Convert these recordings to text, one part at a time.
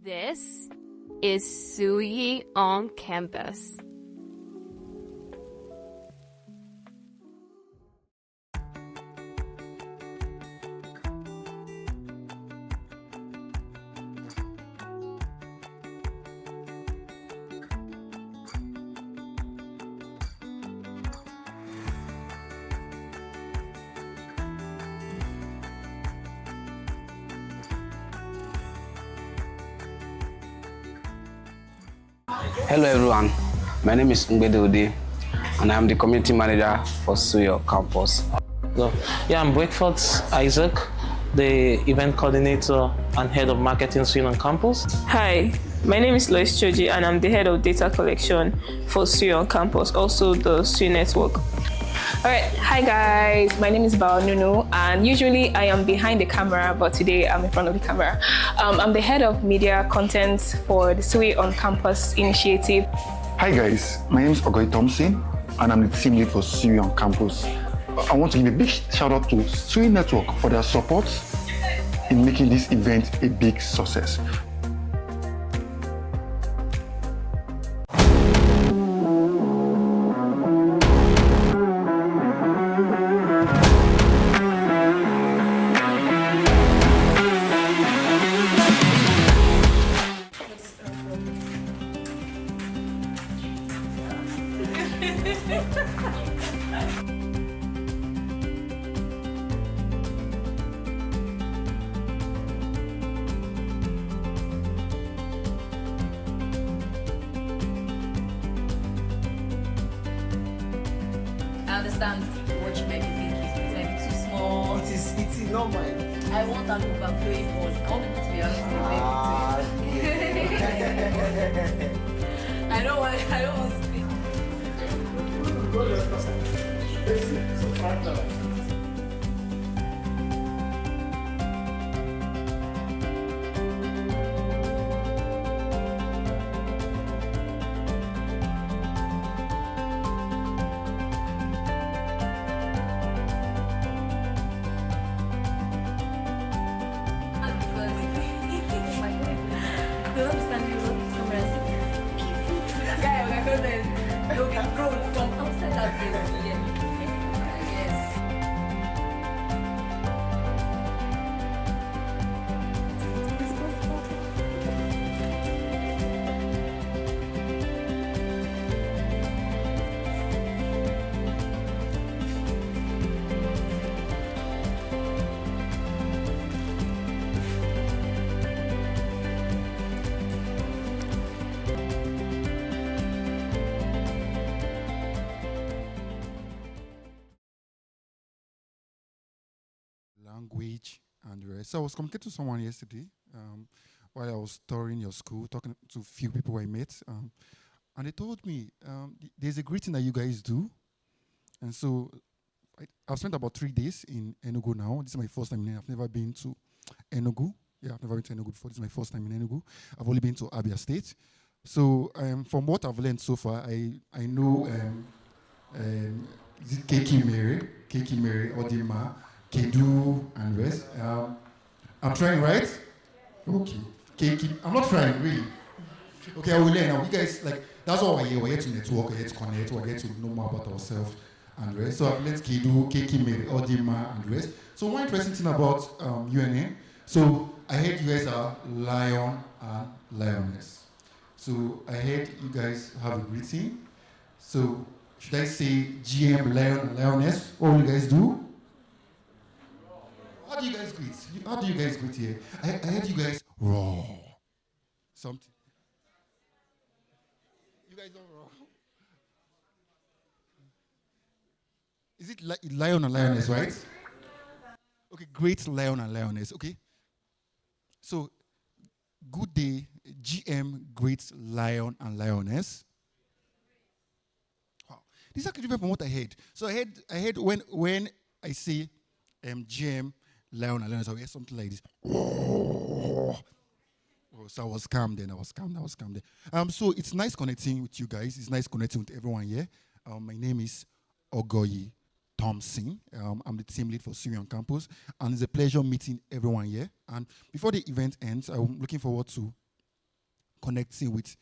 This is Suyi on campus. Hello everyone, my name is Ode and I'm the community manager for Suyo campus. So, I'm Wakeford Isaac, the event coordinator and head of marketing Suyo on campus. Hi, my name is Lois Choji and I'm the head of data collection for Suyo on campus, also the Suyo network. Alright, hi guys, my name is Bao Nunu and usually I am behind the camera, but today I'm in front of the camera. I'm the head of media content for the Suyo on campus initiative. Hi guys, my name is Ogoy Thompson and I'm the team lead for Suyo on campus. I want to give a big shout out to Suyo Network for their support in making this event a big success. I understand what you might be thinking. It might be too small. It is not mine. I want an overflowing ball. I want people to be honest with me. I don't want to speak. Language and the rest. So I was communicating to someone yesterday while I was touring your school, talking to a few people I met, and they told me there's a greeting that you guys do, and so I've spent about 3 days in Enugu now. This is my first time in. I've never been to Enugu. Yeah, I've never been to Enugu before. This is my first time in Enugu. I've only been to Abia State. So from what I've learned so far, I know is it Keki Mary, Odima, Kedu, and rest. I'm trying, right? Okay. Keki. I'm not trying, really. Okay, I will learn now. You guys, that's all we're here. We're here to network, we're here to connect, we're here to know more about ourselves and rest. So I've learned Kedu, Keki Mary, Odima, and rest. So one interesting thing about UNA, so I heard you guys are lion and lioness. So I heard you guys have a greeting. So should I say GM, lion, and lioness? What will you guys do? How do you guys greet? How do you guys greet here? I heard you guys roar. Something. You guys don't roar. Is it lion and lioness, right? Okay, great lion and lioness. Okay. So, good day, GM, great lion and lioness. Wow, this is actually different from what I heard. So I heard when I say GM, lion and lioness, I heard something like this. Oh, so I was calm then. So it's nice connecting with you guys. It's nice connecting with everyone here. My name is Ogoyi Thompson. I'm the team lead for Suyo on campus, and it's a pleasure meeting everyone here. And before the event ends, I'm looking forward to connecting with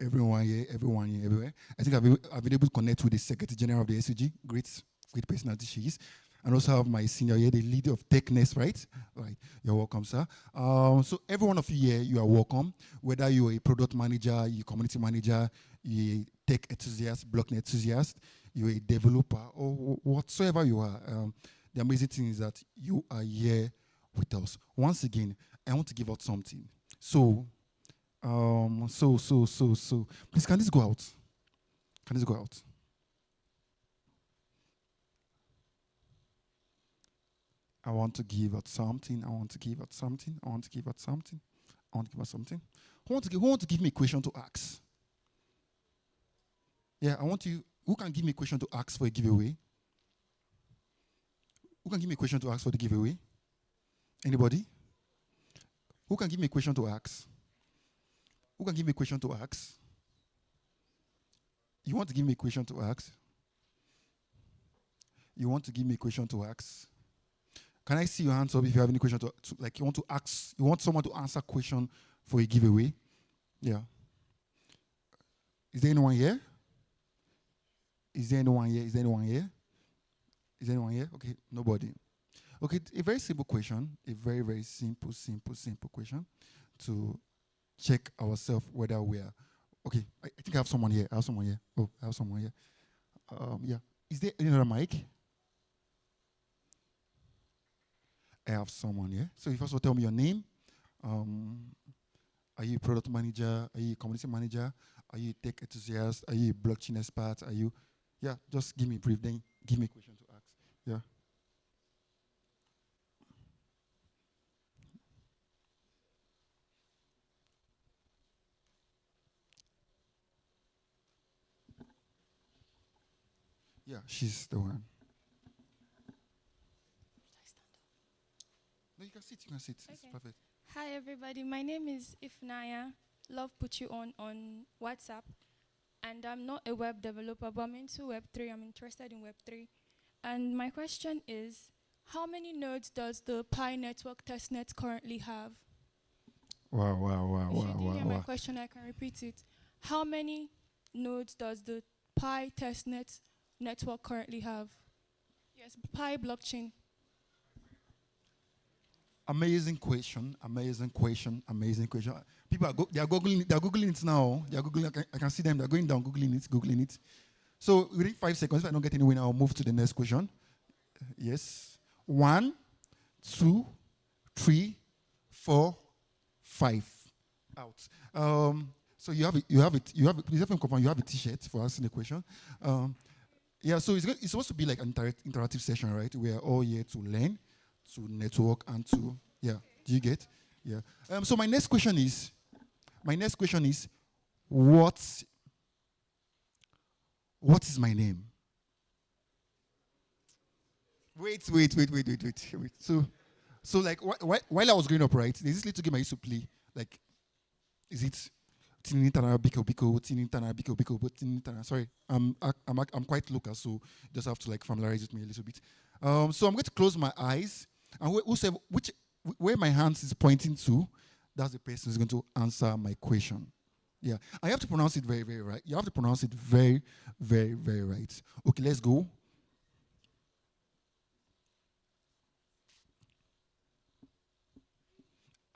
everyone here, everywhere. I think I've been able to connect with the Secretary General of the SUG, great personality she is. And also have my senior here, the leader of Techness, right? Right. You're welcome, sir. So every one of you here, you are welcome. Whether you're a product manager, you're a community manager, you're a tech enthusiast, blockchain enthusiast, you're a developer, or whatsoever you are. The amazing thing is that you are here with us. Once again, I want to give out something. So, please, can this go out? Can this go out? I want to give out something. I want to give out something. I want to give out something. I want to give out something. Who want to give me a question to ask? Yeah, I want you. Who can give me a question to ask for a giveaway? Who can give me a question to ask for the giveaway? Anybody? Who can give me a question to ask? Who can give me a question to ask? You want to give me a question to ask? You want to give me a question to ask? Can I see your hands up if you have any question to like you want to ask, you want someone to answer a question for a giveaway? Yeah. Is there anyone here? Is there anyone here? Is there anyone here? Is there anyone here? Okay, nobody. Okay, a very simple question, a very, very simple question to check ourselves whether we are, okay, I think I have someone here. I have someone here. Oh, I have someone here. Yeah. Is there any other mic? I have someone here. So you first will tell me your name. Are you a product manager? Are you a community manager? Are you a tech enthusiast? Are you a blockchain expert? Are you, yeah, just give me a brief, then give me a question to ask. Yeah. Yeah, she's the one. No, you can sit. You can sit. It's Okay. perfect. Hi everybody, my name is Ifnaya. Love put you on WhatsApp, and I'm not a web developer, but I'm into Web3. I'm interested in Web3, and my question is, how many nodes does the Pi network testnet currently have? If you didn't hear my question, I can repeat it. How many nodes does the Pi testnet network currently have? Yes, Pi blockchain. Amazing question. People are they are googling it now. They are googling. I can see them. They're going down googling it. So within 5 seconds, if I don't get anywhere, I'll move to the next question. Yes. 1, 2, 3, 4, 5. Out. So you have it. Please have confirm you have a T-shirt for asking the question. Yeah. So it's supposed to be like an interactive session, right? We are all here to learn, to network, and to, yeah. Do you get? Yeah. So my next question is, what is my name? Wait. So like while I was growing up, right, there's this little game I used to play. Like, is it Tinintana Biko Biko, Tinintana Biko Biko, but Tinintana? Sorry, I'm quite local, so you just have to like familiarize with me a little bit. So I'm going to close my eyes, and where my hands is pointing to, that's the person who's going to answer my question. Yeah, I have to pronounce it very, very right. You have to pronounce it very, very, very right. Okay, let's go.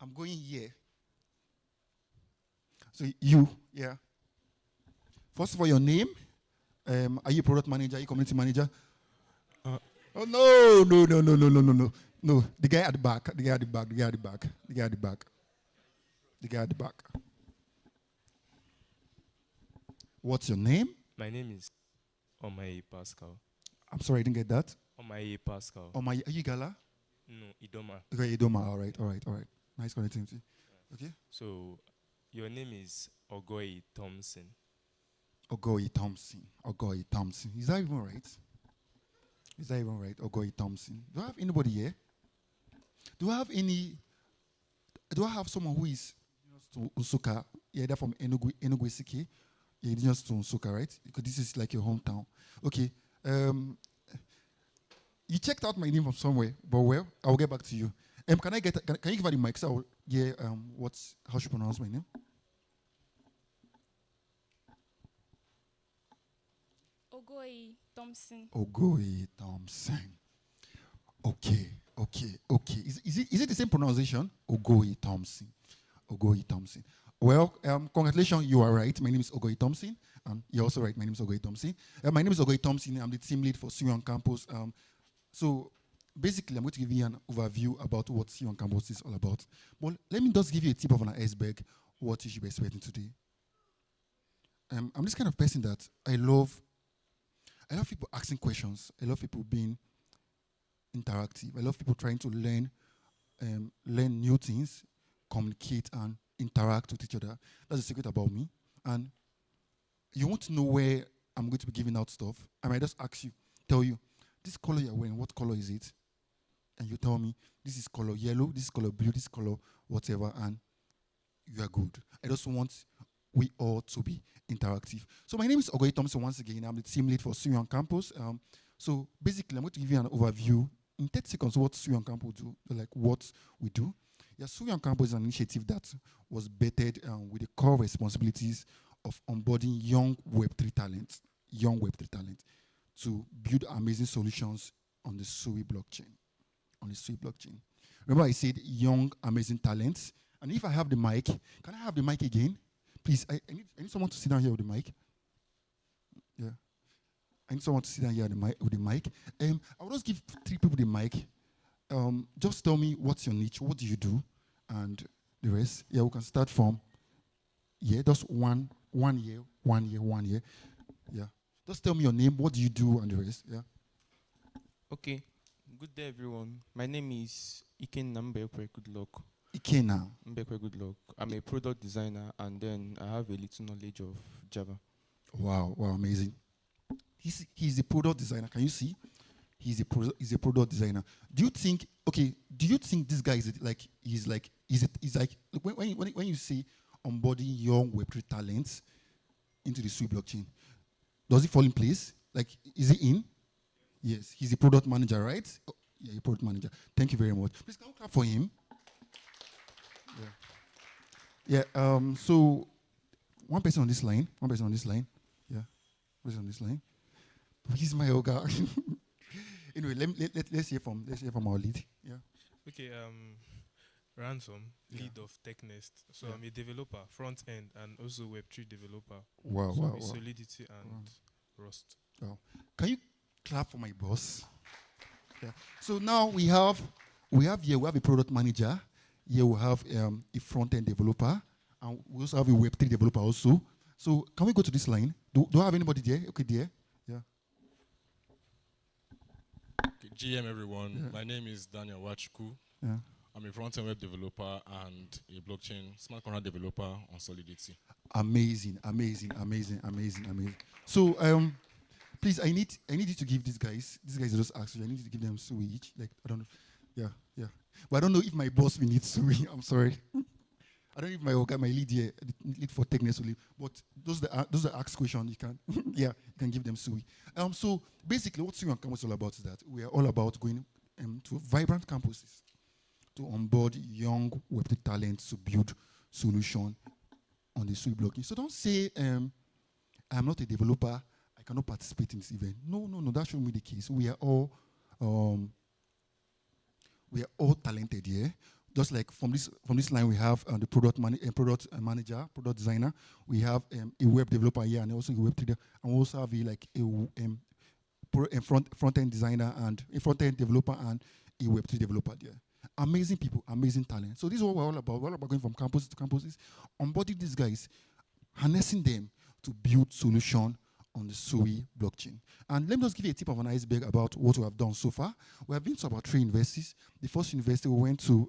I'm going here. So you, yeah. First of all, your name. Are you a product manager? Are you a community manager? Oh no. The guy at the back. The guy at the back. What's your name? My name is Omaye Pascal. I'm sorry, I didn't get that. Omaye Pascal. Omaye, are you Gala? No, Idoma. Okay, Idoma. All right. Nice connectivity. Okay. So, your name is Ogoy Thompson. Ogoy Thompson. Is that even right? Ogoy Thompson. Do I have anybody here? Do I have someone who is to Nsukka? Yeah, they're from Enugu Siki. Yeah, just to Nsukka, right? Because this is like your hometown. Okay. You checked out my name from somewhere, but well, I'll get back to you. Can you give her the mic? So how should I pronounce my name? Ogoi Thompson. Ogoi Thompson. Okay. Is it the same pronunciation? Ogoi Thompson. Ogoi Thompson. Well, congratulations, you are right. My name is Ogoi Thompson. You're also right. My name is Ogoi Thompson. My name is Ogoi Thompson. I'm the team lead for Sui on Campus. So basically, I'm going to give you an overview about what Sui on Campus is all about. But let me just give you a tip of an iceberg what you should be expecting today. I'm this kind of person that I love people asking questions. I love people being interactive. I love people trying to learn new things, communicate, and interact with each other. That's the secret about me. And you want to know where I'm going to be giving out stuff. I might just tell you, this color you're wearing, what color is it? And you tell me, this is color yellow, this is color blue, this is color whatever, and you are good. I just want we all to be interactive. So my name is Ogoi Thompson once again. I'm the team lead for Sui on Campus. So basically, I'm going to give you an overview in 30 seconds what Sui on Campus do, like what we do. Yeah, Sui on Campus is an initiative that was bettered with the core responsibilities of onboarding young Web3 talent to build amazing solutions on the Sui blockchain. Remember I said young, amazing talents. And if I have the mic, can I have the mic again? Please, I need someone to sit down here with the mic. Yeah. I need someone to sit down here with the mic. I will just give 3 people the mic. Just tell me what's your niche, what do you do, and the rest. Yeah, we can start from, just one year. Yeah. Just tell me your name, what do you do, and the rest. Yeah. Okay. Good day, everyone. My name is Iken Mbekwe Goodluck. Ikena. Mbekwe Goodluck. I'm a product designer, and then I have a little knowledge of Java. Wow, amazing. He's a product designer. Can you see? He's a product designer. Do you think this guy is like when you say onboarding young Web3 talents into the Sui blockchain, does it fall in place? Like, is he in? Yes, he's a product manager, right? Oh, yeah, a product manager. Thank you very much. Please, can we clap for him? Yeah. So one person on this line. Yeah, person on this line. He's my yoga. Anyway, let's hear from our lead. Yeah. Okay. Ransom, lead of TechNest. So I'm a developer, front end, and also Web3 developer. Wow. Solidity and Rust. Wow. Can you clap for my boss? Yeah. So now we have a product manager. Here we have a front-end developer, and we also have a Web3 developer also. So can we go to this line? Do I have anybody there? Okay, there. Yeah. Okay, GM everyone. Yeah. My name is Daniel Wachuku. Yeah. I'm a front-end web developer and a blockchain smart contract developer on Solidity. Amazing. So please, I need you to give these guys just asked you. I need you to give them Sui each. Like, I don't know. Yeah. But I don't know if my boss will need Sui. I'm sorry. I don't know if my lead here, lead for TechNest will leave. But those are asked questions. You can you can give them Sui. So basically, what Sui on Campus is all about is that we are all about going to vibrant campuses to onboard young Web3 talents to build solution on the Sui blockchain. So don't say I'm not a developer, I cannot participate in this event. No, that shouldn't be the case. We are all talented here. Just like from this line, we have the product manager, product designer. We have a web developer here, and also a web trader, and we also have a front-end designer and a front-end developer and a Web3 developer there. Amazing people, amazing talent. So this is what we're all about. We're all about going from campus to campuses, onboarding these guys, harnessing them to build solution on the Sui blockchain. And let me just give you a tip of an iceberg about what we have done so far. We have been to about 3 universities. The first university, we went to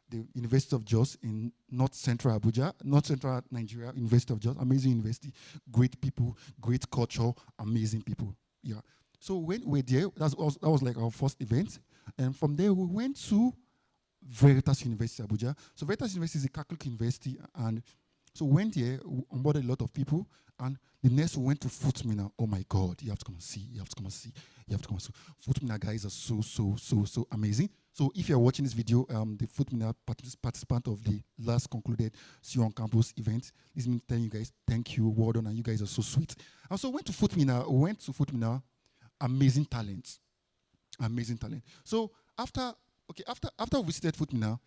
the University of Jos in North Central Nigeria, University of Jos, amazing university, great people, great culture, amazing people. Yeah. So when we were there, that was like our first event. And from there, we went to Veritas University, Abuja. So Veritas University is a Catholic university, and So went there, onboarded a lot of people, and the next we went to Footmina. Oh my God, you have to come and see. You have to come and see. You have to come and see. Footmina guys are so amazing. So if you're watching this video, the Footmina participant of the last concluded See You on Campus event, this means telling you guys thank you, well done, and you guys are so sweet. And so went to Footmina, amazing talent. Amazing talent. So after we visited Footmina,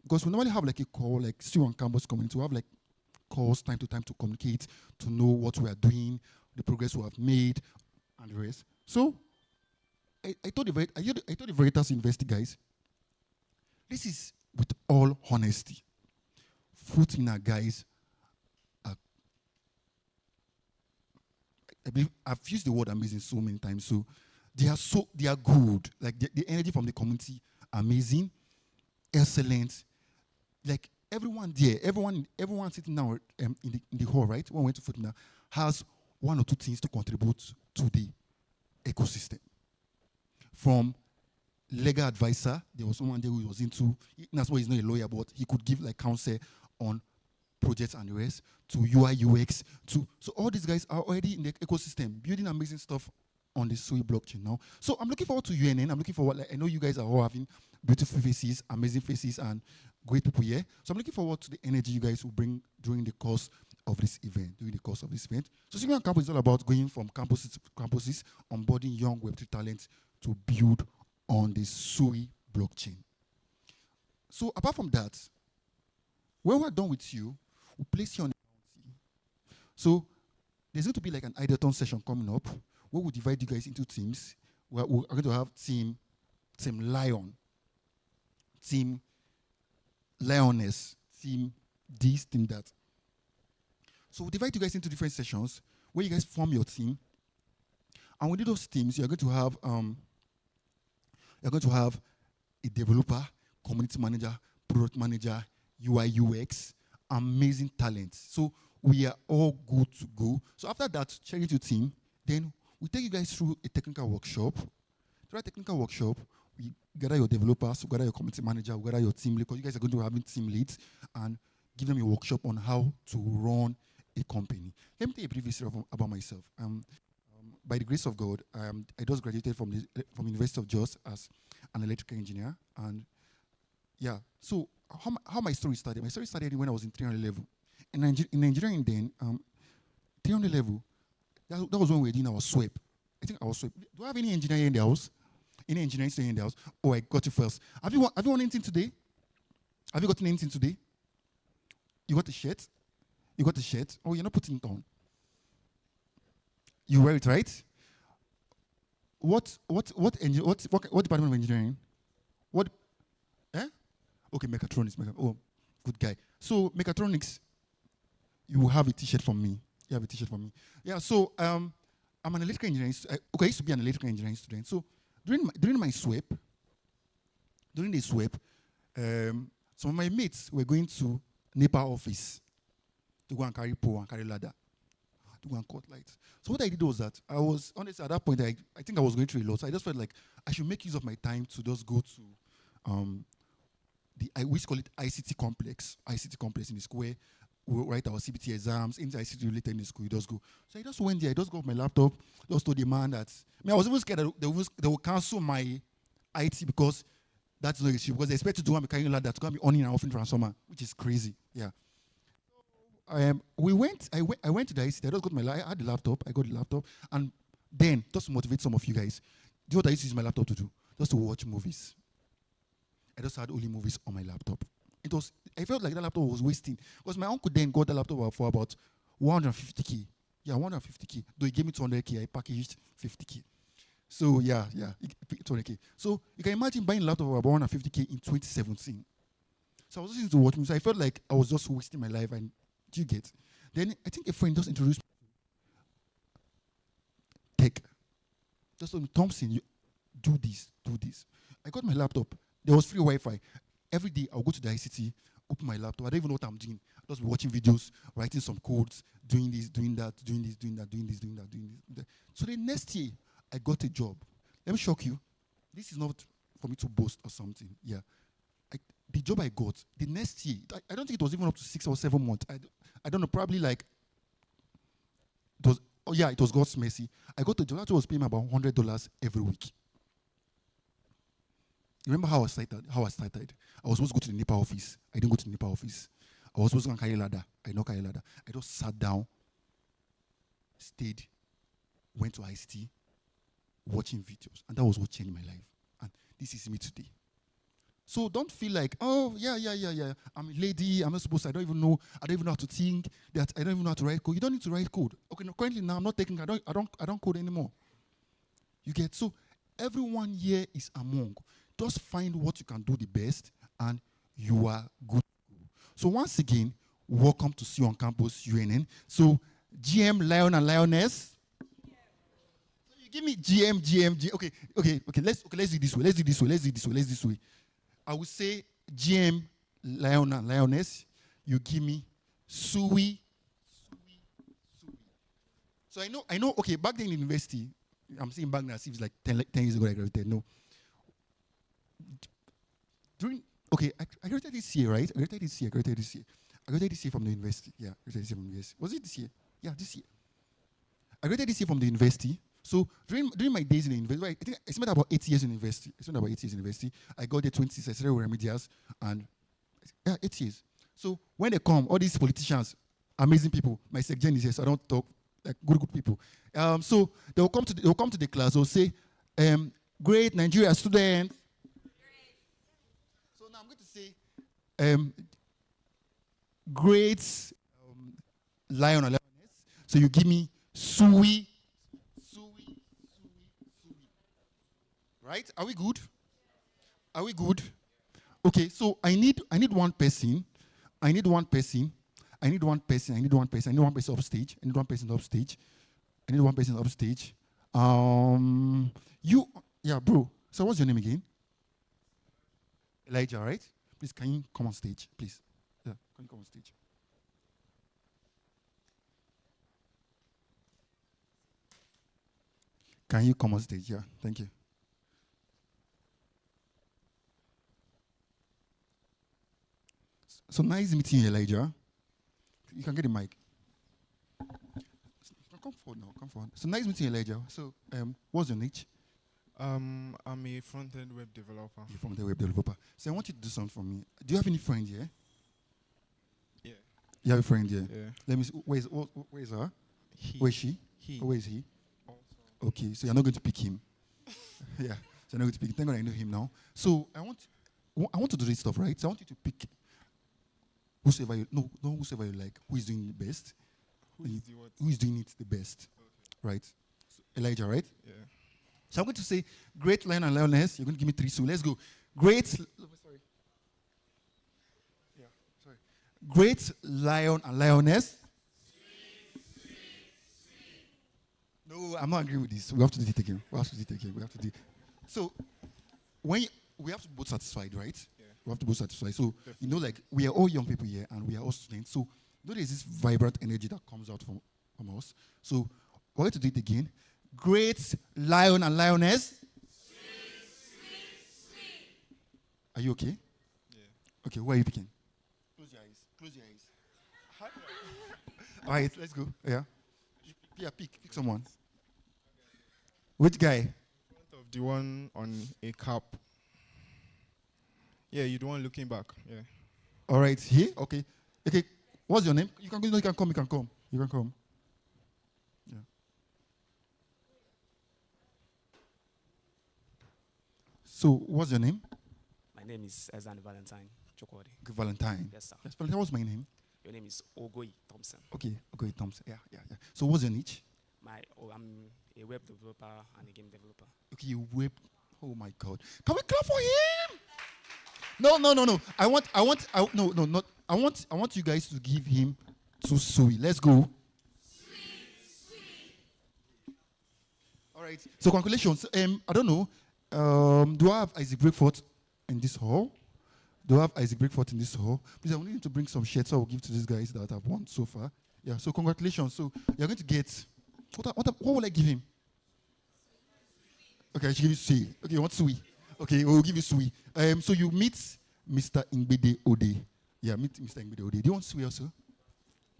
because we normally have like a call, like See You on Campus community, we have like calls time to time to communicate, to know what we are doing, the progress we have made, and the rest. So I told the Veritas University guys, this is with all honesty. Footmina guys are, I believe I've used the word amazing so many times. So they are good. Like the energy from the community, amazing, excellent. Like everyone there, everyone sitting now in the hall, right? When we went to Footmina, has one or two things to contribute to the ecosystem. From legal advisor, there was someone there who was into, that's why he's not a lawyer, but he could give like counsel on projects and the rest, to UI UX, so all these guys are already in the ecosystem, building amazing stuff on the Sui blockchain now. So I'm looking forward to UNN. I'm looking forward, like I know you guys are all having beautiful faces, amazing faces, and great people here. So I'm looking forward to the energy you guys will bring during the course of this event. So Sui on Campus is all about going from campuses to campuses, onboarding young Web3 talents to build on the Sui blockchain. So apart from that, when we're done with you, we'll place you on the bounty. So there's going to be like an ideathon session coming up where we'll divide you guys into teams. We're going to have team Lion, team Lioness, team this, team that. So we'll divide you guys into different sessions where you guys form your team. And within those teams, you're going to have a developer, community manager, product manager, UI UX, amazing talents. So we are all good to go. So after that, share it to team. Then we take you guys through a technical workshop. Through a technical workshop, we gather your developers, we gather your community manager, we gather your team lead, because you guys are going to have team leads, and give them a workshop on how to run a company. Let me tell you a brief history about myself. By the grace of God, I just graduated from University of Jos as an electrical engineer. And yeah, so how my story started? My story started when I was in 300 level. In engineering then, 300 level, that was when we were doing our SWEP. I think our SWEP. Do I have any engineer in the house? Any engineering student in the house? Oh, I got you first. Have you won anything today? Have you gotten anything today? You got a shirt? You got a shirt? Oh, you're not putting it on. You wear it, right? What department of engineering? What? Okay, mechatronics. Oh, good guy. So mechatronics, you will have a T-shirt from me. You have a T-shirt from me. Yeah. So I'm an electrical engineering. I used to be an electrical engineering student. So during my SWEP, some of my mates were going to NEPA office to go and carry pole and carry ladder, to go and cut lights. So what I did was that I was, honestly, at that point, I think I was going through a lot. So I just felt like I should make use of my time to just go to we call it ICT complex in the school, where we write our CBT exams, into ICT related in the school, you just go. So I just went there, I just got my laptop, just told the man that, I was even scared that they will cancel my IT because that's no issue, because they expect to do one carrying ladder to come be on and off in transformer, which is crazy. Yeah. I went to the ICT, I just got I had the laptop, I got the laptop, and then, just to motivate some of you guys, do you know what I used to use my laptop to do? Just to watch movies. I just had only movies on my laptop. I felt like that laptop was wasting, because my uncle then got the laptop for about 150K. Yeah, 150K. Though he gave me 200K, I packaged 50K. So yeah, 200K. So you can imagine buying a laptop for about 150K in 2017. So I was listening to watch movies. I felt like I was just wasting my life. And do you get? Then I think a friend just introduced me to tech. Just told me, Thompson, you do this. I got my laptop. There was free Wi-Fi. Every day I'll go to the ICT, open my laptop. I don't even know what I'm doing. I'll just be watching videos, writing some codes, doing this, doing that. So the next year, I got a job. Let me shock you. This is not for me to boast or something. Yeah. The job I got, the next year, I don't think it was even up to 6 or 7 months. I don't know, probably like, it was, oh yeah, it was God's mercy. I got to job. That was paying me about $100 every week. Remember how I started? I was supposed to go to the NEPA office. I didn't go to the NEPA office. I was supposed to go and carry a ladder. I did not carry a ladder. I just sat down, stayed, went to ICT, watching videos. And that was what changed my life. And this is me today. So don't feel like, oh, yeah. I'm a lady. I'm not supposed to. I don't even know how to think. That I don't even know how to write code. You don't need to write code. Okay, no, currently now I'm not taking, I don't code anymore. You get, so everyone here is among. Just find what you can do the best and you are good. So once again, welcome to See You on Campus UNN. So GM, Lion and Lioness. So you give me GM. Okay. Let's do it this way. I will say GM, Lion and Lioness. You give me Sui. So I know. Okay, back then in university, I'm saying back then as if it's like 10 years ago I graduated. No. I graduated this year, right? I graduated this year from the university. Yeah, I graduated this year from the university. Was it this year? Yeah, this year. I graduated this year from the university. So during my days in the university, I think I spent about 8 years in university. I got there 26. I started with remedials, and 8 years. So when they come, all these politicians, amazing people. My section is here, so I don't talk like good people. So they'll come to the class. They'll say, "Great Nigeria student." So now I'm going to say, "Great Lion or Lioness." So you give me Sui. Right? Are we good? Okay, so I need one person. I need one person upstage. Bro. So what's your name again? Elijah, right? Please, can you come on stage, please? Yeah, can you come on stage? Can you come on stage? Yeah, thank you. So nice meeting you, Elijah. You can get the mic. Come forward now. Come forward. So nice meeting you, Elijah. So, what's your niche? I'm a front-end web developer. You're front-end web developer. So I want you to do something for me. Do you have any friends here? Yeah. You have a friend here? Yeah. Let me see. Where is her? He. Where is she? He. Or where is he? Also. Okay, so you're not going to pick him. Yeah. So you're not going to pick him. Thank God I know him now. So I want to do this stuff, right? So I want you to pick whosoever you like. Who is doing the best? Who is doing it the best? Okay. Right? So Elijah, right? Yeah. So I'm going to say, great Lion and Lioness. You're going to give me 3. So let's go. Great Lion and Lioness. No, I'm not agreeing with this. We have to do it again. So we have to be both satisfied, right? Yeah. We have to both satisfied. So Definitely. like we are all young people here and we are all students. So there's this vibrant energy that comes out from us. So we're going to do it again. Great Lion and Lioness. Sweet. Are you okay? Yeah. Okay, who are you picking? Close your eyes. All right, let's go. Yeah. Yeah, pick someone. Which guy? In front of the one on a cap. Yeah, you're the one looking back. Yeah. All right, here? Okay. What's your name? You can come. Yeah. So, what's your name? My name is Ezan Valentine Chokwadi. Valentine. Yes, sir. Yes, Valentine, what's my name? Your name is Ogoi Thompson. Okay, Ogoi Thompson. Yeah. So, what's your niche? I'm a web developer and a game developer. Okay, web. Oh my God! Can we clap for him? No. I want you guys to give him to Sui. Let's go. Sweet. All right. So congratulations. I don't know. Do I have Isaac Breakford in this hall? Please, I need to bring some shirts. So I will give to these guys that I've won so far. Yeah. So congratulations. So you're going to get. What will I give him? Okay, I should give you Sui. Okay, you want Sui? Okay, we'll give you Sui. So you meet Mr. Ngbede Ode. Yeah, meet Mr. Ngbede Ode. Do you want Sui also?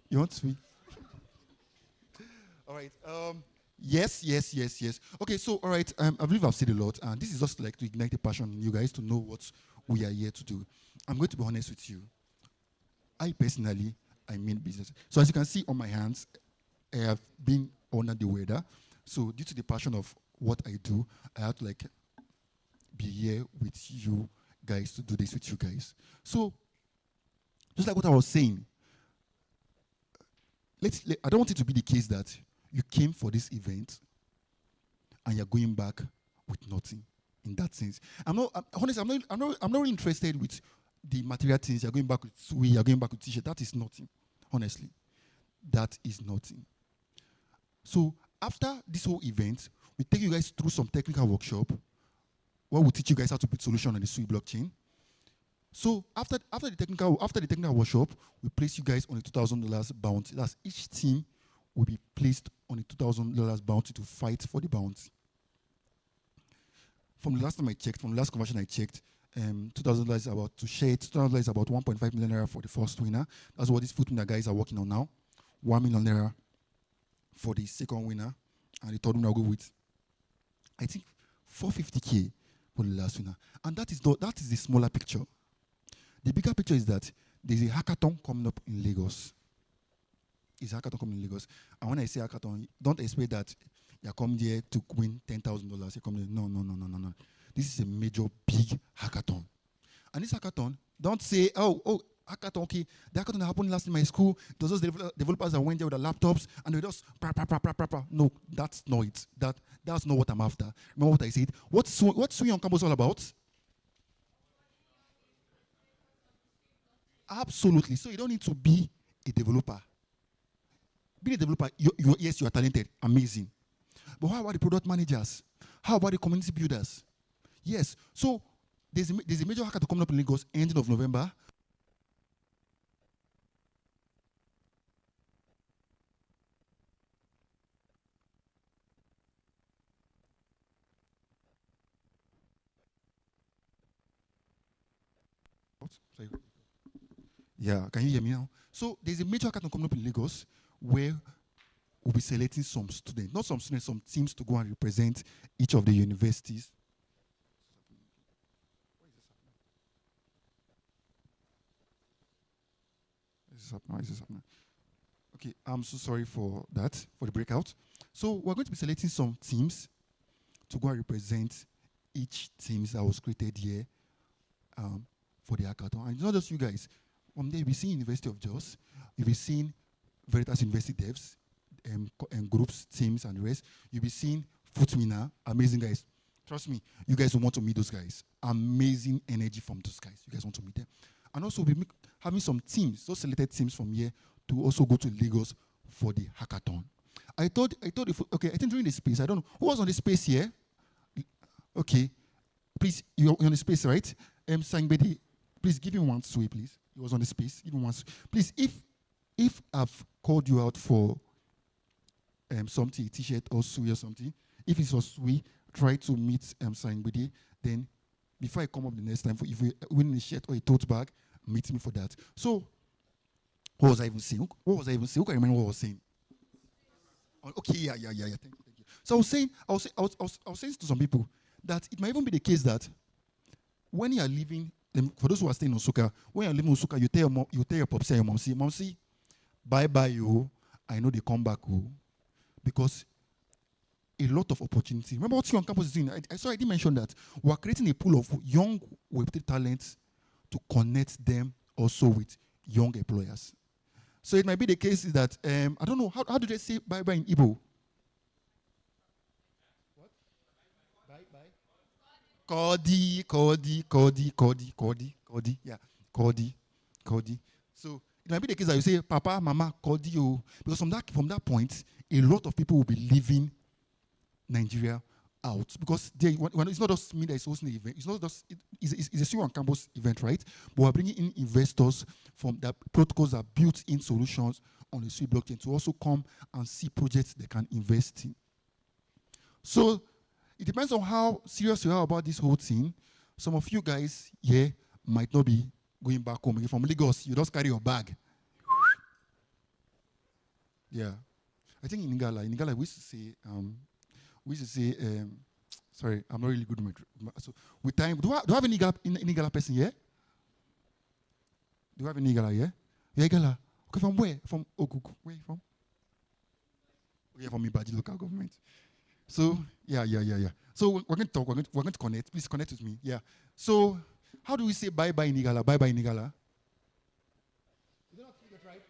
You want to speak? All right. Yes. Okay, so all right. I believe I've said a lot, and this is just like to ignite the passion in you guys to know what we are here to do. I'm going to be honest with you. I personally, I mean business. So as you can see on my hands, I have been under the weather. So due to the passion of what I do, I have to like be here with you guys to do this with you guys. So just like what I was saying, I don't want it to be the case that you came for this event and you're going back with nothing. In that sense, honestly, I'm not really interested with the material things. You're going back with sweet, you're going back with t-shirt. That is nothing. Honestly, that is nothing. So after this whole event, we take you guys through some technical workshop where we teach you guys how to build solution on the Sui blockchain. So after the technical workshop, we place you guys on a $2,000 bounty. That's each team will be placed on a $2,000 bounty to fight for the bounty. From the last time I checked, from the last conversion I checked, $2,000 is about to share it. $2,000 is about 1.5 million naira for the first winner. That's what these foot winner guys are working on now. 1 million naira for the second winner, and the third winner will go with, I think, 450K for the last winner. And that is the smaller picture. The bigger picture is that there's a hackathon coming up in Lagos. It's a hackathon coming in Lagos. And when I say hackathon, don't expect that you're coming there to win $10,000. You're coming there. No. This is a major, big hackathon. And this hackathon, don't say, oh, hackathon, okay, the hackathon that happened last in my school, those developers that went there with their laptops and they just, no, that's not it. That's not what I'm after. Remember what I said? What's Sui on campus all about? Absolutely. So you don't need to be a developer. Being a developer, yes, you are talented, amazing. But how about the product managers? How about the community builders? Yes. So there's a major hackathon coming up in Lagos, ending of November. Yeah, can you hear me now? So there's a major hackathon coming up in Lagos where we'll be selecting some students, not some students, some teams to go and represent each of the universities. Is this happening? Okay, I'm so sorry for that, for the breakout. So we're going to be selecting some teams to go and represent each teams that was created here for the hackathon. And it's not just you guys. From there, you'll be seeing University of Jos, you'll be seeing Veritas University devs, and groups, teams, and the rest. You'll be seeing Footmina, amazing guys. Trust me, you guys will want to meet those guys. Amazing energy from those guys. You guys want to meet them. And also, we'll be having some teams, those selected teams from here, to also go to Lagos for the hackathon. I thought okay, I think during the space, I don't know, who was on the space here? Okay, please, you're on the space, right? Sangbedi, please give him one sway, please. He was on the space, give him one sway. Please, if I've called you out for something, a t-shirt or sway or something, if it's for sway, try to meet Sangbedi, then before I come up the next time, if you win a shirt or a tote bag, meet me for that. So, what was I even saying? Who can remember what I was saying? Okay, yeah. Thank you. So I was saying to some people that it might even be the case that when you are living, for those who are staying in Nsukka, when you are living in Nsukka, you tell your pops and your mom, bye, you. I know they come back, because a lot of opportunity. Remember what Sui on campus is doing? I did mention that we are creating a pool of young Web3 talents to connect them also with young employers. So it might be the case that, I don't know, how do they say bye-bye in Igbo? What? Bye-bye? Cody. Yeah, Cody. So it might be the case that you say, Papa, Mama, Cody, because from that point, a lot of people will be leaving Nigeria out, because it's not just me that is hosting the event. It's not just it's a Sui on campus event, right? But we're bringing in investors from the protocols that built in solutions on the Sui blockchain to also come and see projects they can invest in. So it depends on how serious you are about this whole thing. Some of you guys here might not be going back home. If from Lagos, you just carry your bag. Yeah. I think in Igala, we used to say, sorry, I'm not really good with so with time. Do I have any Igala person here? Do you have any Igala here? Yeah, Igala. Okay, from where? From Okuku. Where are you from? Okay, from Ibaji local government. So, yeah. So we're going to talk, we're going to connect. Please connect with me. Yeah. So, how do we say bye-bye in Igala? Bye-bye in Igala? You don't speak it right?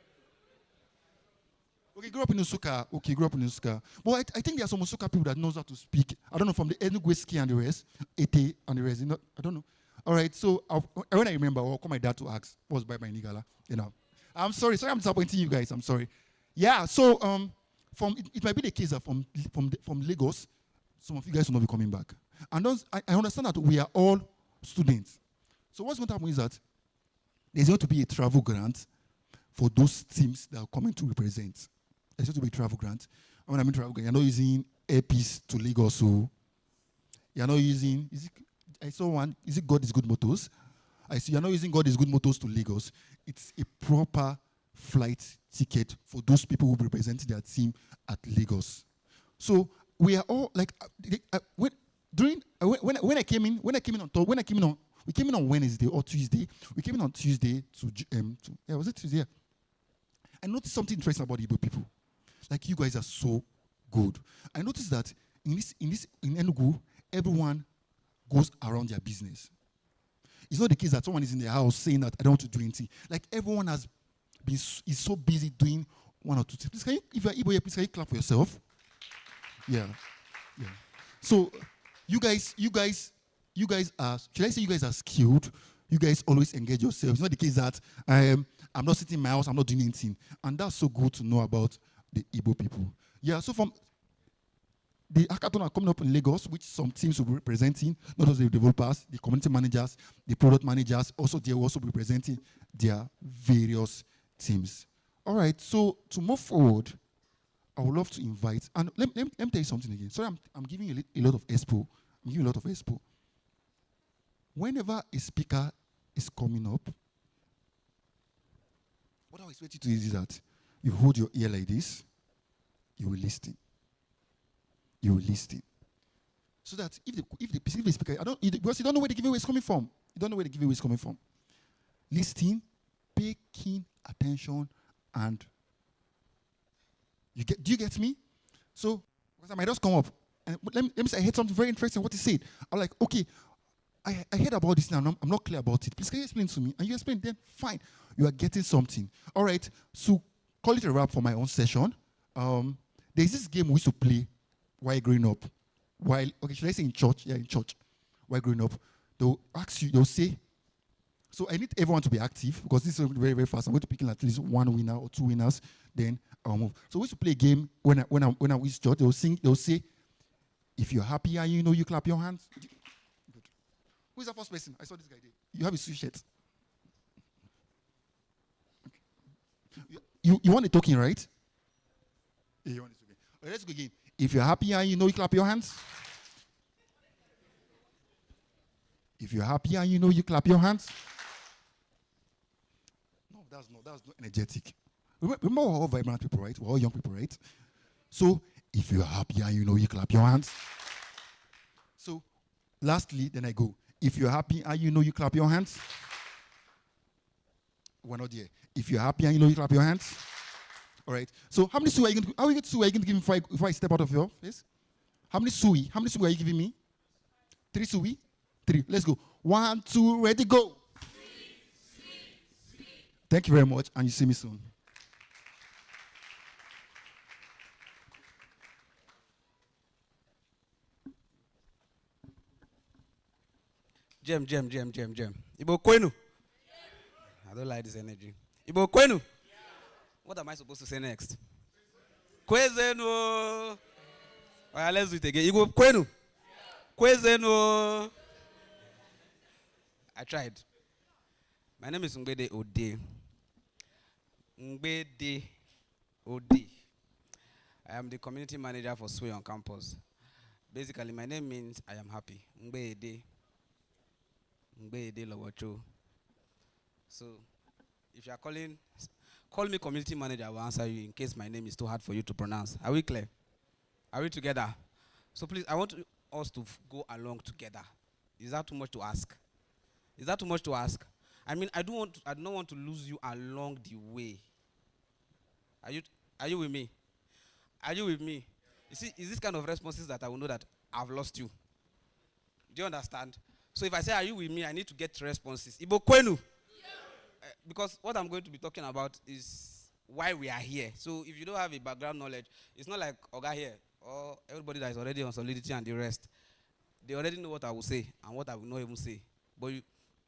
Okay, grew up in Nsukka. Okay, grew up in Nsukka. But I think there are some Nsukka people that knows how to speak. I don't know, from the Enugu ski and the rest, Ete and the rest. You know, I don't know. All right, so when I remember, I'll call my dad to ask what's bye-bye in Igala. You know, I'm sorry, I'm disappointing you guys. I'm sorry. Yeah, so it might be the case that from Lagos, some of you guys will not be coming back. And I understand that we are all students. So what's going to happen is that there's going to be a travel grant for those teams that are coming to represent. There's going to be a travel grant. And when I mean travel grant, you're not using airpiece to Lagos, so you're not using, I saw one, is it God is Good Motors? I see you're not using God is Good Motors to Lagos. It's a proper flight ticket for those people who represent their team at Lagos. So we are all like when I came in we came in on Wednesday or Tuesday. We came in on Tuesday was it Tuesday? Yeah. I noticed something interesting about Igbo people. Like, you guys are so good. I noticed that in Enugu, everyone goes around their business. It's not the case that someone is in their house saying that I don't want to do anything. Like, everyone is so busy doing one or two things. Please, if you're Igbo here, please can you clap for yourself? Yeah. So you guys are, should I say you guys are skilled? You guys always engage yourselves. It's not the case that I'm not sitting in my house, I'm not doing anything. And that's so good to know about the Igbo people. Yeah, so from the hackathon are coming up in Lagos, which some teams will be representing, not just the developers, the community managers, the product managers, also they will also be representing their various teams. All right, so to move forward, I would love to invite, and let me tell you something again. Sorry, I'm giving you a lot of expo. I'm giving you a lot of expo. Whenever a speaker is coming up, what I expect you to do is that you hold your ear like this, you will listen. You will listen. So that if the speaker, because you don't know where the giveaway is coming from. You don't know where the giveaway is coming from. Listen, pay keen attention, and do you get me? So, because I might just come up, and let me say I heard something very interesting, what he said. I'm like, okay, I heard about this now, I'm not clear about it. Please, can you explain to me? And you explain, then fine. You are getting something. All right, so call it a wrap for my own session. There's this game we used to play while growing up. Should I say in church? Yeah, in church. While growing up, they'll ask you, they'll say, so I need everyone to be active because this is very, very fast. I'm going to pick in at least one winner or two winners, then I'll move. So we used to play a game when I was church, they'll say, if you're happy and you know you clap your hands. Good. Who's the first person? I saw this guy there. You have a sweet shirt. Okay. You want a token, right? Yeah, you want a token. Okay, let's go again. If you're happy and you know you clap your hands. If you're happy and you know you clap your hands. No, that's not energetic. Remember, we're all vibrant people, right? We're all young people, right? So, if you're happy and you know you clap your hands. So, lastly, then I go. If you're happy and you know you clap your hands. We're not there. If you're happy and you know you clap your hands. All right. So, how many sui are you going to give me before I step out of your face? How many sui are you giving me? 3 sui? 3. Let's go. 1, 2, ready, go. Thank you very much, and you see me soon. Jem. Ibo kwenu? I don't like this energy. Ibo kwenu? What am I supposed to say next? Kwezenu. All right, let's do it again. Ibo kwenu? Kwezenu. I tried. My name is Ngbede Ode. Ngbede Ode. I am the community manager for Sway on campus. Basically, my name means I am happy. Ngbede Lowacho. So, if you are calling Call me community manager. I will answer you in case my name is too hard for you to pronounce. Are we clear? Are we together? So please, I want us to go along together. Is that too much to ask? Is that too much to ask? I mean, I don't want to lose you along the way. Are you with me? Are you with me? You see, it's this kind of responses that I will know that I've lost you. Do you understand? So if I say, are you with me, I need to get responses. Ibo kwenu. Because what I'm going to be talking about is why we are here. So if you don't have a background knowledge, it's not like Oga here or everybody that is already on solidity and the rest. They already know what I will say and what I will not even say. But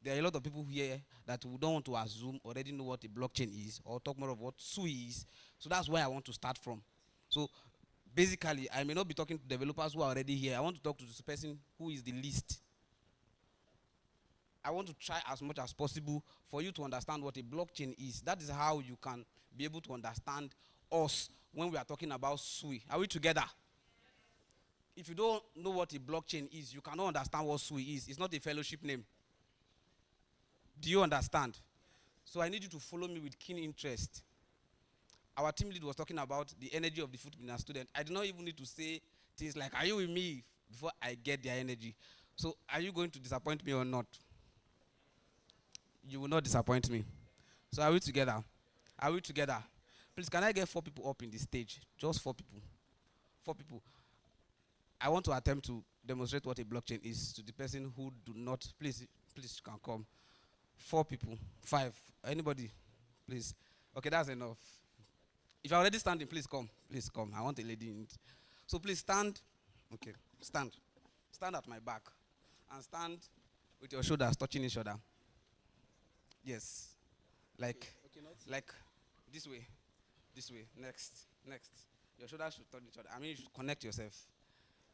there are a lot of people here that we don't want to assume already know what a blockchain is or talk more of what SUI is. So that's where I want to start from. So basically, I may not be talking to developers who are already here. I want to talk to the person who is the least. I want to try as much as possible for you to understand what a blockchain is. That is how you can be able to understand us when we are talking about SUI. Are we together? If you don't know what a blockchain is, you cannot understand what SUI is. It's not a fellowship name. Do you understand? So I need you to follow me with keen interest. Our team lead was talking about the energy of the foot in our student. I do not even need to say things like, are you with me, before I get their energy. So are you going to disappoint me or not? You will not disappoint me. So are we together? Are we together? Please, can I get 4 people up in the stage? Just 4 people. 4 people. I want to attempt to demonstrate what a blockchain is to the person who do not. Please, you can come. 4 people. 5. Anybody? Please. Okay, that's enough. If you're already standing, please come. Please come. I want a lady in it. So please stand. Okay, stand. Stand at my back. And stand with your shoulders touching each other. Yes. Like this way. This way. Next. Your shoulders should touch each other. I mean, you should connect yourself.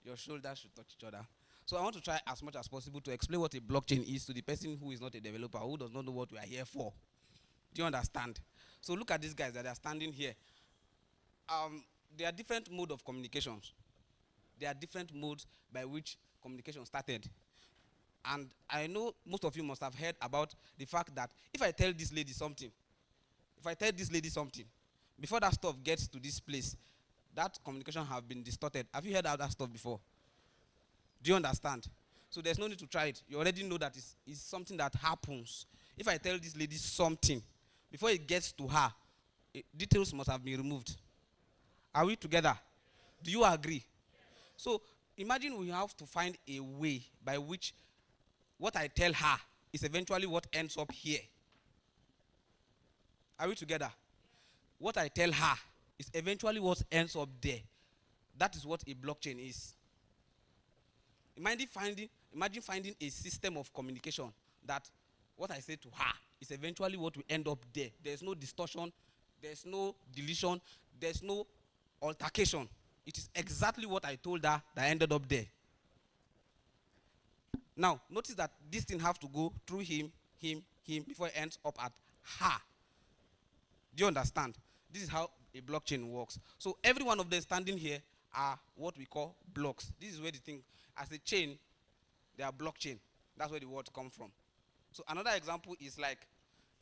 Your shoulders should touch each other. So I want to try as much as possible to explain what a blockchain is to the person who is not a developer, who does not know what we are here for. Do you understand? So look at these guys that are standing here. There are different modes of communications. There are different modes by which communication started. And I know most of you must have heard about the fact that if I tell this lady something, before that stuff gets to this place, that communication have been distorted. Have you heard of that stuff before? Do you understand? So there's no need to try it. You already know that it's something that happens. If I tell this lady something, before it gets to her, details must have been removed. Are we together? Do you agree? So imagine we have to find a way by which what I tell her is eventually what ends up here. Are we together? What I tell her is eventually what ends up there. That is what a blockchain is. Imagine finding a system of communication that what I say to her is eventually what will end up there. There's no distortion, there's no deletion, there's no altercation. It is exactly what I told her that ended up there. Now, notice that this thing have to go through him, before it ends up at her. Do you understand? This is how a blockchain works. So every one of them standing here are what we call blocks. This is where the thing, as a chain, they are blockchain. That's where the word comes from. So another example is like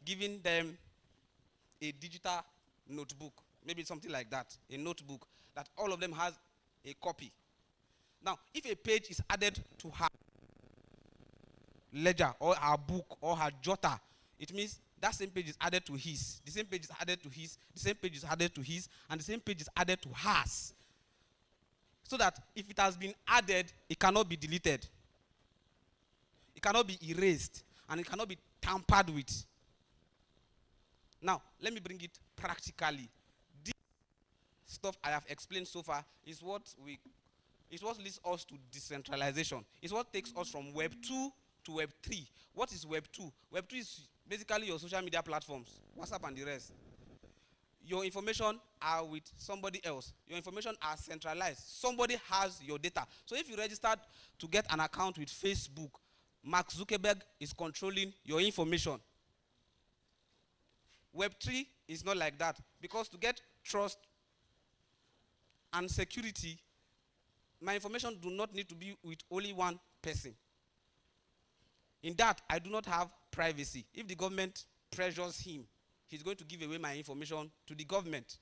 giving them a digital notebook, maybe something like that, a notebook that all of them has a copy. Now, if a page is added to her ledger or her book or her jotter, it means that same page is added to his, the same page is added to his, the same page is added to his, and the same page is added to hers. So that if it has been added, it cannot be deleted. It cannot be erased, and it cannot be tampered with. Now, let me bring it practically. This stuff I have explained so far is what leads us to decentralization. It's what takes us from Web 2 to Web 3. What is Web 2? Web 2 is basically your social media platforms, WhatsApp and the rest. Your information are with somebody else. Your information are centralized. Somebody has your data. So if you registered to get an account with Facebook, Mark Zuckerberg is controlling your information. Web 3 is not like that, because to get trust and security, my information do not need to be with only one person. In that, I do not have privacy. If the government pressures him he's going to give away my information to the government.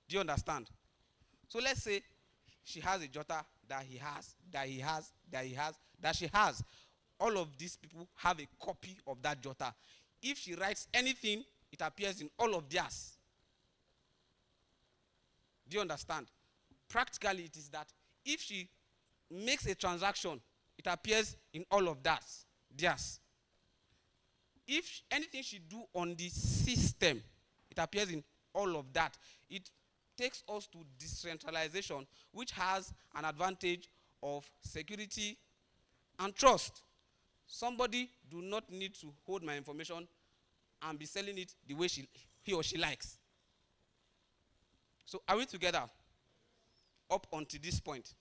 Do you understand? So let's say she has a jotter that he has, that she has. All of these people have a copy of that jotter. If she writes anything, it appears in all of theirs. Do you understand? Practically, it is that if she makes a transaction, it appears in all of that, theirs. If anything she do on the system, it appears in all of that. It takes us to decentralization, which has an advantage of security and trust. Somebody do not need to hold my information and be selling it the way he or she likes. So are we together up until this point?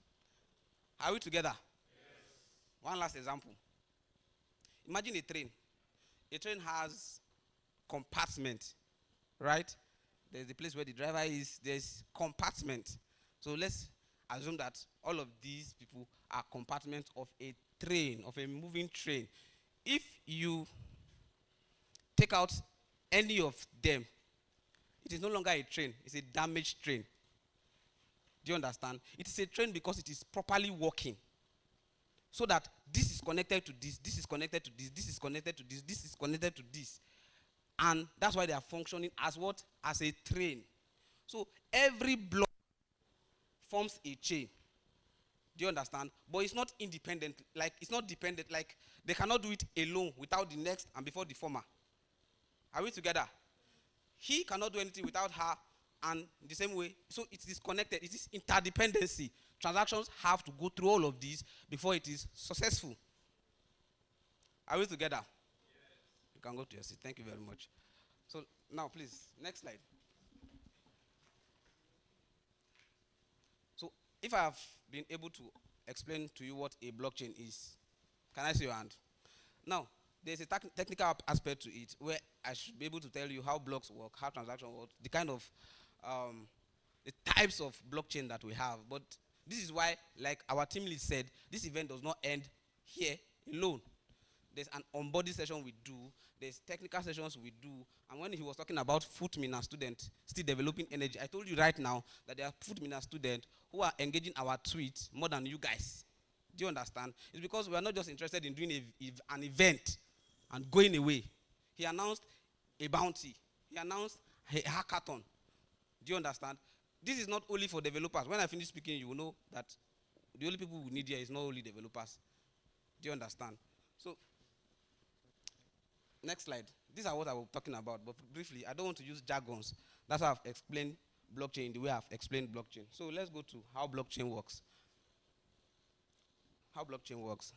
Are we together? Yes. One last example. Imagine a train. A train has compartment, right? There's the place where the driver is, there's compartment. So let's assume that all of these people are compartments of a train, of a moving train. If you take out any of them, it is no longer a train, it's a damaged train. Do you understand? It is a train because it is properly working. So that this is connected to this, this is connected to this, this is connected to this, this is connected to this. And that's why they are functioning as what? As a train. So every block forms a chain. Do you understand? But it's not independent, like it's not dependent, like they cannot do it alone without the next and before the former. Are we together? He cannot do anything without her, and the same way. So it is connected. It is interdependency. Transactions have to go through all of these before it is successful. Are we together? Yes. You can go to your seat. Thank you very much. So now, please, next slide. So if I have been able to explain to you what a blockchain is, can I see your hand? Now, there's a technical aspect to it where I should be able to tell you how blocks work, how transactions work, the kind of the types of blockchain that we have. But this is why, like our team lead said, this event does not end here alone. There's an onboarding session we do, there's technical sessions we do, and when he was talking about Footmina students still developing energy, I told you right now that there are Footmina students who are engaging our tweets more than you guys. Do you understand? It's because we are not just interested in doing an event and going away. He announced a bounty. He announced a hackathon. Do you understand? This is not only for developers. When I finish speaking, you will know that the only people we need here is not only developers. Do you understand? So, next slide. These are what I was talking about, but briefly, I don't want to use jargons. That's how I've explained blockchain, the way I've explained blockchain. So let's go to how blockchain works. How blockchain works.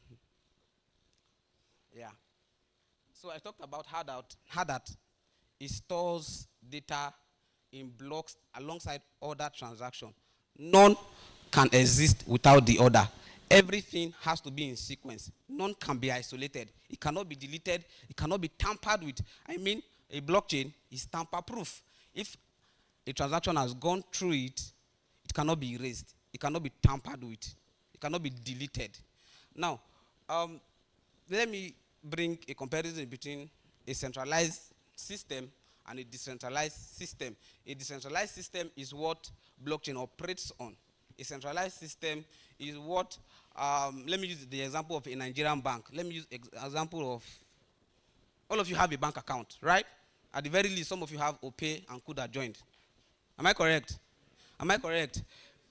Yeah. So I talked about how that it stores data in blocks alongside other transactions. None can exist without the other. Everything has to be in sequence. None can be isolated. It cannot be deleted. It cannot be tampered with. I mean, a blockchain is tamper-proof. If a transaction has gone through it, it cannot be erased. It cannot be tampered with. It cannot be deleted. Now, let me bring a comparison between a centralized system and a decentralized system. A decentralized system is what blockchain operates on. A centralized system is what, let me use the example of a Nigerian bank. Let me use example of, all of you have a bank account, right? At the very least, some of you have OPay and Kuda joined. Am I correct? Am I correct?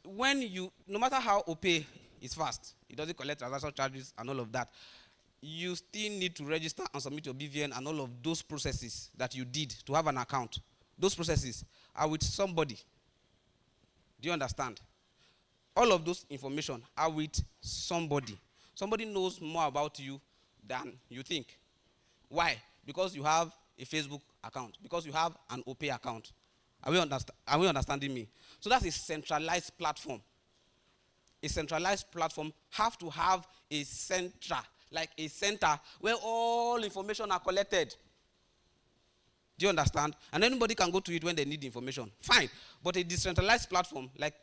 When you, no matter how OPay is fast, it doesn't collect transaction charges and all of that, you still need to register and submit your BVN and all of those processes that you did to have an account. Those processes are with somebody. Do you understand? All of those information are with somebody. Somebody knows more about you than you think. Why? Because you have a Facebook account. Because you have an OPay account. Are we understanding me? So that's a centralized platform. A centralized platform have to have a center, like a center where all information are collected. Do you understand? And anybody can go to it when they need information. Fine. But a decentralized platform, like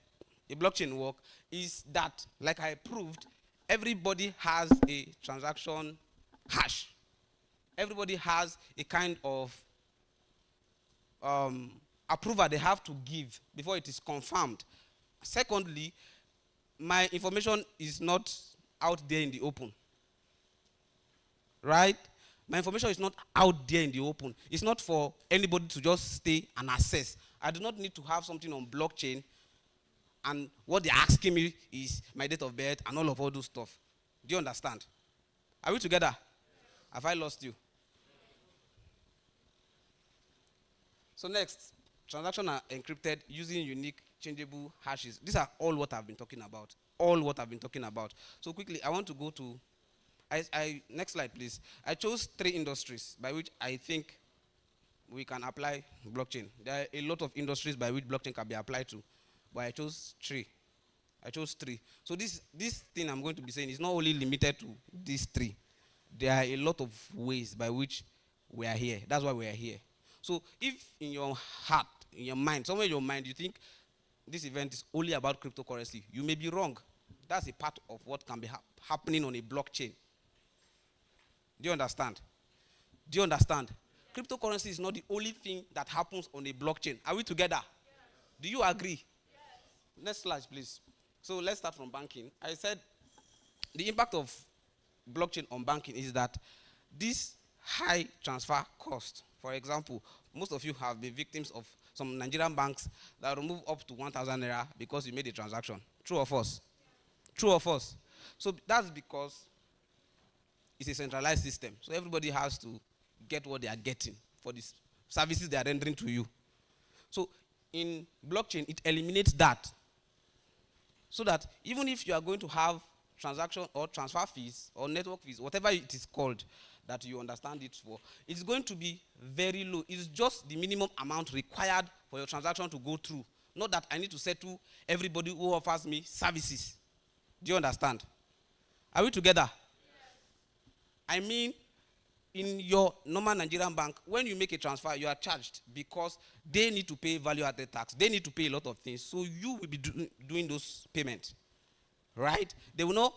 a blockchain work, is that, like I proved, everybody has a transaction hash. everybody has a kind of approval they have to give before it is confirmed. Secondly, my information is not out there in the open. Right? My information is not out there in the open. It's not for anybody to just stay and access. I do not need to have something on blockchain, and what they're asking me is my date of birth and all those stuff. Do you understand? Are we together? Have I lost you? So next, transactions are encrypted using unique changeable hashes. These are all what I've been talking about. All what I've been talking about. So quickly, I want to go to, next slide please. I chose 3 industries by which I think we can apply blockchain. There are a lot of industries by which blockchain can be applied to, but I chose 3. So this thing I'm going to be saying is not only limited to these 3. There are a lot of ways by which we are here. That's why we are here. So if in your heart, in your mind, somewhere in your mind, you think this event is only about cryptocurrency, you may be wrong. That's a part of what can be happening on a blockchain. Do you understand? Cryptocurrency is not the only thing that happens on a blockchain. Are we together? Yes. Do you agree? Yes. Next slide, please. So let's start from banking. I said the impact of blockchain on banking is that this high transfer cost. For example, most of you have been victims of some Nigerian banks that remove up to 1,000 naira because you made a transaction. True or false? True or false? So that's because it's a centralized system. So everybody has to get what they are getting for these services they are rendering to you. So in blockchain, it eliminates that. So that even if you are going to have transaction or transfer fees or network fees, whatever it is called, that you understand it for, it's going to be very low. It's just the minimum amount required for your transaction to go through. Not that I need to settle everybody who offers me services. Do you understand? Are we together? Yes. I mean, in your normal Nigerian bank, when you make a transfer, you are charged because they need to pay value-added tax. They need to pay a lot of things. So you will be doing those payments. Right? They will not.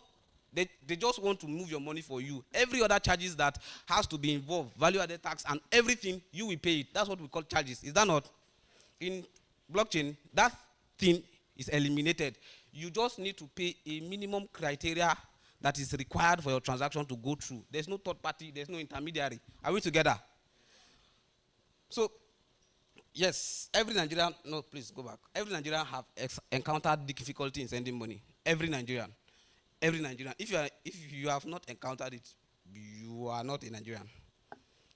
They just want to move your money for you. Every other charges that has to be involved, value-added tax and everything, you will pay it. That's what we call charges. Is that not? In blockchain, that thing is eliminated. You just need to pay a minimum criteria that is required for your transaction to go through. There's no third party, there's no intermediary. Are we together? So, yes, every Nigerian, no, please go back. Every Nigerian have encountered difficulty in sending money. Every Nigerian. If you have not encountered it, you are not a Nigerian.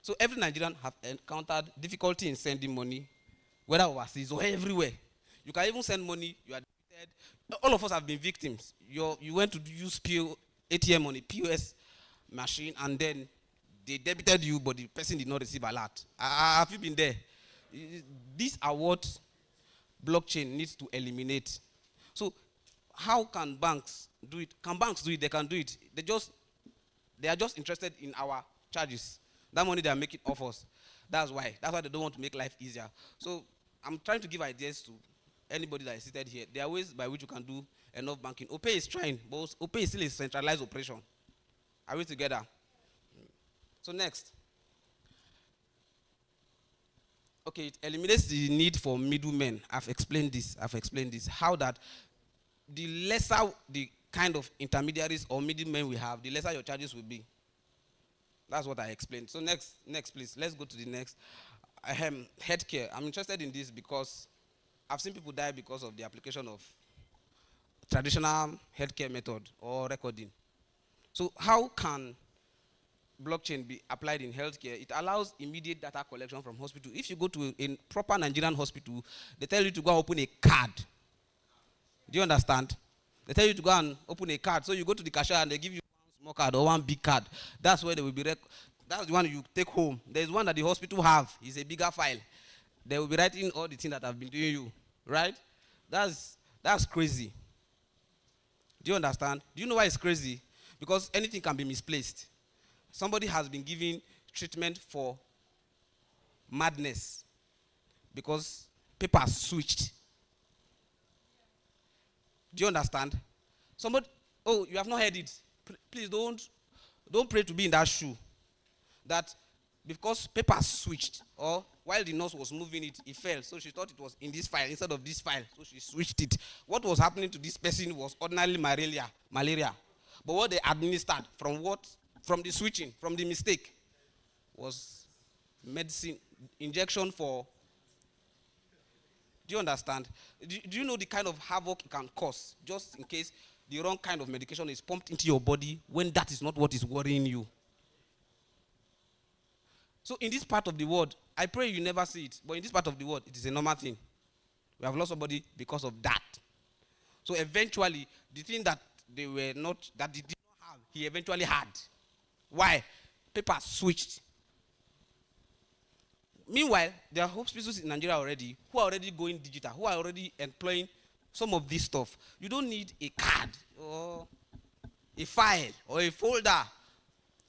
So every Nigerian have encountered difficulty in sending money, whether overseas or everywhere. You can even send money, you are debited. All of us have been victims. You went to use ATM on a POS machine and then they debited you, but the person did not receive alert. Have you been there? These are what blockchain needs to eliminate. So how can banks do it? Can banks do it? They can do it. They are just interested in our charges. That money they are making off us. That's why they don't want to make life easier. So I'm trying to give ideas to anybody that is seated here. There are ways by which you can do enough banking. OPay is trying, but OPay is still a centralized operation. Are we together? So next. Okay, it eliminates the need for middlemen. I've explained this. How that the lesser the kind of intermediaries or middlemen we have, the lesser your charges will be. That's what I explained. So next please. Let's go to the next. Healthcare. I'm interested in this because I've seen people die because of the application of traditional healthcare method or recording. So how can blockchain be applied in healthcare? It allows immediate data collection from hospital. If you go to a proper Nigerian hospital, they tell you to go and open a card. Do you understand? They tell you to go and open a card. So you go to the cashier and they give you one small card or one big card. That's where they will be. That's the one you take home. There's one that the hospital have. It's a bigger file. They will be writing all the things that have been doing you. Right? That's crazy. Do you understand? Do you know why it's crazy? Because anything can be misplaced. Somebody has been given treatment for madness because papers switched. Do you understand? You have not heard it. Please don't pray to be in that shoe. That because papers switched, or while the nurse was moving it, it fell. So she thought it was in this file instead of this file. So she switched it. What was happening to this person was ordinarily malaria. But what they administered from the switching, from the mistake, was medicine, injection for. Do you understand? Do you know the kind of havoc it can cause just in case the wrong kind of medication is pumped into your body when that is not what is worrying you? So in this part of the world, I pray you never see it, but in this part of the world, it is a normal thing. We have lost somebody because of that. So eventually, the thing that they did not have, he eventually had. Why? Papers switched. Meanwhile, there are hospitals in Nigeria already who are already going digital, who are already employing some of this stuff. You don't need a card or a file or a folder.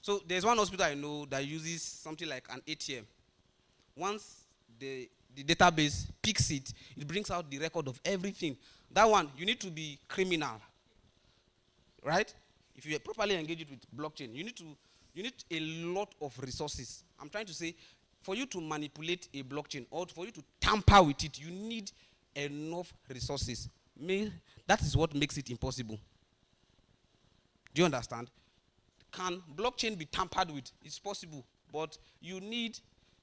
So there's one hospital I know that uses something like an ATM. Once the database picks it, it brings out the record of everything. That one, you need to be criminal, right? If you properly engage it with blockchain, you need a lot of resources. I'm trying to say, for you to manipulate a blockchain or for you to tamper with it, you need enough resources. That is what makes it impossible. Do you understand? Can blockchain be tampered with? It's possible, but you need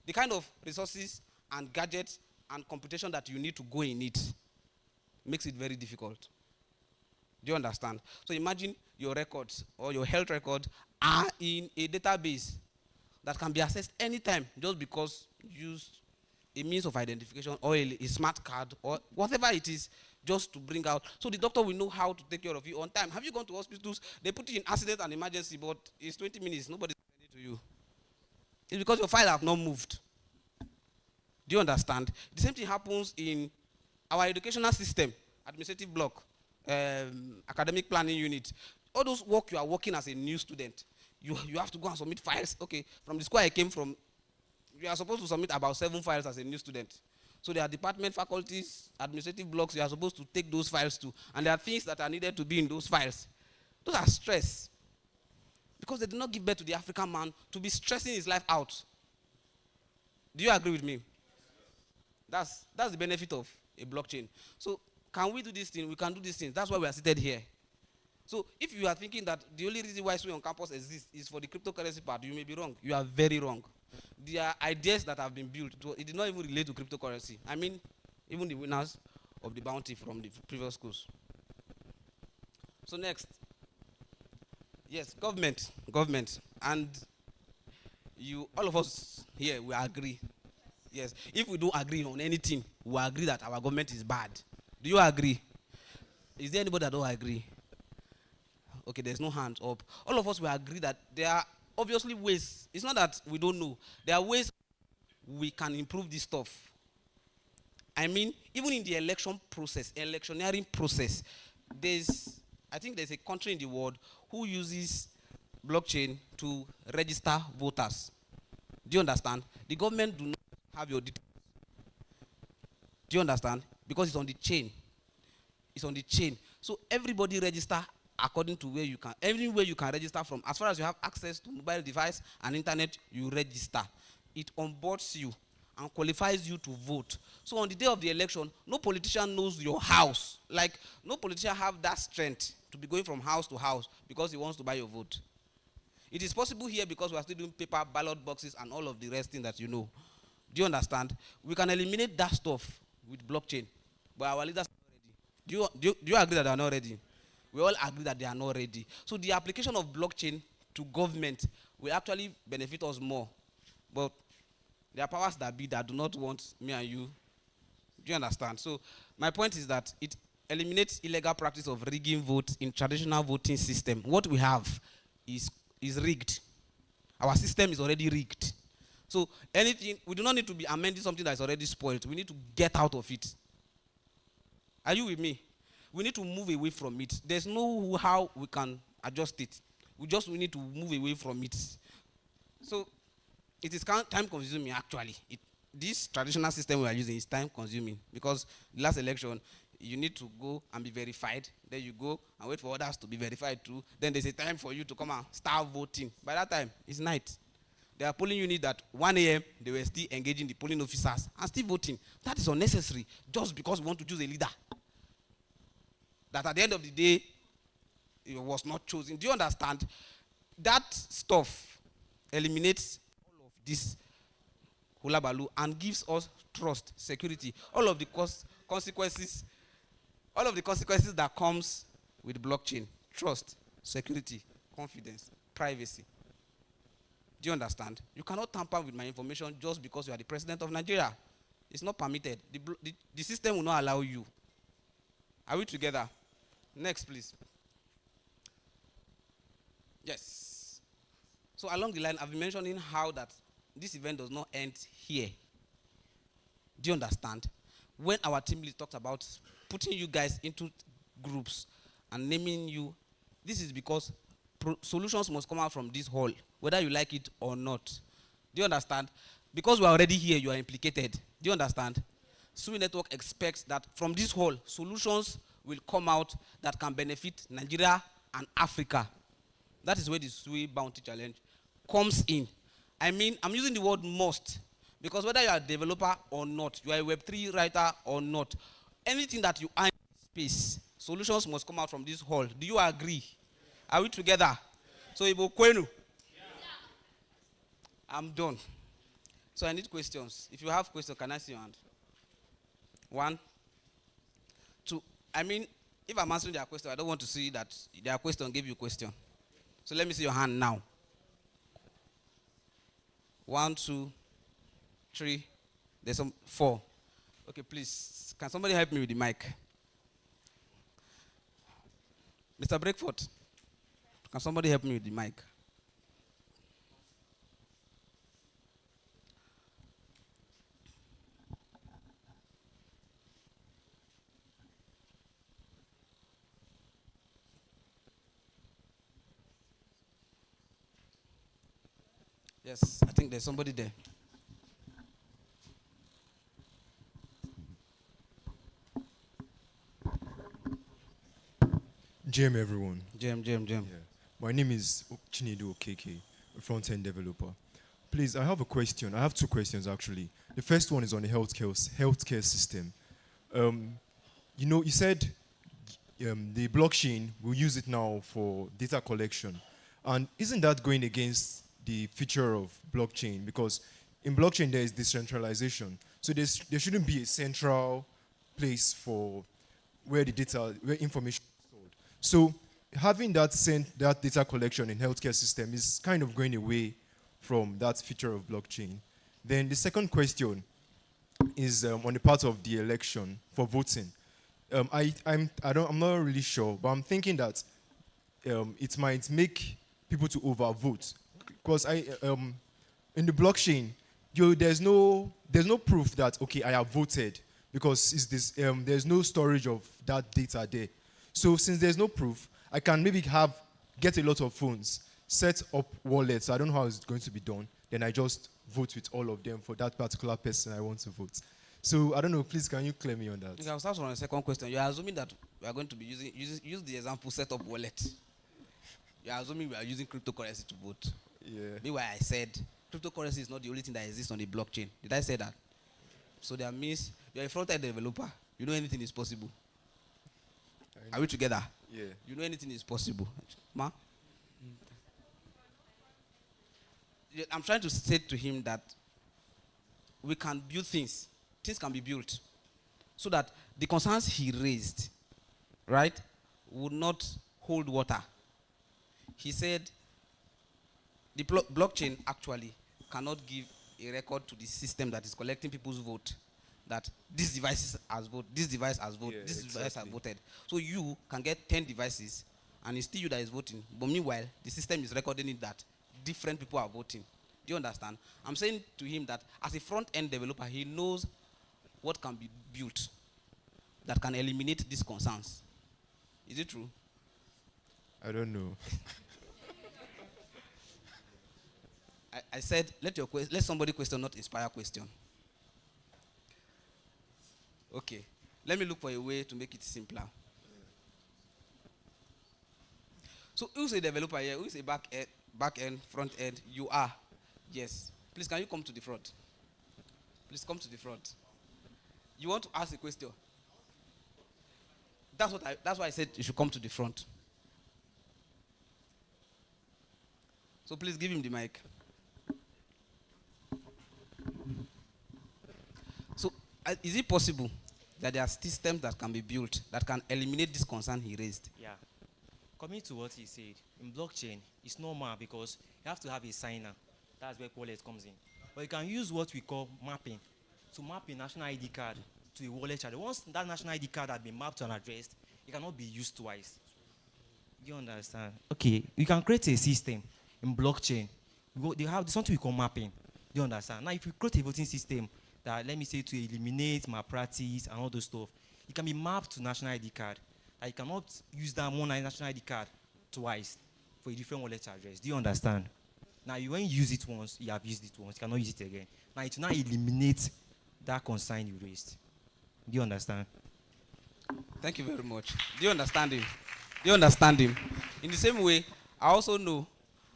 the kind of resources and gadgets and computation that you need to go in it. Makes it very difficult. Do you understand? So imagine your records or your health records are in a database that can be accessed anytime just because you use a means of identification or a smart card or whatever it is just to bring out. So the doctor will know how to take care of you on time. Have you gone to hospitals? They put you in accident and emergency, but it's 20 minutes. Nobody's attending to you. It's because your file have not moved. Do you understand? The same thing happens in our educational system, administrative block, academic planning unit. All those work you are working as a new student, you have to go and submit files. Okay, from the school I came from, you are supposed to submit about 7 files as a new student. So there are department, faculties, administrative blocks you are supposed to take those files to. And there are things that are needed to be in those files. Those are stress. Because they did not give birth to the African man to be stressing his life out. Do you agree with me? That's the benefit of a blockchain. So can we do this thing? We can do these things. That's why we are seated here. So if you are thinking that the only reason why Sui on campus exists is for the cryptocurrency part, you may be wrong. You are very wrong. There are ideas that have been built. It did not even relate to cryptocurrency. I mean, even the winners of the bounty from the previous schools. So next. Yes, government. And all of us here, we agree. Yes, if we don't agree on anything, we agree that our government is bad. Do you agree? Is there anybody that don't agree? Okay, there's no hands up. All of us will agree that there are obviously ways. It's not that we don't know. There are ways we can improve this stuff. I mean, even in the electioneering process, I think there's a country in the world who uses blockchain to register voters. Do you understand? The government do not have your details. Do you understand? Because it's on the chain. So everybody register according to where you can. Everywhere you can register from. As far as you have access to mobile device and internet, you register. It onboards you and qualifies you to vote. So on the day of the election, no politician knows your house. Like, no politician have that strength to be going from house to house because he wants to buy your vote. It is possible here because we are still doing paper ballot boxes and all of the rest thing that you know. Do you understand? We can eliminate that stuff with blockchain. But our leaders are not ready. Do you agree that they are not ready? We all agree that they are not ready. So the application of blockchain to government will actually benefit us more. But there are powers that be that do not want me and you. Do you understand? So my point is that it eliminates illegal practice of rigging votes in traditional voting system. What we have is rigged. Our system is already rigged. So anything, we do not need to be amending something that is already spoiled. We need to get out of it. Are you with me? We need to move away from it. There's no how we can adjust it. We need to move away from it. So it is time consuming actually. This traditional system we are using is time consuming because the last election, you need to go and be verified. Then you go and wait for others to be verified too. Then there's a time for you to come and start voting. By that time, it's night. There are polling units that 1 a.m. they were still engaging the polling officers and still voting. That is unnecessary just because we want to choose a leader. That at the end of the day, it was not chosen. Do you understand? That stuff eliminates all of this hula baloo and gives us trust, security, all of the consequences that comes with blockchain: trust, security, confidence, privacy. Do you understand? You cannot tamper with my information just because you are the president of Nigeria. It's not permitted. The system will not allow you. Are we together? Next, please. Yes. So along the line, I've been mentioning how that this event does not end here. Do you understand? When our team lead talks about putting you guys into groups and naming you, this is because solutions must come out from this hall, whether you like it or not. Do you understand? Because we are already here, you are implicated. Do you understand? SUI Network expects that from this hall, solutions will come out that can benefit Nigeria and Africa. That is where the SUI Bounty Challenge comes in. I mean, I'm using the word must, because whether you are a developer or not, you are a Web3 writer or not, anything that you are in space, solutions must come out from this hall. Do you agree? Are we together? So, Ibo Kwenu. I'm done. So I need questions. If you have questions, can I see your hand? 1, 2. I mean, if I'm answering their question, I don't want to see that their question gave you a question. So let me see your hand now. 1, 2, 3. There's some 4. Okay, please. Can somebody help me with the mic? Mr. Breakford, can somebody help me with the mic? Yes, I think there's somebody there. JM everyone. JM. Yeah. My name is Chinedu Okeke, a front-end developer. Please, I have a question. I have 2 questions actually. The first one is on the healthcare system. You said the blockchain will use it now for data collection. And isn't that going against the feature of blockchain? Because in blockchain there is decentralization. So there shouldn't be a central place for where information is stored. So having that data collection in healthcare system is kind of going away from that feature of blockchain. Then the second question is on the part of the election for voting. I'm not really sure, but I'm thinking that it might make people to overvote, because in the blockchain, there's no proof that I have voted, because there's no storage of that data there. So since there's no proof, I can maybe get a lot of phones, set up wallets. I don't know how it's going to be done. Then I just vote with all of them for that particular person I want to vote. So I don't know. Please, can you clear me on that? Okay, I'll start from the second question. You are assuming that we are going to be use the example set up wallet. You are assuming we are using cryptocurrency to vote. Yeah. Meanwhile, I said cryptocurrency is not the only thing that exists on the blockchain. Did I say that? So that means you are a front-end developer. You know anything is possible. Are we together? Yeah. You know anything is possible. Ma? I'm trying to say to him that we can build things. Things can be built. So that the concerns he raised, right, would not hold water. He said the blockchain actually cannot give a record to the system that is collecting people's vote, that this device has voted, this device has voted, this device has voted. So you can get 10 devices and it's still you that is voting. But meanwhile, the system is recording it that different people are voting. Do you understand? I'm saying to him that as a front-end developer, he knows what can be built that can eliminate these concerns. Is it true? I don't know. I said, let somebody question, not inspire question. Okay. Let me look for a way to make it simpler. So who's a developer here? Who's a back end, front end? You are. Yes. Please, can you come to the front? Please come to the front. You want to ask a question? That's why I said you should come to the front. So please give him the mic. So is it possible that there are systems that can be built that can eliminate this concern he raised? Yeah. Coming to what he said, in blockchain, it's normal because you have to have a signer. That's where wallet comes in. But you can use what we call mapping to map a national ID card to a wallet charger. Once that national ID card has been mapped and addressed, it cannot be used twice. You understand? Okay, you can create a system in blockchain. They have something we call mapping. You understand? Now, if you create a voting system that, let me say, to eliminate malpractice and all those stuff, it can be mapped to national ID card. You cannot use that one national ID card twice for a different wallet address. Do you understand? Now, when you use it once, you have used it once. You cannot use it again. Now, it will now eliminate that concern you raised. Do you understand? Thank you very much. Do you understand him? Do you understand him? In the same way, I also know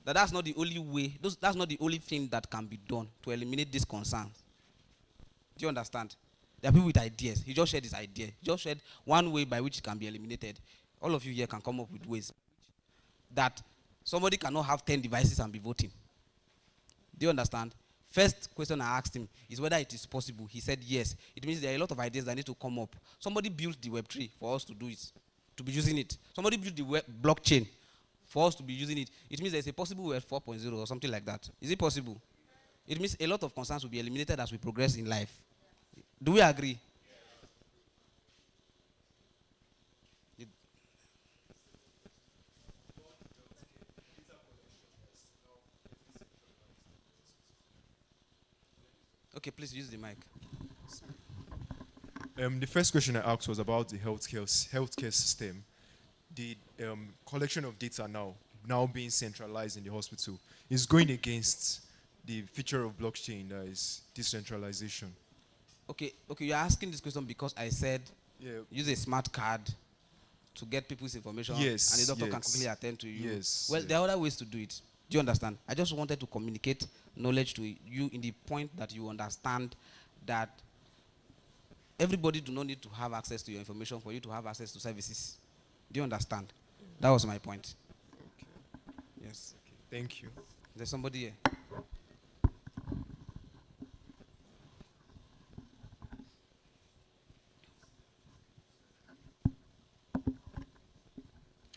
that that's not the only way, that's not the only thing that can be done to eliminate these concerns. Do you understand? There are people with ideas. He just shared his idea. He just shared one way by which it can be eliminated. All of you here can come up with ways that somebody cannot have 10 devices and be voting. Do you understand? First question I asked him is whether it is possible. He said yes. It means there are a lot of ideas that need to come up. Somebody built the Web3 for us to do it, to be using it. Somebody built the blockchain for us to be using it. It means there's a possible Web 4.0 or something like that. Is it possible? It means a lot of concerns will be eliminated as we progress in life. Do we agree? Okay, please use the mic. The first question I asked was about the healthcare system. The collection of data now being centralized in the hospital is going against the feature of blockchain, that is decentralization. Okay, you're asking this question because I said use a smart card to get people's information, yes, and the doctor can quickly attend to you. Yes. Well, there are other ways to do it. Do you understand? I just wanted to communicate knowledge to you in the point that you understand that everybody do not need to have access to your information for you to have access to services. Do you understand? That was my point. Okay. Yes. Okay. Thank you. There's somebody here.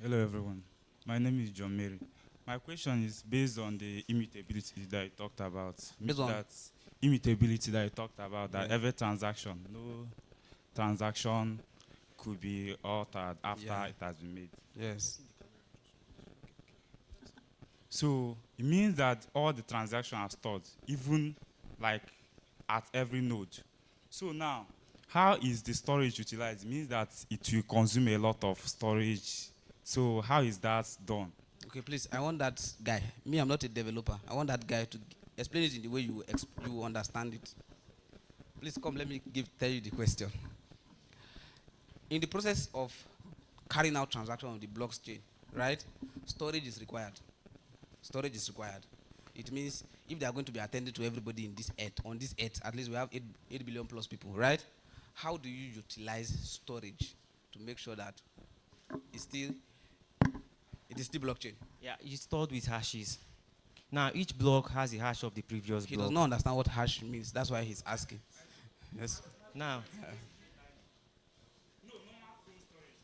Hello everyone. My name is John Mary. My question is based on the immutability that I talked about. That immutability that I talked about, that every transaction, no transaction could be altered after it has been made. Yes. So it means that all the transactions are stored, even like at every node. So now, how is the storage utilized? It means that it will consume a lot of storage. So how is that done? Okay, please, I want that guy. Me, I'm not a developer. I want that guy to explain it in the way you understand it. Please come, let me tell you the question. In the process of carrying out transaction on the blockchain, right, storage is required. Storage is required. It means if they are going to be attended to everybody in this earth, on this earth, at least we have 8 billion plus people, right? How do you utilize storage to make sure that it is still blockchain? Yeah, it's stored with hashes. Now, each block has a hash of the previous block. He does not understand what hash means. That's why he's asking. Yes. Now.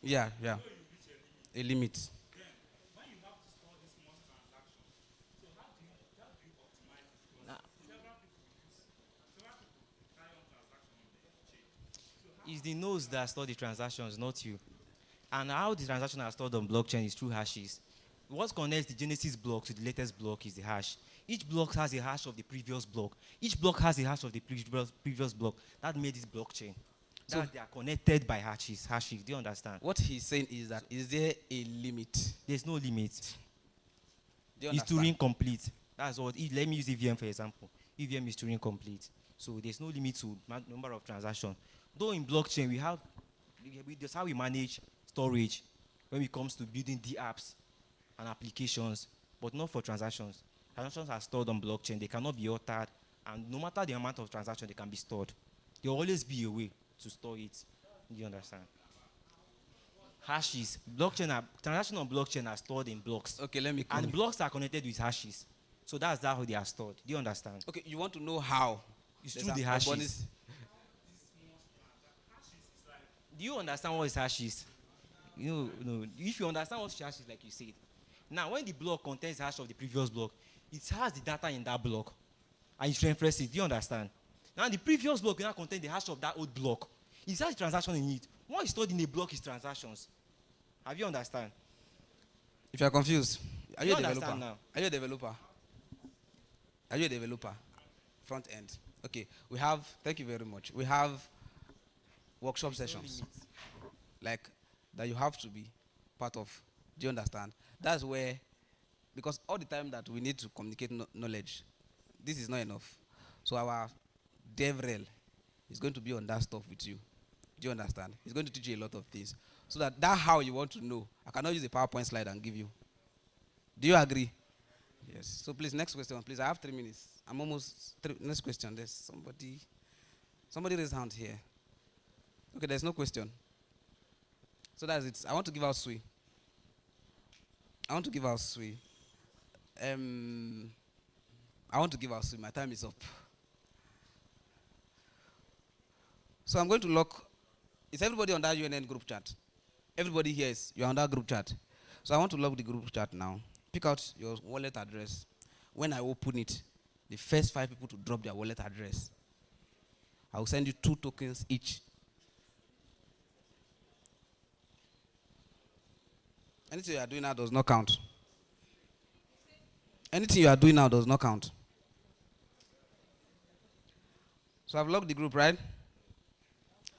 Yeah. A limit. It's the nodes that store the transactions, not you. And how the transactions are stored on blockchain is through hashes. What connects the Genesis block to the latest block is the hash. Each block has a hash of the previous block. Each block has a hash of the previous block. That made this blockchain. So they are connected by hashes. Do you understand? What he's saying is that, is there a limit? There's no limit. Do you it's understand? Turing complete. That's what. Let me use EVM for example. EVM is Turing complete. So there's no limit to number of transactions. Though in blockchain that's how we manage storage when it comes to building the apps and applications, but not for transactions. transactions are stored on blockchain. They cannot be altered, and no matter the amount of transaction, they can be stored. There will always be a way to store it. Do you understand? Hashes. Transactions on blockchain are stored in blocks. Okay, let me come. And blocks are connected with hashes. So that's how they are stored. Do you understand? Okay, you want to know how? It's through the hashes. Do you understand what is hashes? No. If you understand what hash is, like you said. Now, when the block contains the hash of the previous block, it has the data in that block. And it refreshes it. Do you understand? Now, the previous block will now contain the hash of that old block. It has the transaction in it. What is stored in a block is transactions. Have you understand? If you are confused, are you a developer? Now? Are you a developer? Are you a developer? Front end. Okay, thank you very much. We have workshop sessions. Like, that you have to be part of. Do you understand? That's where, because all the time that we need to communicate knowledge, this is not enough. So our DevRel is going to be on that stuff with you. Do you understand? He's going to teach you a lot of things. So that how you want to know. I cannot use a PowerPoint slide and give you. Do you agree? Yes. So please, next question. Please, I have 3 minutes. I'm almost next question. There's somebody raised hand here. Okay, there's no question. So that's it. I want to give out Sui. I want to give out Sui. My time is up. So I'm going to lock. Is everybody on that UNN group chat? Everybody here you're on that group chat. So I want to lock the group chat now. Pick out your wallet address. When I open it, the first 5 people to drop their wallet address, I will send you 2 tokens each. Anything you are doing now does not count. Anything you are doing now does not count. So I've locked the group, right?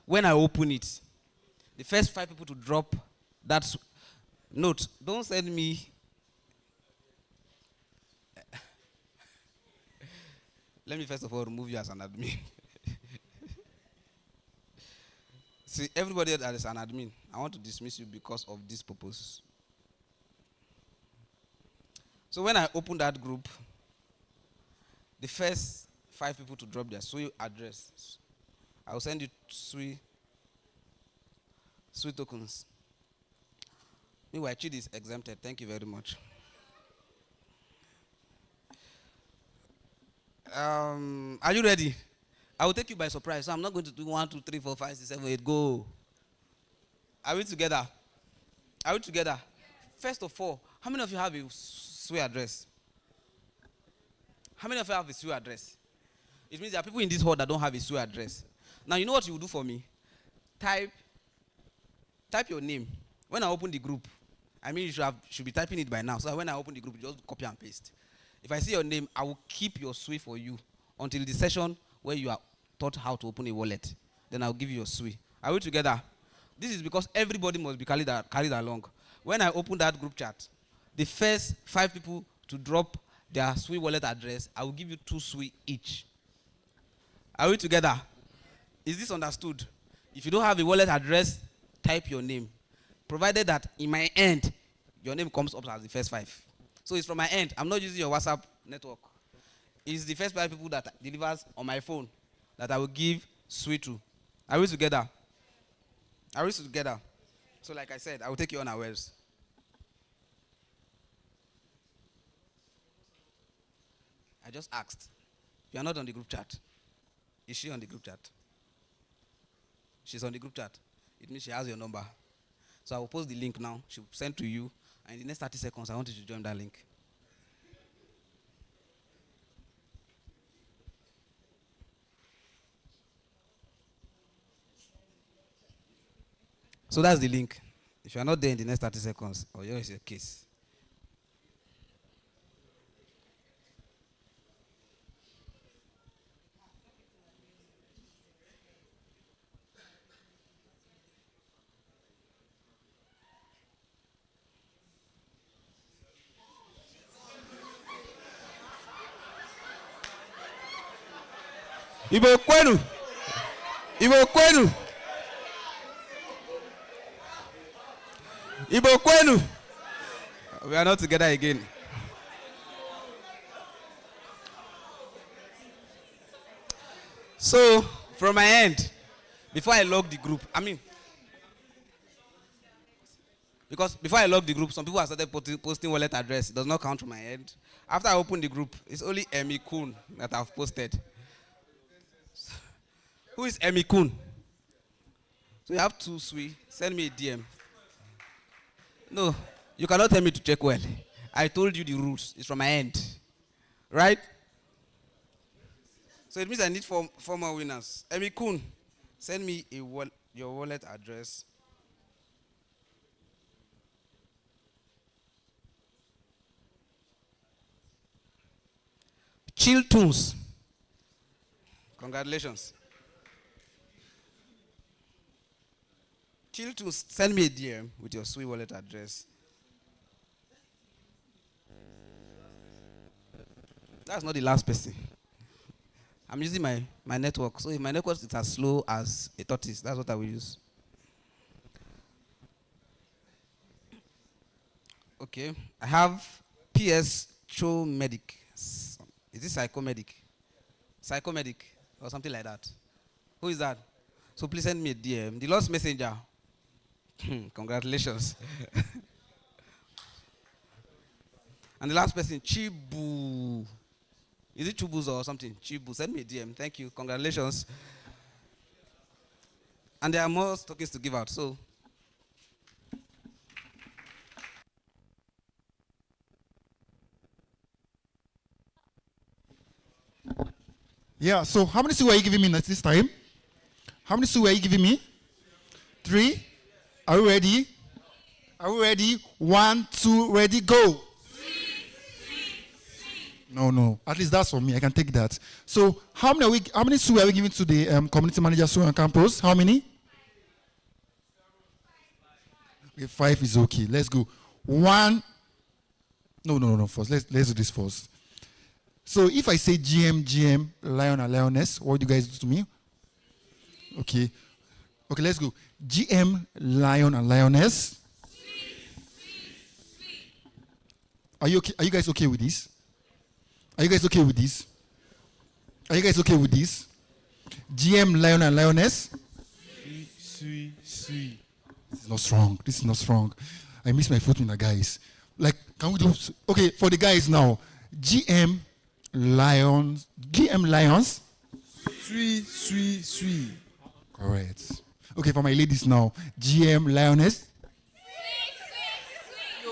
When I open it, the first 5 people to drop that note, don't send me. Let me first of all remove you as an admin. See, everybody that is an admin, I want to dismiss you because of this purpose. So when I open that group, the first 5 people to drop their Sui address, I will send you Sui tokens. Meanwhile, Chidi is exempted. Thank you very much. Are you ready? I will take you by surprise. So I'm not going to do 1, 2, 3, 4, 5, 6, 7, 8. Go. Are we together? Are we together? First of all, how many of you have a Sui address? How many of you have a Sui address? It means there are people in this hall that don't have a Sui address. Now, you know what you will do for me? Type your name. When I open the group, I mean, you should be typing it by now. So when I open the group, you just copy and paste. If I see your name, I will keep your Sui for you until the session where you are taught how to open a wallet. Then I'll give you your Sui. Are we together? This is because everybody must be carried along. When I open that group chat, the first 5 people to drop their Sui wallet address, I will give you 2 Sui each. Are we together? Is this understood? If you don't have a wallet address, type your name. Provided that in my end, your name comes up as the first 5. So it's from my end. I'm not using your WhatsApp network. It's the first 5 people that delivers on my phone that I will give Sui to. Are we together? Are we together? So like I said, I will take you unawares. I just asked. You are not on the group chat. Is she on the group chat? She's on the group chat. It means she has your number. So I will post the link now. She will send to you. And in the next 30 seconds, I want you to join that link. So that's the link. If you are not there in the next 30 seconds, or yours is your case. Ibo kwenu. Ibo kwenu. Ibo kwenu. We are not together again. So, from my end, before I log the group, because before I log the group, some people have started posting wallet address. It does not count from my end. After I open the group, it's only Emi Kun that I've posted. Who is Emi Kun? So you have two Sui. Send me a DM. No, you cannot tell me to check well. I told you the rules. It's from my end. Right? So it means I need four more winners. Emi Kun, send me your wallet address. Chill Tunes. Congratulations. Chill Tunes, send me a DM with your Sui wallet address. That's not the last person. I'm using my network. So if my network is as slow as a tortoise, that's what I will use. Okay. I have PS Cho Medic. Is this Psychomedic? Psychomedic or something like that. Who is that? So please send me a DM. The Lost Messenger. Congratulations. And the last person, Chibu. Is it Chubuz or something? Chibu. Send me a DM. Thank you. Congratulations. And there are more tokens to give out. So Yeah, so how many Sui are you giving me this time? How many Sui are you giving me? 3? Are we ready? Are we ready? 1, 2, ready, go. No. At least that's for me. I can take that. So how many Sui are we giving to the community manager Sui on campus? How many? Okay, 5 is okay. Let's go. 1. No. First, let's do this first. So if I say GM, lion and lioness, what do you guys do to me? Okay, let's go. GM, lion and lioness. Are you okay? Are you guys okay with this? Are you guys okay with this? Are you guys okay with this? GM, lion and lioness. Sui. This is not strong. I miss my foot in the guys. Like, can we do? Okay, for the guys now. GM lions. Sui. Correct. Okay, for my ladies now. GM lioness.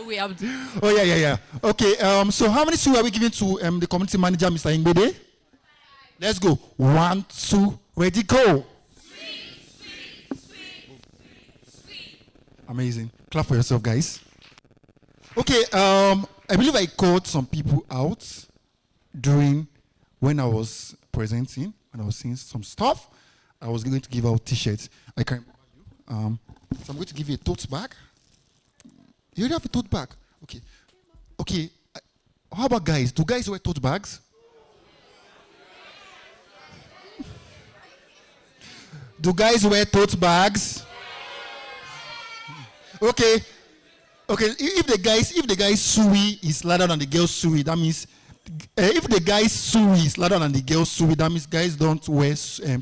We have Oh yeah. Okay. So how many Sui are we giving to the community manager, Mr. Ingbede? Let's go. 1, 2, ready, go. Amazing. Clap for yourself, guys. Okay. I believe I called some people out when I was presenting, and I was saying some stuff. I was going to give out T-shirts. I can't remember you. So I'm going to give you a tote bag. You already have a tote bag. Okay. How about guys? Do guys wear tote bags? Do guys wear tote bags? Okay. If the guy's Sui is louder than the girl's Sui, that means if the guy's Sui is louder than the girl's Sui, that means guys don't wear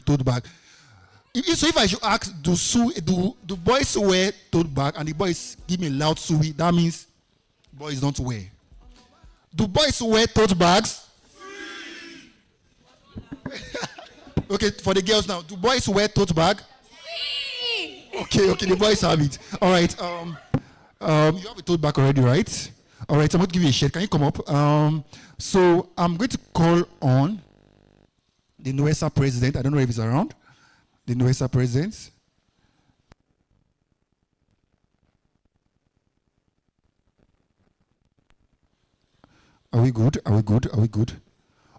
tote bag. So if I should ask, do boys wear tote bag and the boys give me loud Sui, that means boys don't wear. Do boys wear tote bags? Okay, for the girls now, do boys wear tote bag? Okay, the boys have it. All right. You have a tote bag already, right? All right, I'm going to give you a shirt. Can you come up? So I'm going to call on the NUESA president. I don't know if he's around. The NUESA president. Are we good?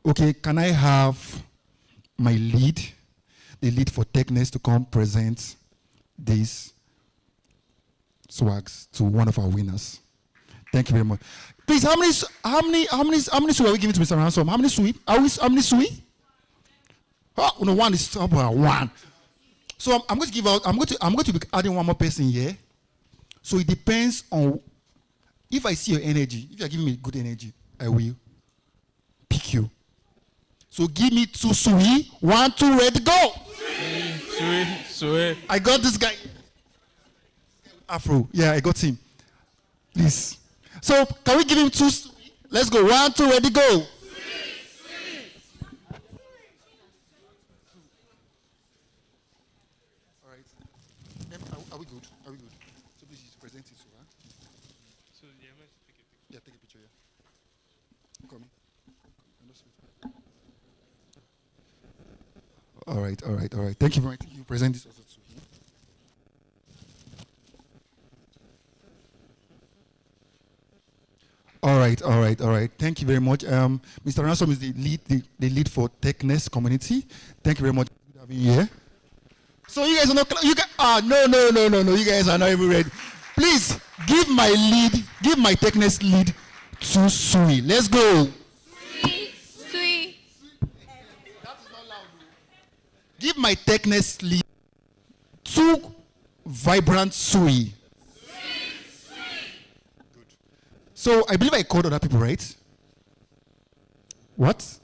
Okay, can I have my the lead for Techness, to come present these swags to one of our winners? Thank you very much. Please, how many Sui are we giving to Mr. Ransom? How many Sui? How many Sui? Oh, no, one is about one. So I'm going to be adding one more person here. So it depends on if I see your energy. If you are giving me good energy, I will pick you. So give me 2 sui. 1, 2, ready, go. Sui. I got this guy. Afro. Yeah, I got him. Please. So can we give him 2 sui? Let's go. 1, 2, ready, go. All right. Are we good? Are we good? So please present it. So yeah, I'm meant to take a picture. Yeah, take a picture. Yeah. Come in. All right, all right, all right. Thank you very much. You present this also to him. All right, all right, all right. Thank you very much. Mr. Ransom is the lead for TechNest community. Thank you very much for having you here. So you guys are not no. You guys are not even ready. Please give my TechNest lead to Sui. Let's go. Sui. Give my TechNest lead to Vibrant Sui. Good. So I believe I called other people, right? What?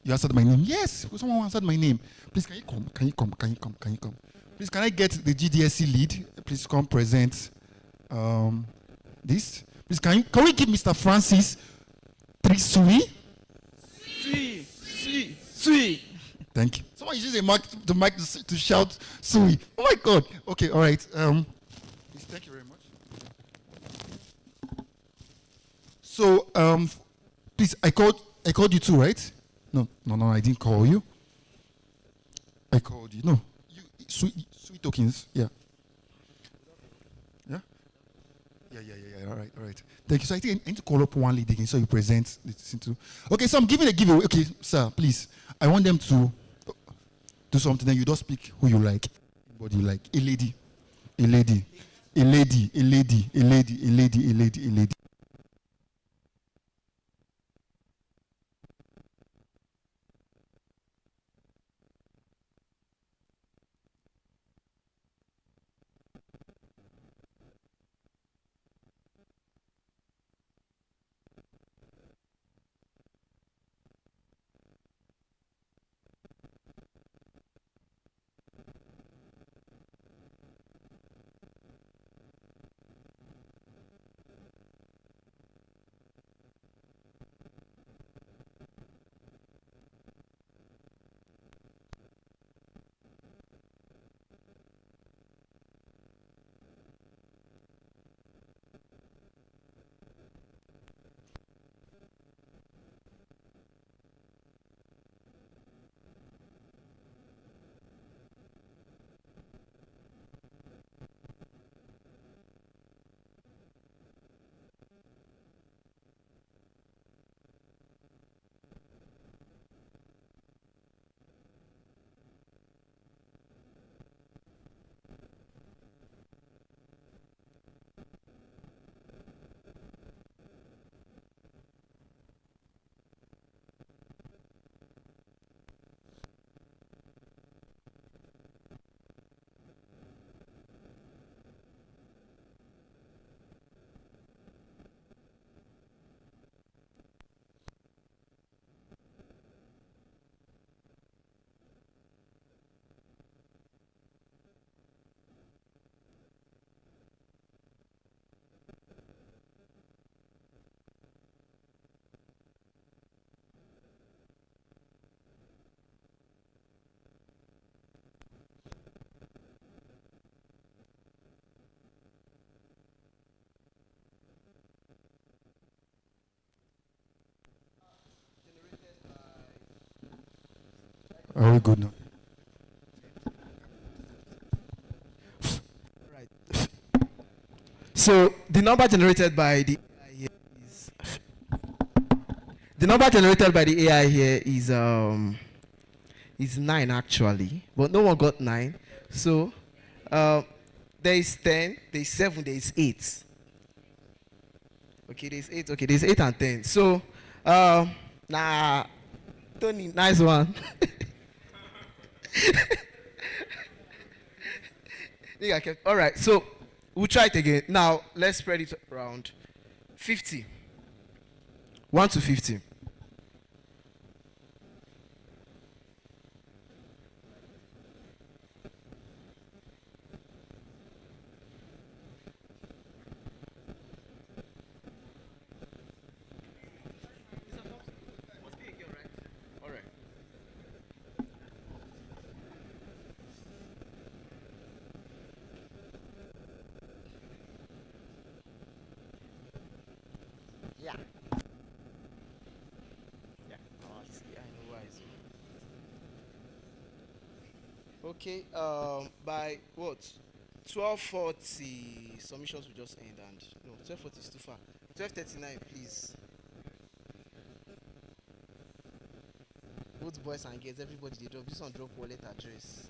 You answered my name? Yes. Someone answered my name. Please, can you come? Can you come? Can you come? Can you come? Please, can I get the GDSC lead? Please come present this. Please, can we give Mr. Francis 3 sui? Sui. Thank you. Someone uses the mic to shout sui. Oh my God. Okay, all right. Please, thank you very much. So, please, I called you too, right? No, I didn't call you. I called you. No, sweet tokens. Yeah. Yeah. All right. Thank you. So I think I need to call up one lead again so you present this into. Okay, so I'm giving a giveaway. Okay, sir, please. I want them to do something. Then you don't speak who you like, what you like. A lady. Are we good now? Right. So the number generated by the AI here is 9 actually, but no one got 9. So there is 10, there is 7, there is 8. Okay, there's 8. Okay, there's 8 and 10. So Tony, nice one. All right, so we'll try it again. Now let's spread it around. 50. 1 to 50. Okay, by what? 12:40 submissions will just end, and no, 12:40 is too far. 12:39, please. Both boys and girls, everybody they drop. This one drop wallet address.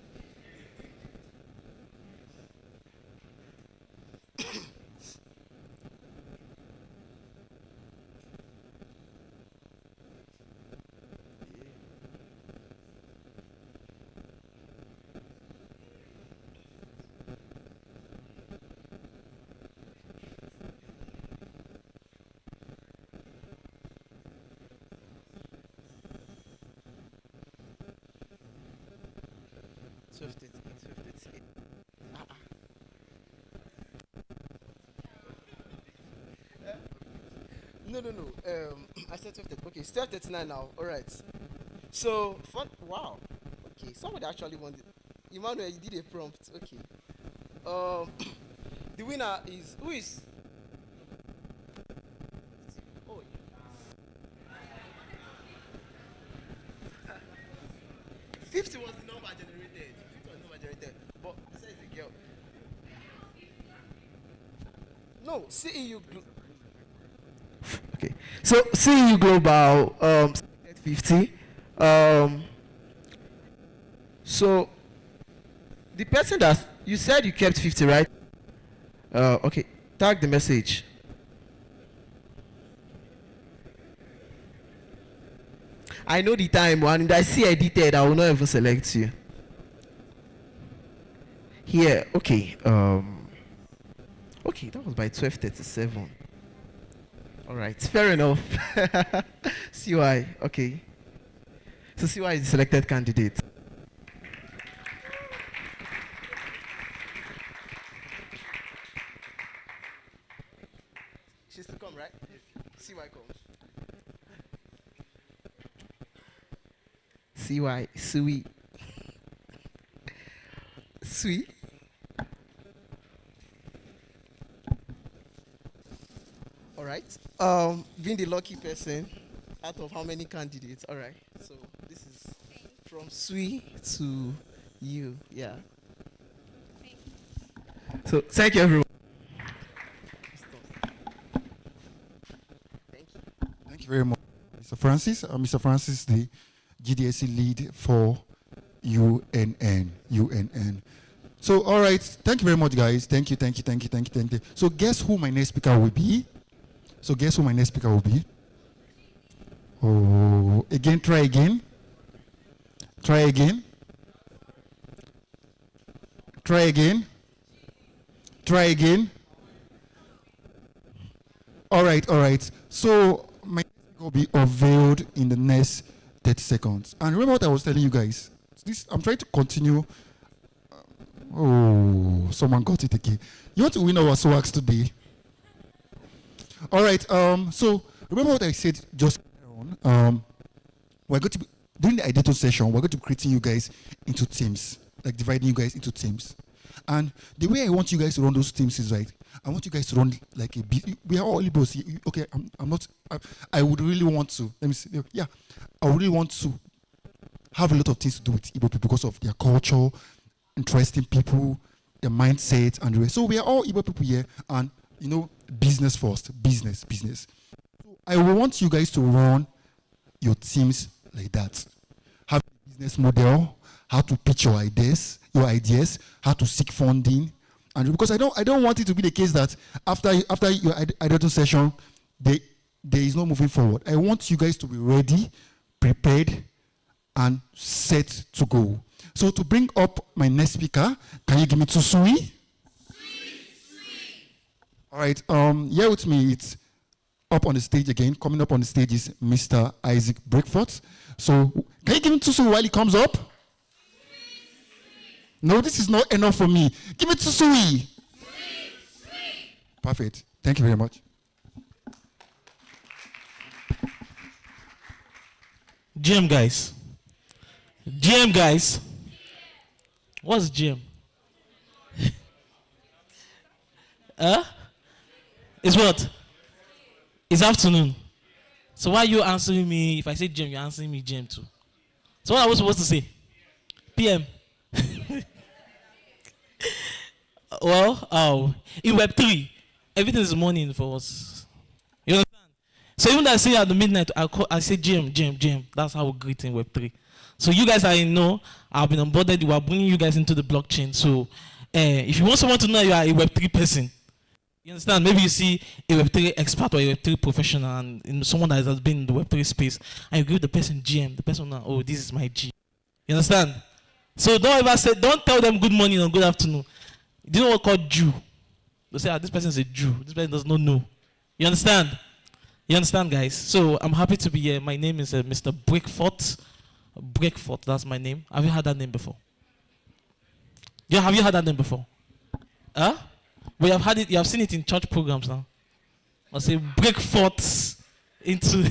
No. I said 12:30. Okay, it's 12:39 now. All right. So, wow. Okay, somebody actually wanted. Emmanuel, you did a prompt. Okay. The winner is who is? Oh. 50 was the number generated. 50 was the number generated. But I said it's a girl. No, CEU. Okay. So CEU Global at 50. So the person that you said you kept 50, right? Okay. Tag the message. I know the time, and I see edited. I will not even select you. Here, okay. Okay, that was by 12:37. All right, fair enough. CY, okay. So CY is the selected candidate. She's to come, right? CY comes. CY, sweet. Sweet. All right. Being the lucky person out of how many candidates? All right. So this is from Sui to you. Yeah. So thank you, everyone. Thank you very much, Mr. Francis. Mr. Francis, the GDSC lead for UNN. So, all right. Thank you very much, guys. Thank you. So, guess who my next speaker will be? Oh, again, try again. All right. So, my next speaker will be unveiled in the next 30 seconds. And remember what I was telling you guys. I'm trying to continue. Oh, someone got it again. You want to win our SWAGs today? All right. So remember what I said just on. We're going to be during the ideator session. We're going to be creating you guys into teams, like dividing you guys into teams. And the way I want you guys to run those teams is right. I want you guys to run like a bit. We are all Igbos. Okay, I'm not. I would really want to. Let me see. Yeah, I would really want to have a lot of things to do with Igbo people because of their culture, interesting people, their mindset, and the rest. So we are all Igbo people here, and business first, business. So I want you guys to run your teams like that. Have a business model, how to pitch your ideas, how to seek funding, and because I don't want it to be the case that after your ideator session, there is no moving forward. I want you guys to be ready, prepared, and set to go. So to bring up my next speaker, can you give me Tsusui? All right, here with me, it's up on the stage again. Coming up on the stage is Mr. Isaac Breakfast. So can you give me Tsusui while he comes up? No, this is not enough for me. Give me Tsusui. Perfect. Thank you very much. GM guys. What's GM? It's what? It's afternoon. So why are you answering me? If I say GM, you're answering me GM too. So what are we supposed to say? PM. Well, in Web 3, everything is morning for us. You understand? So even though I say at the midnight, I say GM. That's how we greet in Web 3. So you guys are in know, I've been onboarded, we are bringing you guys into the blockchain. So if you want someone to know you are a Web 3 person, you understand? Maybe you see a Web 3 expert or a Web 3 professional and someone that has been in the Web 3 space, and you give the person GM, the person will, oh, this is my G. You understand? So don't tell them good morning or good afternoon. Do you know what called Jew? They say, this person is a Jew. This person does not know. You understand? You understand, guys? So I'm happy to be here. My name is Mr. Breakfort. Breakfort, that's my name. Have you heard that name before? Yeah, have you heard that name before? Huh? But you have had it. You have seen it in church programs now. I say Breakfort into.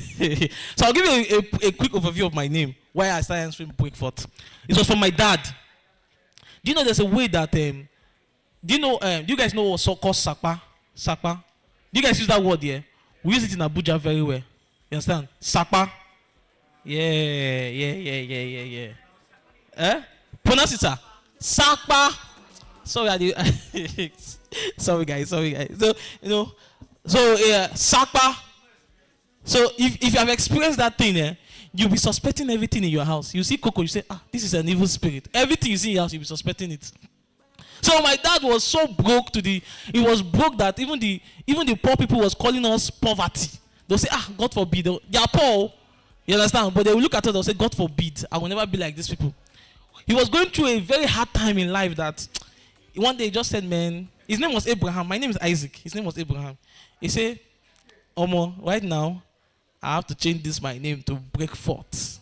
So I'll give you a quick overview of my name. Why I started answering Breakfort. It was from my dad. Do you know there's a way that do you guys know what's called Sapa? Sapa? Do you guys use that word here? We use it in Abuja very well. You understand? Sapa. Yeah. Pronounce it, sir. Sapa. Sorry, sorry guys. So Sapa. So if you have experienced that thing, you'll be suspecting everything in your house. You see Coco, you say, this is an evil spirit. Everything you see in your house, you'll be suspecting it. So my dad was so broke he was broke that even the poor people was calling us poverty. They'll say, God forbid. They are poor. You understand? But they will look at us, they'll say, God forbid. I will never be like these people. He was going through a very hard time in life that one day he just said, man, his name was Abraham. My name is Isaac. His name was Abraham. He said, Omo, right now, I have to change my name to Breakfort.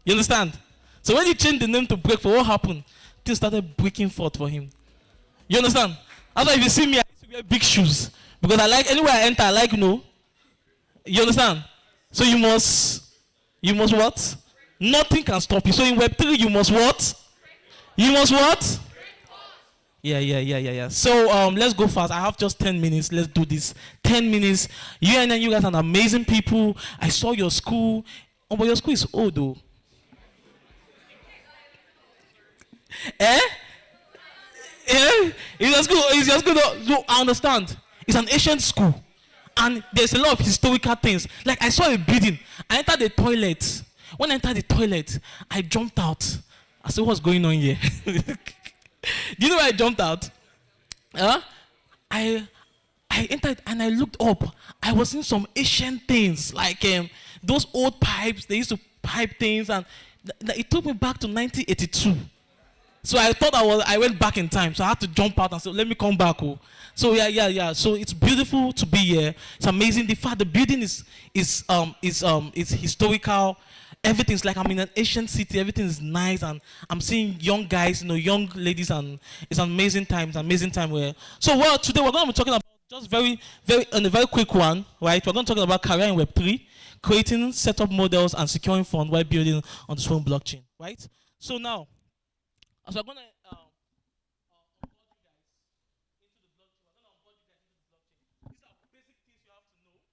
You understand? So when he changed the name to Breakfort, what happened? Things started breaking forth for him. You understand? That's why if you see me, I used to wear big shoes. Because anywhere I enter, you understand? So you must what? Nothing can stop you. So in Web 3, you must what? You must what? Yeah. So let's go fast. I have just 10 minutes. Let's do this. 10 minutes. You guys are amazing people. I saw your school. Oh, but your school is old though. It's your school. No, I understand. It's an ancient school. And there's a lot of historical things. Like I saw a building. I entered the toilet. When I entered the toilet, I jumped out. I said, what's going on here? Do you know why I jumped out? I entered and I looked up. I was seeing some ancient things. Like those old pipes. They used to pipe things. And it took me back to 1982. So I thought I went back in time. So I had to jump out and say, let me come back. Oh. So yeah. So it's beautiful to be here. It's amazing. The fact the building is historical. Everything's like I'm in an ancient city. Everything is nice, and I'm seeing young guys, young ladies, and it's an amazing time. It's an amazing time where. So today we're going to be talking about just very a very quick one, right? We're going to talk about career in Web 3, creating setup models and securing funds while building on the Swan blockchain, right? So now. So I'm going to onboard you guys into the blockchain. We're going to onboard you guys into the blockchain. These are basic things you have to know.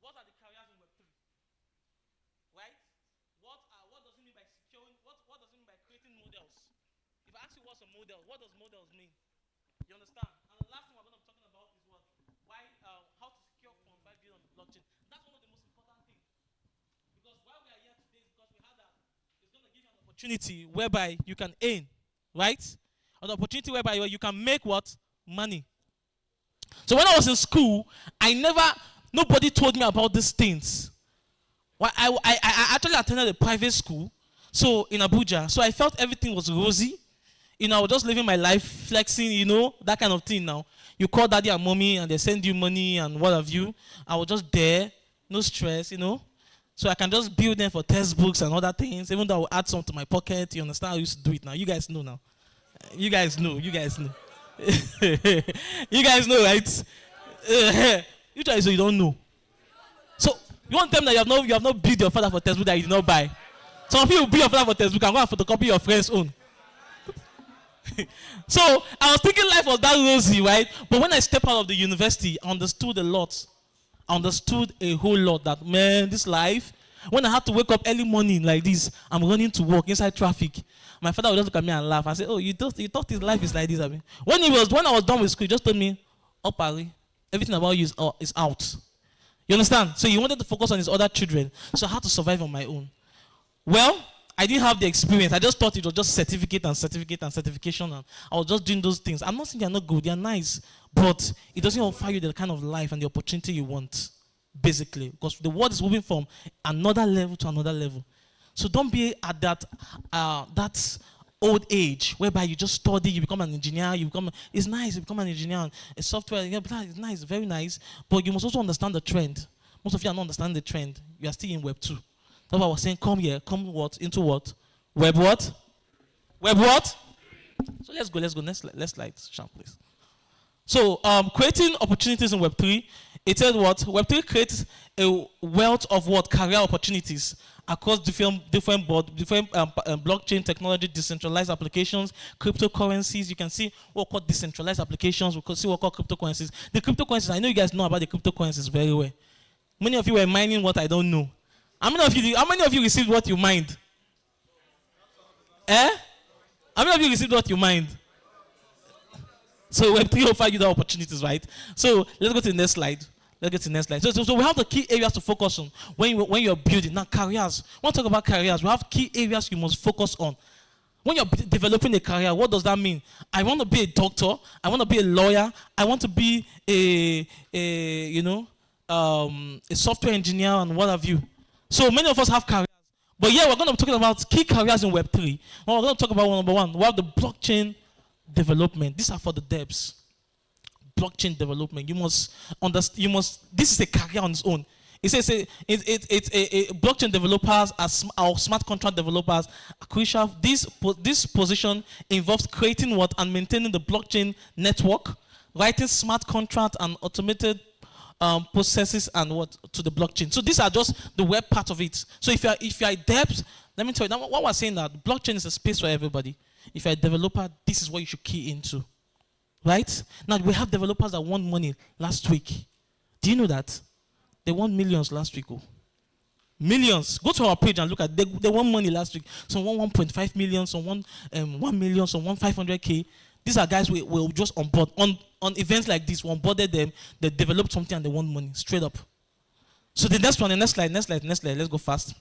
What are the carriers in Web3? Right? What does it mean by securing? What does it mean by creating models? If I ask you what's a model, what does models mean? You understand? And the last thing we're going to be talking about is what? How to secure funds by building on the blockchain. That's one of the most important things. Because why we are here today is because we had that. It's going to give you an opportunity whereby you can earn, right? An opportunity whereby you can make what? Money. So when I was in school, nobody told me about these things. Well, I actually attended a private school, so in Abuja. So I felt everything was rosy. I was just living my life, flexing, that kind of thing now. You call daddy and mommy and they send you money and what have you. I was just there, no stress, So I can just build them for textbooks and other things, even though I will add some to my pocket. You understand how I used to do it now? You guys know now. You guys know. You guys know, right? You try so you don't know. So you want them that you have not bid your father for textbook that you did not buy. Some people bid your father for textbook and go and photocopy your friend's own. So I was thinking life was that rosy, right? But when I stepped out of the university, I understood a lot. I understood a whole lot that, man, this life, When I had to wake up early morning like this, I'm running to work inside traffic. My father would just look at me and laugh. I said, "Oh, you thought his life is like this, I mean." When I was done with school, he just told me, "Oh, Pari, everything about you is out." You understand? So he wanted to focus on his other children. So I had to survive on my own. Well, I didn't have the experience. I just thought it was just certificate and certification. And I was just doing those things. I'm not saying they're not good. They're nice. But it doesn't offer you the kind of life and the opportunity you want, basically. Because the world is moving from another level to another level. So don't be at that old age whereby you just study, you become an engineer, it's nice, you become an engineer, a software, it's nice, very nice. But you must also understand the trend. Most of you are not understanding the trend. You are still in Web 2. That's why I was saying, come here, come what? Into what? Web what? Web what? So let's go. Let's slide, Sean, please. So creating opportunities in Web 3, it says what? Web 3 creates a wealth of what? Career opportunities across different blockchain technology, decentralized applications, cryptocurrencies. You can see what called decentralized applications. We can see what called cryptocurrencies. The cryptocurrencies, I know you guys know about the cryptocurrencies very well. Many of you were mining what I don't know. How many of you received what you mined? How many of you received what you mined? So Web3 offer you the opportunities, right? So let's go to the next slide. So we have the key areas to focus on when you're building. Now careers. When we talk about careers, we have key areas you must focus on. When you're developing a career, what does that mean? I want to be a doctor. I want to be a lawyer. I want to be a software engineer and what have you. So many of us have careers. But yeah, we're going to be talking about key careers in Web3. Well, we're going to talk about number one. We have the blockchain development. These are for the devs. Blockchain development. You must understand. This is a career on its own. It says blockchain developers or smart contract developers are crucial. This position involves creating and maintaining the blockchain network, writing smart contract and automated processes and to the blockchain. So these are just the web part of it. So if you are a dev, let me tell you, what we're saying that blockchain is a space for everybody. If you're a developer, this is what you should key into. Right? Now we have developers that won money last week. Do you know that? They won millions last week. Oh. Millions. Go to our page and look at they won money last week. Some won 1.5 million, some won 1 million, some won 500K. These are guys we just onboard on events like this. We onboarded them, they developed something and they won money straight up. So the next slide. Let's go fast.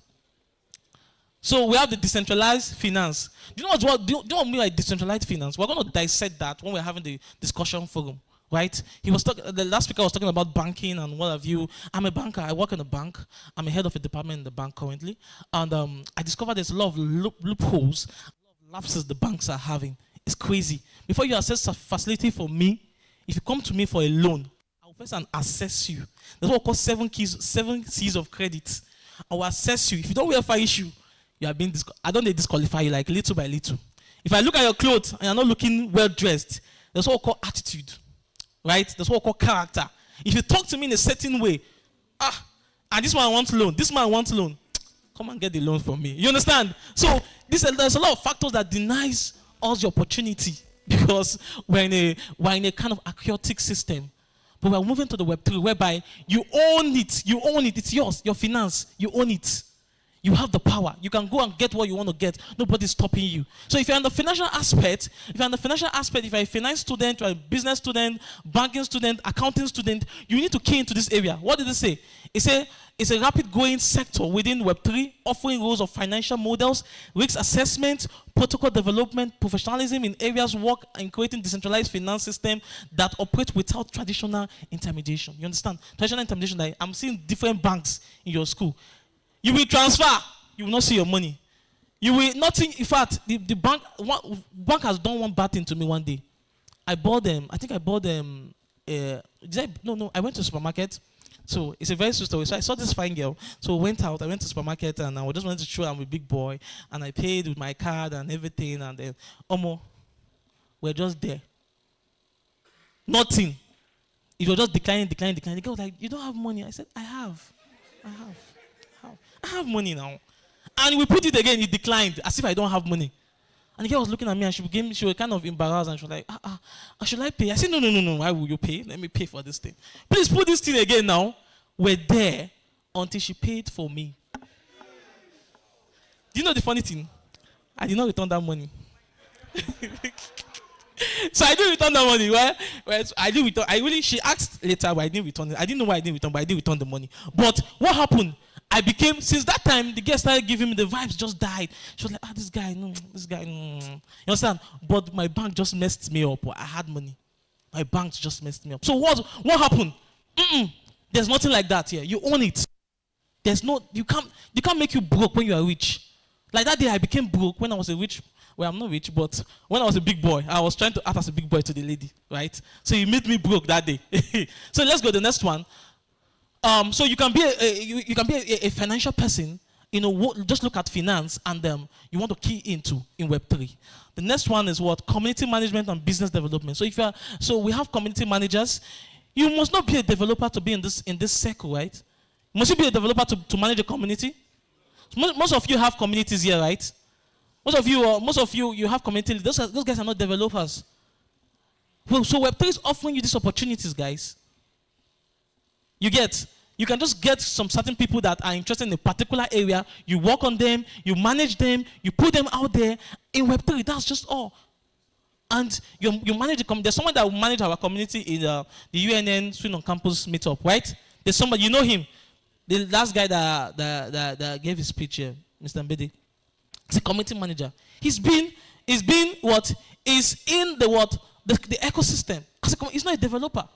So we have the decentralized finance. Do you know what I mean by decentralized finance? We're going to dissect that when we're having the discussion forum, right? The last speaker was talking about banking and what have you. I'm a banker. I work in a bank. I'm a head of a department in the bank currently, and I discovered there's a lot of loopholes, a lot of lapses the banks are having. It's crazy. Before you assess a facility for me, if you come to me for a loan, I will first assess you. That's what we call 7 C's of credit. I will assess you. If you don't verify issue, you are being I don't disqualify you like little by little. If I look at your clothes and you're not looking well dressed, that's what we call attitude, right? That's what we call character. If you talk to me in a certain way, and this man wants loan, come and get the loan from me. You understand? So there's a lot of factors that denies us the opportunity because we're in a kind of chaotic system. But we're moving to the Web3 whereby you own it. It's yours, your finance. You own it. You have the power. You can go and get what you want to get. Nobody's stopping you. So if you're in the financial aspect, if you're a finance student, you're a business student, banking student, accounting student, you need to key into this area. What did it say? It's a rapid growing sector within Web3, offering roles of financial models, risk assessment, protocol development, professionalism in areas work and creating decentralized finance system that operate without traditional intermediation. You understand? Traditional intermediation, like I'm seeing different banks in your school. You will transfer, you will not see your money. You will nothing. In fact, the bank has done one bad thing to me one day. I bought them. I went to the supermarket. So it's a very sweet story. So I saw this fine girl. So I went to the supermarket and I just wanted to show I'm a big boy. And I paid with my card and everything. And then, we're just there. Nothing. It was just declining. The girl was like, you don't have money. I said, I have money now. And we put it again, it declined, as if I don't have money. And the girl was looking at me and she was kind of embarrassed and she was like, should I pay? I said, no, why will you pay? Let me pay for this thing. Please put this thing again now. We're there until she paid for me. Do you know the funny thing? I did not return that money. So I didn't return that money. Well, I didn't return. She asked later, but I didn't return it. I didn't know why I didn't return, but I didn't return the money. But what happened? Since that time, the girl started giving me the vibes, just died. She was like, this guy. You understand? But my bank just messed me up. I had money. My bank just messed me up. So what happened? There's nothing like that here. You own it. You can't make you broke when you are rich. Like that day, I became broke when I was a rich. Well, I'm not rich, but when I was a big boy, I was trying to act as a big boy to the lady, right? So he made me broke that day. So let's go to the next one. So you can be a financial person. Just look at finance and you want to key in Web3. The next one is what? Community management and business development. So we have community managers. You must not be a developer to be in this circle, right? Must you be a developer to manage a community? Most of you have communities here, right? Most of you have community. Those guys are not developers. Well, so Web3 is offering you these opportunities, guys. You can just get some certain people that are interested in a particular area. You work on them, you manage them, you put them out there in Web3. That's just all. And you manage the community. There's someone that will manage our community in the UNN Swing on Campus Meetup, right? There's somebody, you know him. The last guy that gave his speech here, Mr. Mbede. He's a community manager. He's in the ecosystem. He's not a developer.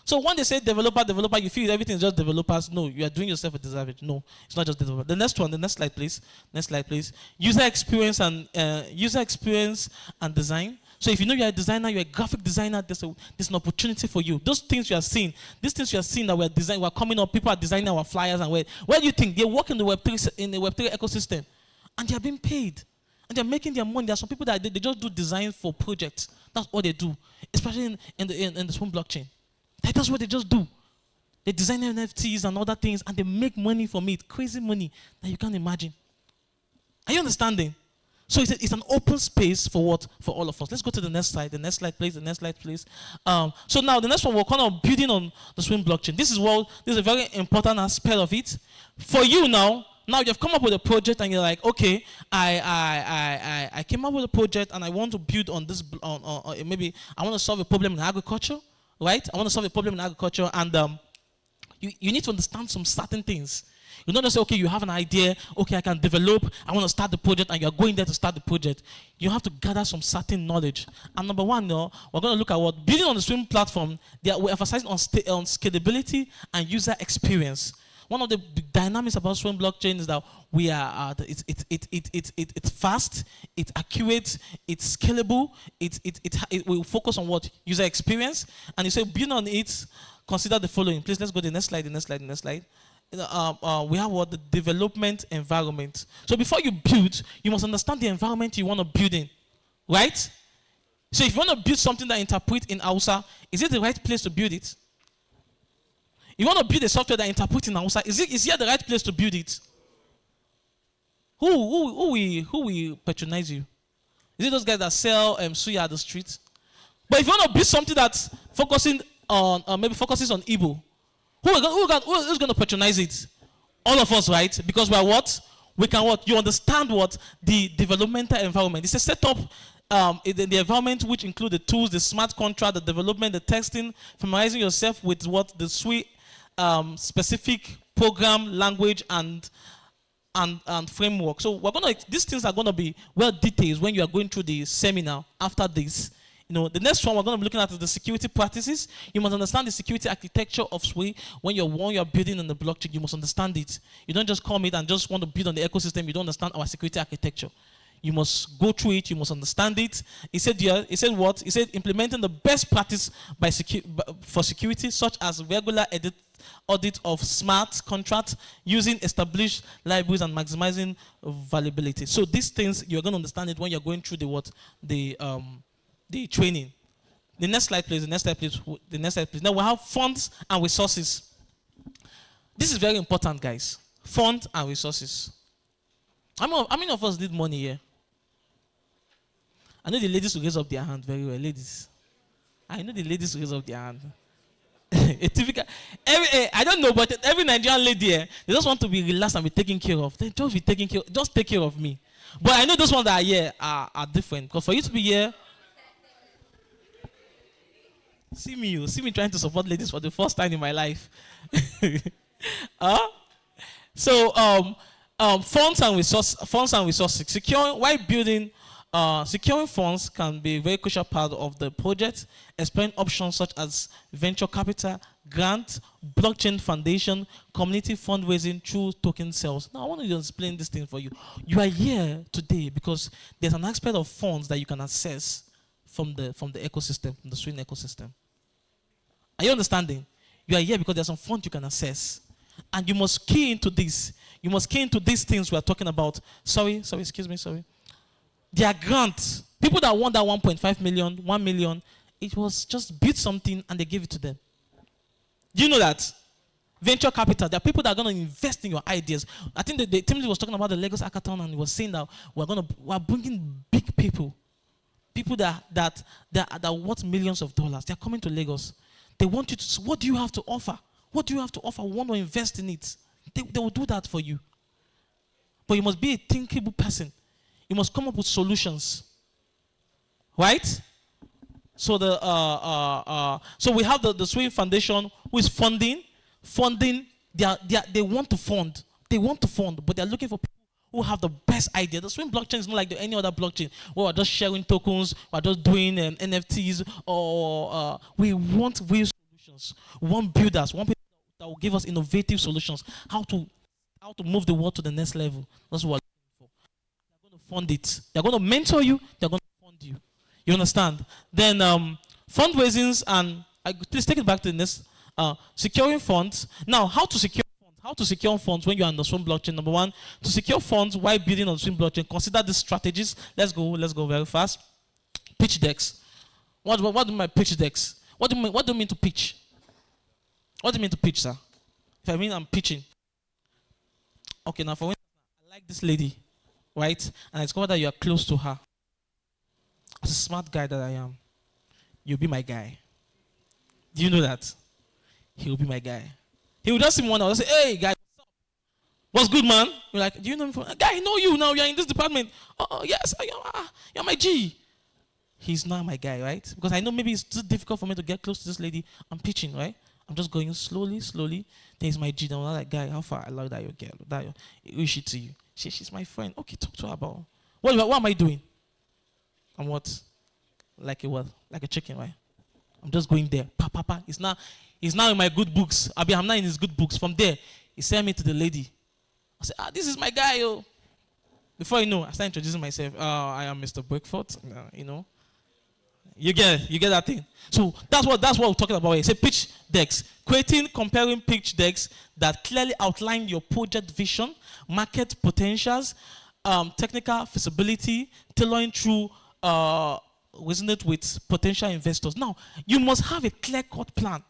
So when they say developer, you feel everything is just developers. No, you are doing yourself a disservice. No, it's not just developer. The next slide, please. Next slide, please. User experience and design. So if you know you're a designer, you're a graphic designer, there's an opportunity for you. These things you are seeing that we're coming up, people are designing our flyers and where do you think? They work in the Web3 ecosystem and they are being paid. And they're making their money. There are some people that they just do design for projects. That's all they do. Especially in the Swim blockchain. That's what they just do. They design NFTs and other things and they make money from it. Crazy money that you can't imagine. Are you understanding? So it's an open space for what? For all of us. Let's go to the next slide. The next slide, please. So now the next one, we're kind of building on the Swim blockchain. This is a very important aspect of it. For you now you've come up with a project and you're like, okay, I came up with a project and I want to build on this. Maybe I want to solve a problem in agriculture, right? I want to solve a problem in agriculture, and you need to understand some certain things. You don't just say, okay, you have an idea, okay, I can develop, I want to start the project, and you're going there to start the project. You have to gather some certain knowledge. And number one, we're going to look at what building on the Swim platform, we're emphasizing on scalability and user experience. One of the dynamics about Swim blockchain is that we are it's fast, it's accurate, it's scalable, it will focus on what? User experience. And you say building on it, consider the following. Please let's go to the next slide. We have what? The development environment. So before you build, you must understand the environment you want to build in, right? So if you want to build something that interprets in Hausa, is it the right place to build it? You want to build a software that interprets in Hausa, is here the right place to build it? Who will patronize you? Is it those guys that sell suya at the street? But if you want to build something that's focusing on, maybe focuses on Igbo, who's going to patronize it? All of us, right? Because we are what? We can what? You understand what? The developmental environment. It's a setup in the environment which include the tools, the smart contract, the development, the testing, familiarizing yourself with what the suite specific program, language, and framework. So these things are gonna be well detailed when you are going through the seminar after this. The next one we're going to be looking at is the security practices. You must understand the security architecture of Sway. When you're building on the blockchain, you must understand it. You don't just come in and just want to build on the ecosystem. You don't understand our security architecture. You must go through it. You must understand it. He said what? He said implementing the best practice for security, such as regular audit of smart contracts, using established libraries and maximizing valuability. So these things you're going to understand it when you're going through the training. The next slide, please. Now we have funds and resources. This is very important, guys. Funds and resources. How many of us need money here? I know the ladies will raise up their hand very well. Ladies. I know the ladies will raise up their hand. I don't know, but every Nigerian lady here, they just want to be relaxed and be taken care of. They just be taken care. Just take care of me. But I know those ones that are here are different. Because for you to be here, see me trying to support ladies for the first time in my life. So funds and resources. Securing funds can be a very crucial part of the project. Exploring options such as venture capital, grant, blockchain foundation, community fundraising through token sales. Now I want to explain this thing for you. You are here today because there's an aspect of funds that you can access from the ecosystem, from the swing ecosystem. Are you understanding? You are here because there's some funds you can access. And you must key into this. You must key into these things we are talking about. Sorry, excuse me, sorry. Their grants. People that want that 1.5 million, 1 million, it was just build something and they give it to them. Do you know that? Venture capital. There are people that are going to invest in your ideas. I think the team was talking about the Lagos Hackathon and he was saying that we're bringing big people. People that worth millions of dollars. They're coming to Lagos. They want you to, what do you have to offer? What do you have to offer? We want to invest in it. They will do that for you. But you must be a thinkable person. You must come up with solutions. Right? So so we have the Swing Foundation who is funding. They want to fund. They want to fund, but they're looking for people who have the best idea. The Swing blockchain is not like any other blockchain where we're just sharing tokens, we're just doing NFTs, or we want real solutions. We want builders, we want people that will give us innovative solutions, how to move the world to the next level. That's what we're looking for. They're going to fund it. They're going to mentor you. They're going to fund you. You understand? Then fundraisings and please take it back to the next. Securing funds. Now, how to secure funds? How to secure funds when you're on the Swing blockchain? Number one, to secure funds while building on the Swing blockchain, consider these strategies. Let's go very fast. Pitch decks. What do you mean by pitch decks? What do you mean to pitch? What do you mean to pitch, sir? If I mean I'm pitching. Okay, now for instance, I like this lady, right? And I discover that you are close to her. As a smart guy that I am, you'll be my guy. Do you know that? He'll be my guy. He will just see me one hour and say, hey, guy, what's up? What's good, man? You're like, do you know me from? Guy, I know you now. You're in this department. Oh, yes, you're my G. He's not my guy, right? Because I know maybe it's too difficult for me to get close to this lady. I'm pitching, right? I'm just going slowly. Then he's my G. Then I'm like, guy, how far? I love that you girl. That who is she to you? She's my friend. Okay, talk to her about. What am I doing? I'm what? Like a what? Like a chicken, right? I'm just going there. Papa. He's now in my good books. I'm not in his good books. From there, he sent me to the lady. I said, this is my guy, yo. Before you know, I start introducing myself. I am Mr. Breakford. You know. You get that thing. So that's what we're talking about here. Say pitch decks. Creating comparing pitch decks that clearly outline your project vision, market potentials, technical feasibility, tailoring through resonate with potential investors. Now, you must have a clear-cut plan.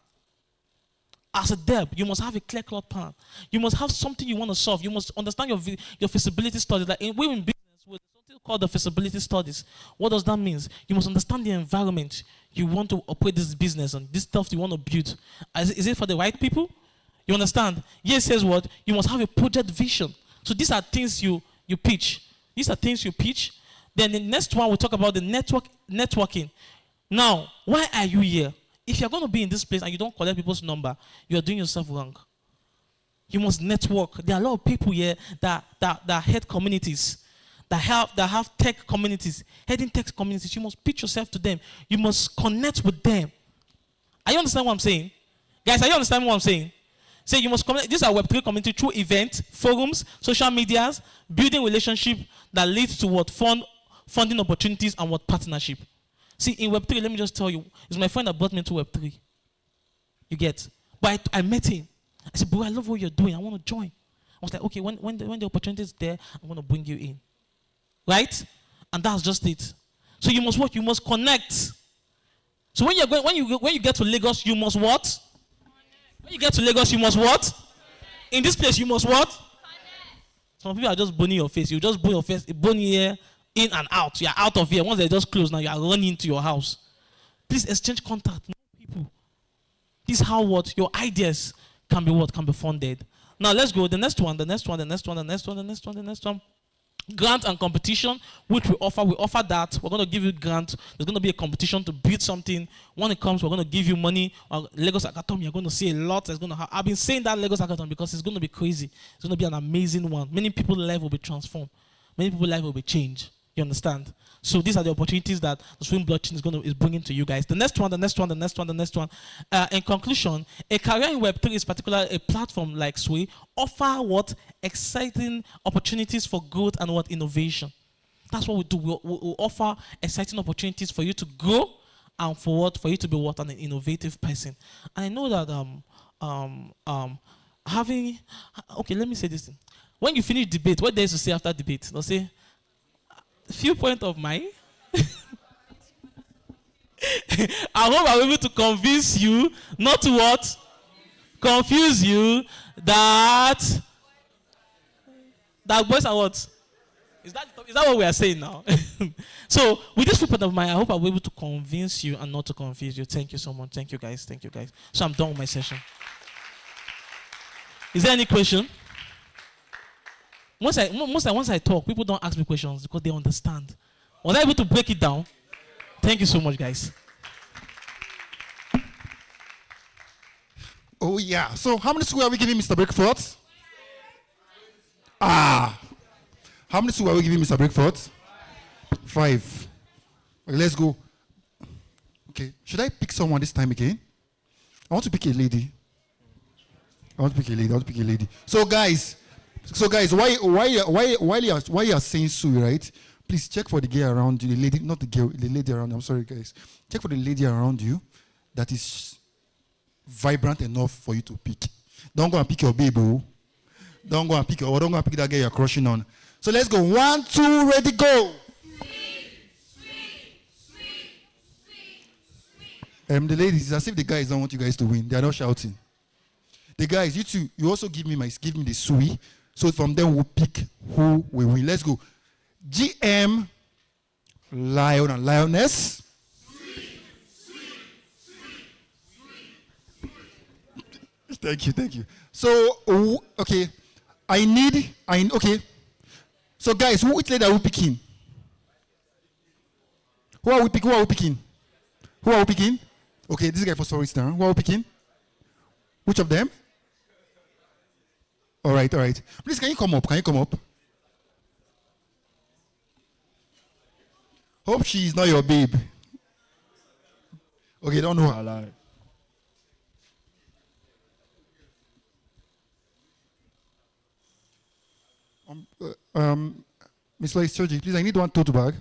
As a dev, you must have a clear-cut plan. You must have something you want to solve. You must understand your feasibility studies. Like in business, there's something called the feasibility studies. What does that mean? You must understand the environment you want to operate this business and this stuff you want to build. Is it for the right people? You understand? Yes says what? You must have a project vision. So these are things you pitch. These are things you pitch. Then the next one, we'll talk about the networking. Now, why are you here? If you're going to be in this place and you don't collect people's number, you are doing yourself wrong. You must network. There are a lot of people here that head communities, that have tech communities, heading tech communities. You must pitch yourself to them. You must connect with them. Are you understand what I'm saying? Guys, are you understanding what I'm saying? Say you must connect. These are Web3 community through events, forums, social medias, building relationship that leads to what? Funding opportunities and what? Partnership. See, in Web3, let me just tell you, it's my friend that brought me to Web3. You get? But I met him. I said, bro, I love what you're doing. I want to join. I was like, okay, when the opportunity is there, I'm going to bring you in. Right? And that's just it. So you must what? You must connect. So when you get to Lagos, you must what? When you get to Lagos, you must what? In this place, you must what? Some people are just boning your face. You just bone your face, bone here, in and out. You are out of here. Once they just close, now you are running into your house. Please exchange contact. Know people. This is how what your ideas can be what can be funded. Now let's go. The next one. grant and competition, which we offer. We offer that. We're going to give you grant. There's going to be a competition to build something. When it comes, we're going to give you money. Lagos Hackathon, you're going to see a lot. It's going to I've been saying that Lagos Hackathon because it's going to be crazy. It's going to be an amazing one. Many people's life will be transformed. Many people's life will be changed. You understand? So these are the opportunities that the Swim Blockchain is bringing to you guys. The next one. In conclusion, a career in Web3 is particularly a platform like Sway offer what exciting opportunities for growth and what innovation. That's what we do. We offer exciting opportunities for you to grow and for you to be an innovative person. And I know that okay, let me say this thing. When you finish debate, what there is to say after debate? They'll say, few points of mine. I hope I'm able to convince you, not to what? Confuse you, that boys are what? Is that what we are saying now? So, with this few points of mine, I hope I'll be able to convince you and not to confuse you. Thank you so much. Thank you, guys. Thank you, guys. So, I'm done with my session. Is there any question? Once I talk, people don't ask me questions because they understand. Was I able to break it down? Thank you so much, guys. Oh, yeah. So how many score are we giving Mr. Breakford? How many score are we giving Mr. Breakford? 5. Okay, let's go. Okay. Should I pick someone this time again? I want to pick a lady. So guys, while you are saying Sue, right? Please check for the girl around you, the lady, not the girl, the lady around you. I'm sorry, guys. Check for the lady around you that is vibrant enough for you to pick. Don't go and pick your baby. Don't go and pick that girl you're crushing on. So let's go. 1, 2, ready, go. The ladies, it's as if the guys don't want you guys to win. They are not shouting. The guys, you two, you also give me the sui. So from them we'll pick who will win. Let's go. GM, Lion and Lioness. Thank you. So, okay. Okay. So guys, which lady are we picking? Who are we picking? Okay, this guy for sorry, star. Who are we picking? Which of them? All right. Please, can you come up? Hope she is not your babe. Okay, don't know her. Miss Lois Choji, please, I need one tote bag.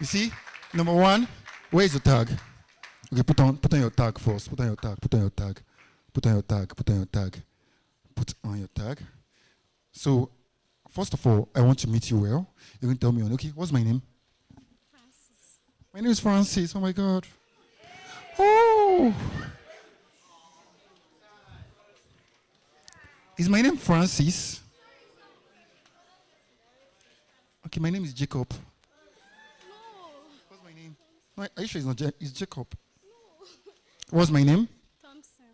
You see, number 1, where is the tag? Okay, put on your tag first. Put on your tag. So, first of all, I want to meet you well. You're going to tell me, okay, what's my name? Francis. My name is Francis. Oh my God. Oh. Is my name Francis? Okay, my name is Jacob. What's my name? No, are you sure it's not it's Jacob? No. What's my name? Thompson.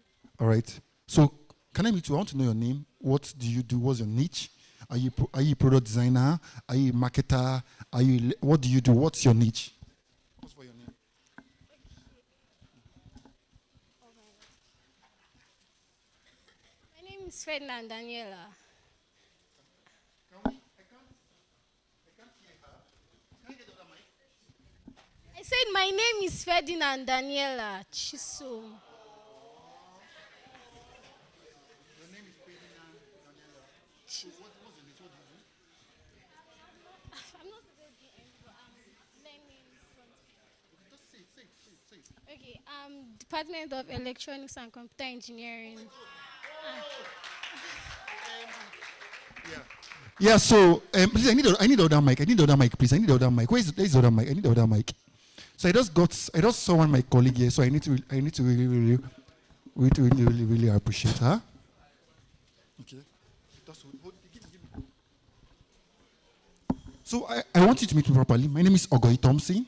All right. So, can I meet you? I want to know your name. What do you do? What's your niche? Are you a product designer? Are you a marketer? What do you do? What's your niche? What's for your name? My name is Ferdinand Daniela. I said my name is Ferdinand Daniela Chisom. Your name is Ferdinand Daniela. What's your niche? What do you do? I'm not ready, but I'm learning from. Okay, just say it. Okay, Department of Electronics and Computer Engineering. Yeah. So, please, I need the other mic. Please, I need the other mic. Where's the other mic? I need the other mic. So I just saw one of my colleague here. So I need to really appreciate her. Okay. So I want you to meet me properly. My name is Ogoi Thompson.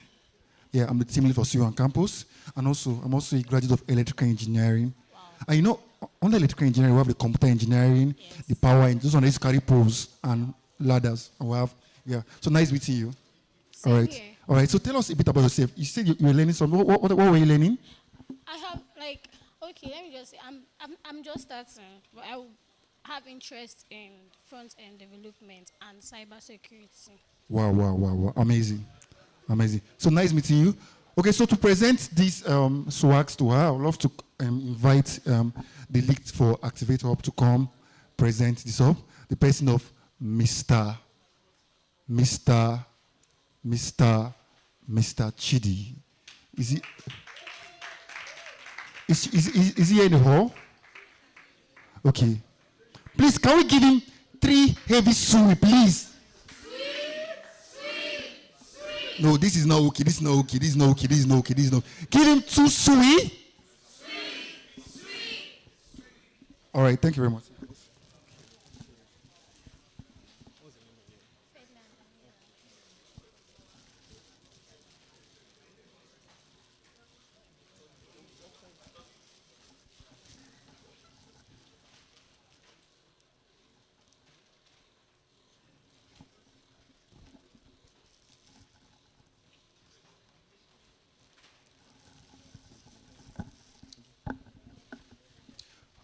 Yeah, I'm the team lead for Sway on campus, and I'm also a graduate of electrical engineering. Wow. And under electrical engineering, we have the computer engineering, the power, and those ones carry poles and ladders. And we have, yeah. So nice meeting you. Same All right. here. All right. So tell us a bit about yourself. You said you were learning something. What were you learning? I have like okay, let me just say I'm just starting, but I will have interest in front end development and cyber security. Wow, wow, wow, wow. Amazing. Amazing. So nice meeting you. Okay, so to present these swags to her, I would love to invite the lead for Activator up to come present this up. The person of Mr. Chidi. Is he? Is he here in the hall? Okay. Please, can we give him 3 heavy sui, please? No, this is not okay. This is not okay. This is not okay. This is not okay. This is not. Give him 2 sui. All right. Thank you very much.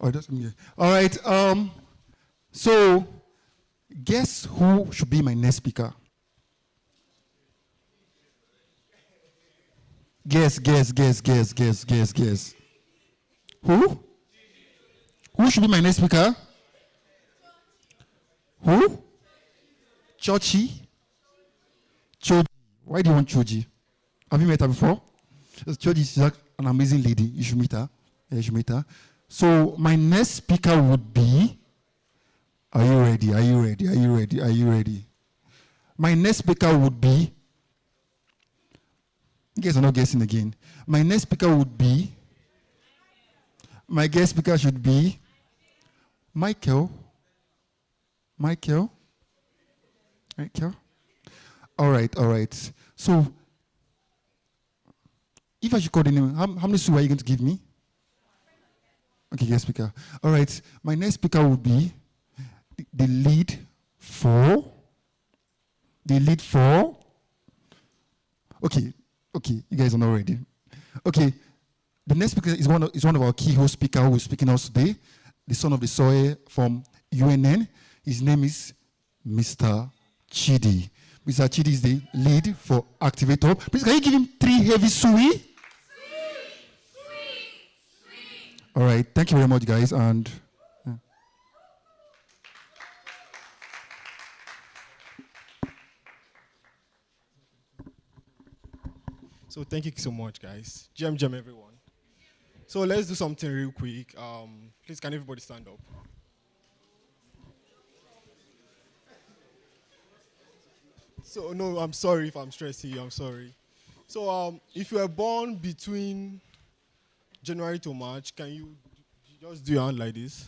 Oh, that's me. All right. So, guess who should be my next speaker? Guess. Who? Who should be my next speaker? Who? Chochi? Choji. Why do you want Choji? Have you met her before? Choji is an amazing lady. You should meet her. Yeah, you should meet her. So my next speaker would be. Are you ready? Are you ready? Are you ready? Are you ready? My next speaker would be. You guys are not guessing again. My next speaker would be. My guest speaker should be Michael. All right. So, if I should call the name, how many sous are you going to give me? Okay, guest speaker. All right. My next speaker would be the lead for. Okay. You guys are not ready. Okay. The next speaker is one of our key host speakers who is speaking us today, the son of the soil from UNN. His name is Mr. Chidi. Mr. Chidi is the lead for Activator. Please, can you give him 3 heavy sui? All right. Thank you very much, guys. And So thank you so much, guys. Jam, everyone. So let's do something real quick. Please, can everybody stand up? So no, I'm sorry if I'm stressing you. I'm sorry. So if you were born between January to March, can you just do your hand like this?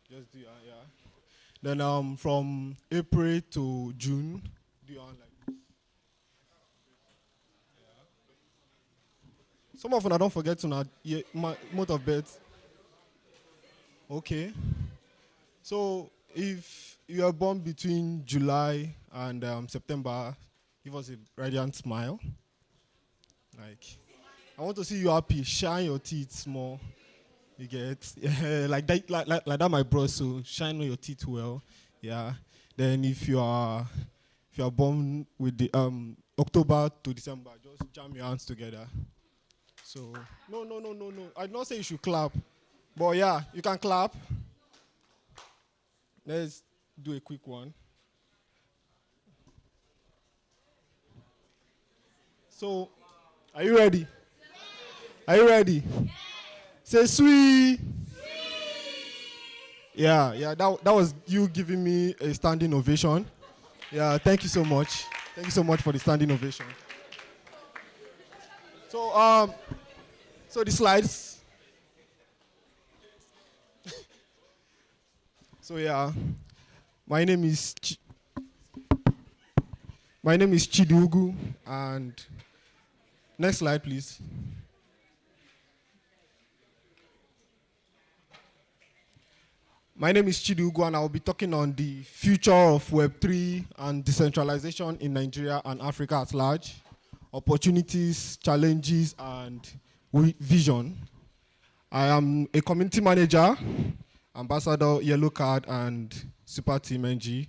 Just do your hand, yeah. Then from April to June, do your hand like this. Yeah. Some of them I don't forget to not month of birth. Okay. So if you are born between July and September, give us a radiant smile. Like, I want to see you happy. Shine your teeth small. You get like that, like that, my bro. So shine on your teeth well. Yeah. Then if you are born with the October to December, just jam your hands together. So no. I did not say you should clap, but yeah, you can clap. Let's do a quick one. So, are you ready? Are you ready? Say sweet. Yeah. That was you giving me a standing ovation. Yeah, thank you so much. Thank you so much for the standing ovation. So so the slides. So yeah, my name is Chidugu, and next slide, please. My name is Chidi Ugu, and I will be talking on the future of Web3 and decentralization in Nigeria and Africa at large, opportunities, challenges, and vision. I am a community manager, ambassador, Yellow Card, and Super Team NG,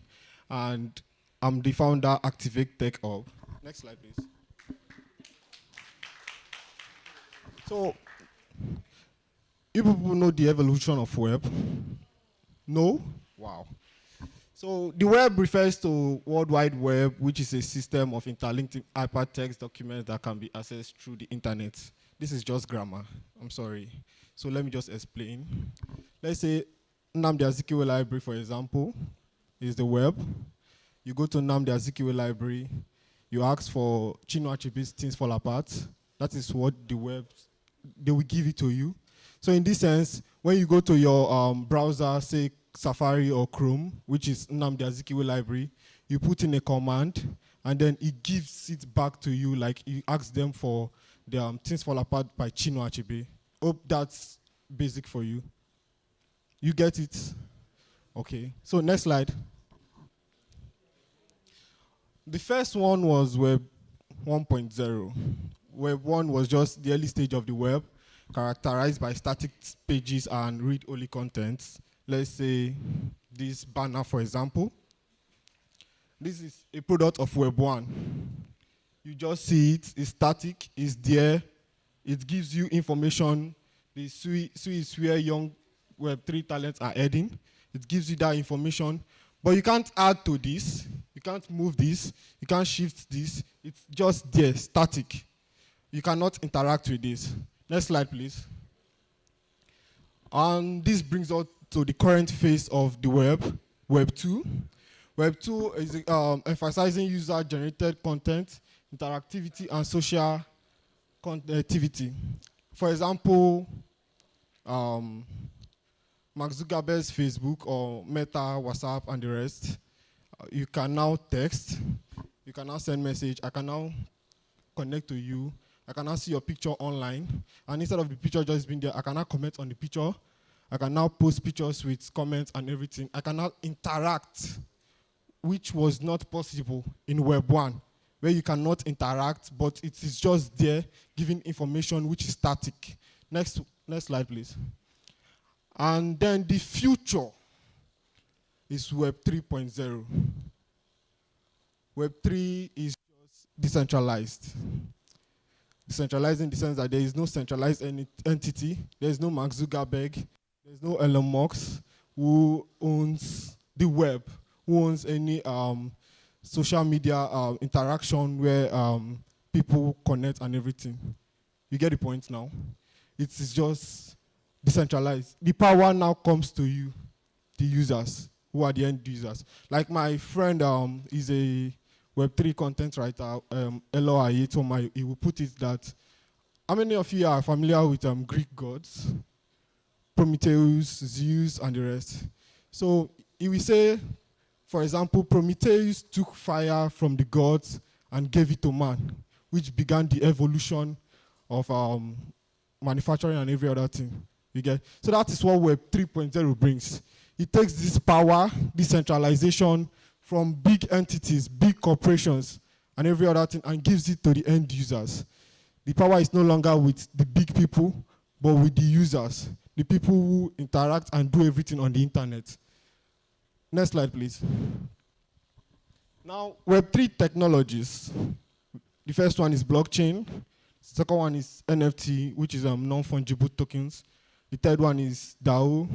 and I'm the founder, Activate Tech Hub. Next slide, please. So, you people know the evolution of web? No? Wow. So the web refers to World Wide Web, which is a system of interlinked hypertext documents that can be accessed through the internet. This is just grammar. I'm sorry. So let me just explain. Let's say Nnamdi Azikiwe Library, for example, is the web. You go to Nnamdi Azikiwe Library, you ask for Chinua Achebe's Things Fall Apart. That is what the web, they will give it to you. So in this sense, when you go to your browser, say Safari or Chrome, which is Nnamdi Azikiwe Library, you put in a command, and then it gives it back to you, like you ask them for the Things Fall Apart by Chinua Achebe. Hope that's basic for you. You get it? Okay, so next slide. The first one was Web 1.0. Web 1 was just the early stage of the web, characterized by static pages and read-only content. Let's say this banner, for example. This is a product of Web 1. You just see it, it's static, it's there, it gives you information. The SUI is where young Web3 talents are heading. It gives you that information, but you can't add to this, you can't move this, you can't shift this, it's just there, static. You cannot interact with this. Next slide, please. And this brings us to the current phase of the web, Web 2. Web 2 is emphasizing user-generated content, interactivity, and social connectivity. For example, Mark Zuckerberg's Facebook or Meta, WhatsApp, and the rest. You can now text, you can now send message, I can now connect to you, I can now see your picture online, and instead of the picture just being there, I can now comment on the picture, I can now post pictures with comments and everything. I can now interact, which was not possible in Web 1, where you cannot interact, but it is just there giving information which is static. Next slide, please. And then the future is Web 3.0. Web 3 is just decentralized. Decentralized in the sense that there is no centralized entity, there is no Mark Zuckerberg, there is no Elon Musk who owns the web, who owns any social media interaction where people connect and everything. You get the point now? It is just decentralized. The power now comes to you, the users, who are the end users. Like my friend is a Web3 content writer, Elo Ayetoma, he will put it that, how many of you are familiar with Greek gods? Prometheus, Zeus, and the rest. So he will say, for example, Prometheus took fire from the gods and gave it to man, which began the evolution of manufacturing and every other thing. You get? So that is what Web 3.0 brings. It takes this power, decentralization from big entities, big corporations, and every other thing, and gives it to the end users. The power is no longer with the big people, but with the users, the people who interact and do everything on the internet. Next slide, please. Now, Web3 technologies. The first one is blockchain. The second one is NFT, which is non-fungible tokens. The third one is DAO,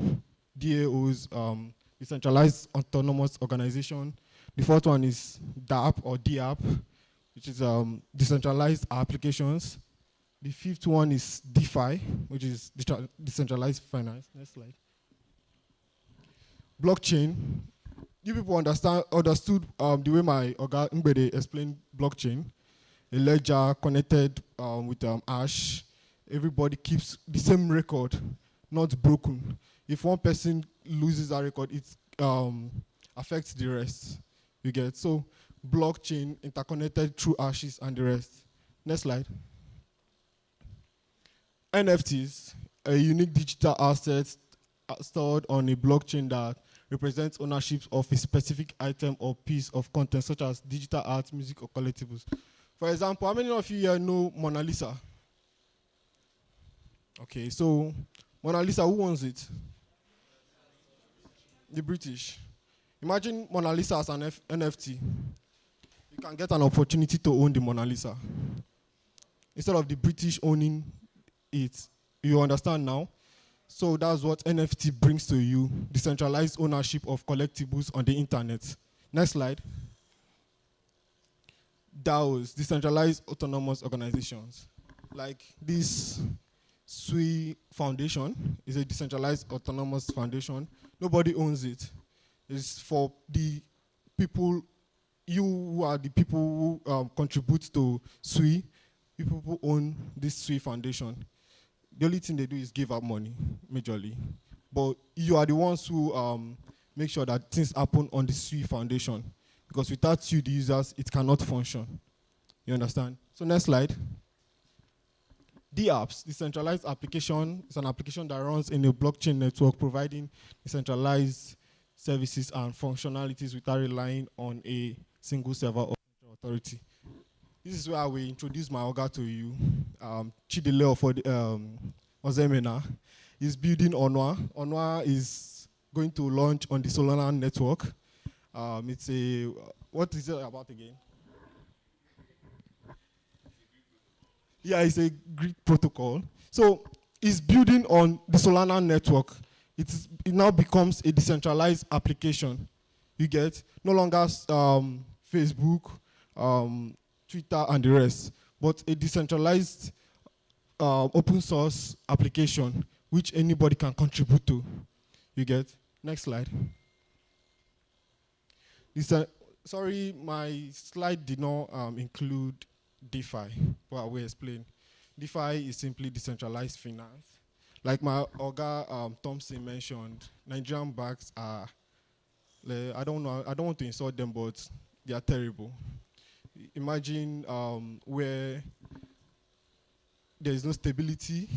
DAOs, decentralized autonomous organization. The fourth one is DApp or DApp, which is decentralized applications. The fifth one is DeFi, which is decentralized finance. Next slide. Blockchain. You people understood the way my Oga Ngbede explained blockchain. A ledger connected with hash. Everybody keeps the same record, not broken. If one person loses that record, it affects the rest. You get? So blockchain interconnected through hashes and the rest. Next slide. NFTs, a unique digital asset stored on a blockchain that represents ownership of a specific item or piece of content, such as digital art, music, or collectibles. For example, how many of you here know Mona Lisa? Okay, so Mona Lisa, who owns it? The British. Imagine Mona Lisa as an NFT. You can get an opportunity to own the Mona Lisa instead of the British owning it. You understand now? So that's what NFT brings to you, decentralized ownership of collectibles on the internet. Next slide. DAOs, decentralized autonomous organizations. Like this SUI Foundation is a decentralized autonomous foundation. Nobody owns it. It's for the people, you who are the people who contribute to SUI, people who own this SUI Foundation. The only thing they do is give up money, majorly. But you are the ones who make sure that things happen on the SUI Foundation. Because without you, the users, it cannot function. You understand? So next slide. DApps, decentralized application, is an application that runs in a blockchain network providing decentralized services and functionalities without relying on a single server or authority. This is where I will introduce my Oga to you. Chidile for the Ozemena is building Onwa. Onwa is going to launch on the Solana network. It's a, what is it about again? Yeah, it's a Greek protocol. So it's building on the Solana network. It now becomes a decentralized application. You get no longer Facebook, Twitter, and the rest, but a decentralized open source application which anybody can contribute to. You get? Next slide. Sorry, my slide did not include DeFi, but I will explain. DeFi is simply decentralized finance. Like my Oga Thompson mentioned, Nigerian banks are, I don't want to insult them, but they are terrible. Imagine where there is no stability,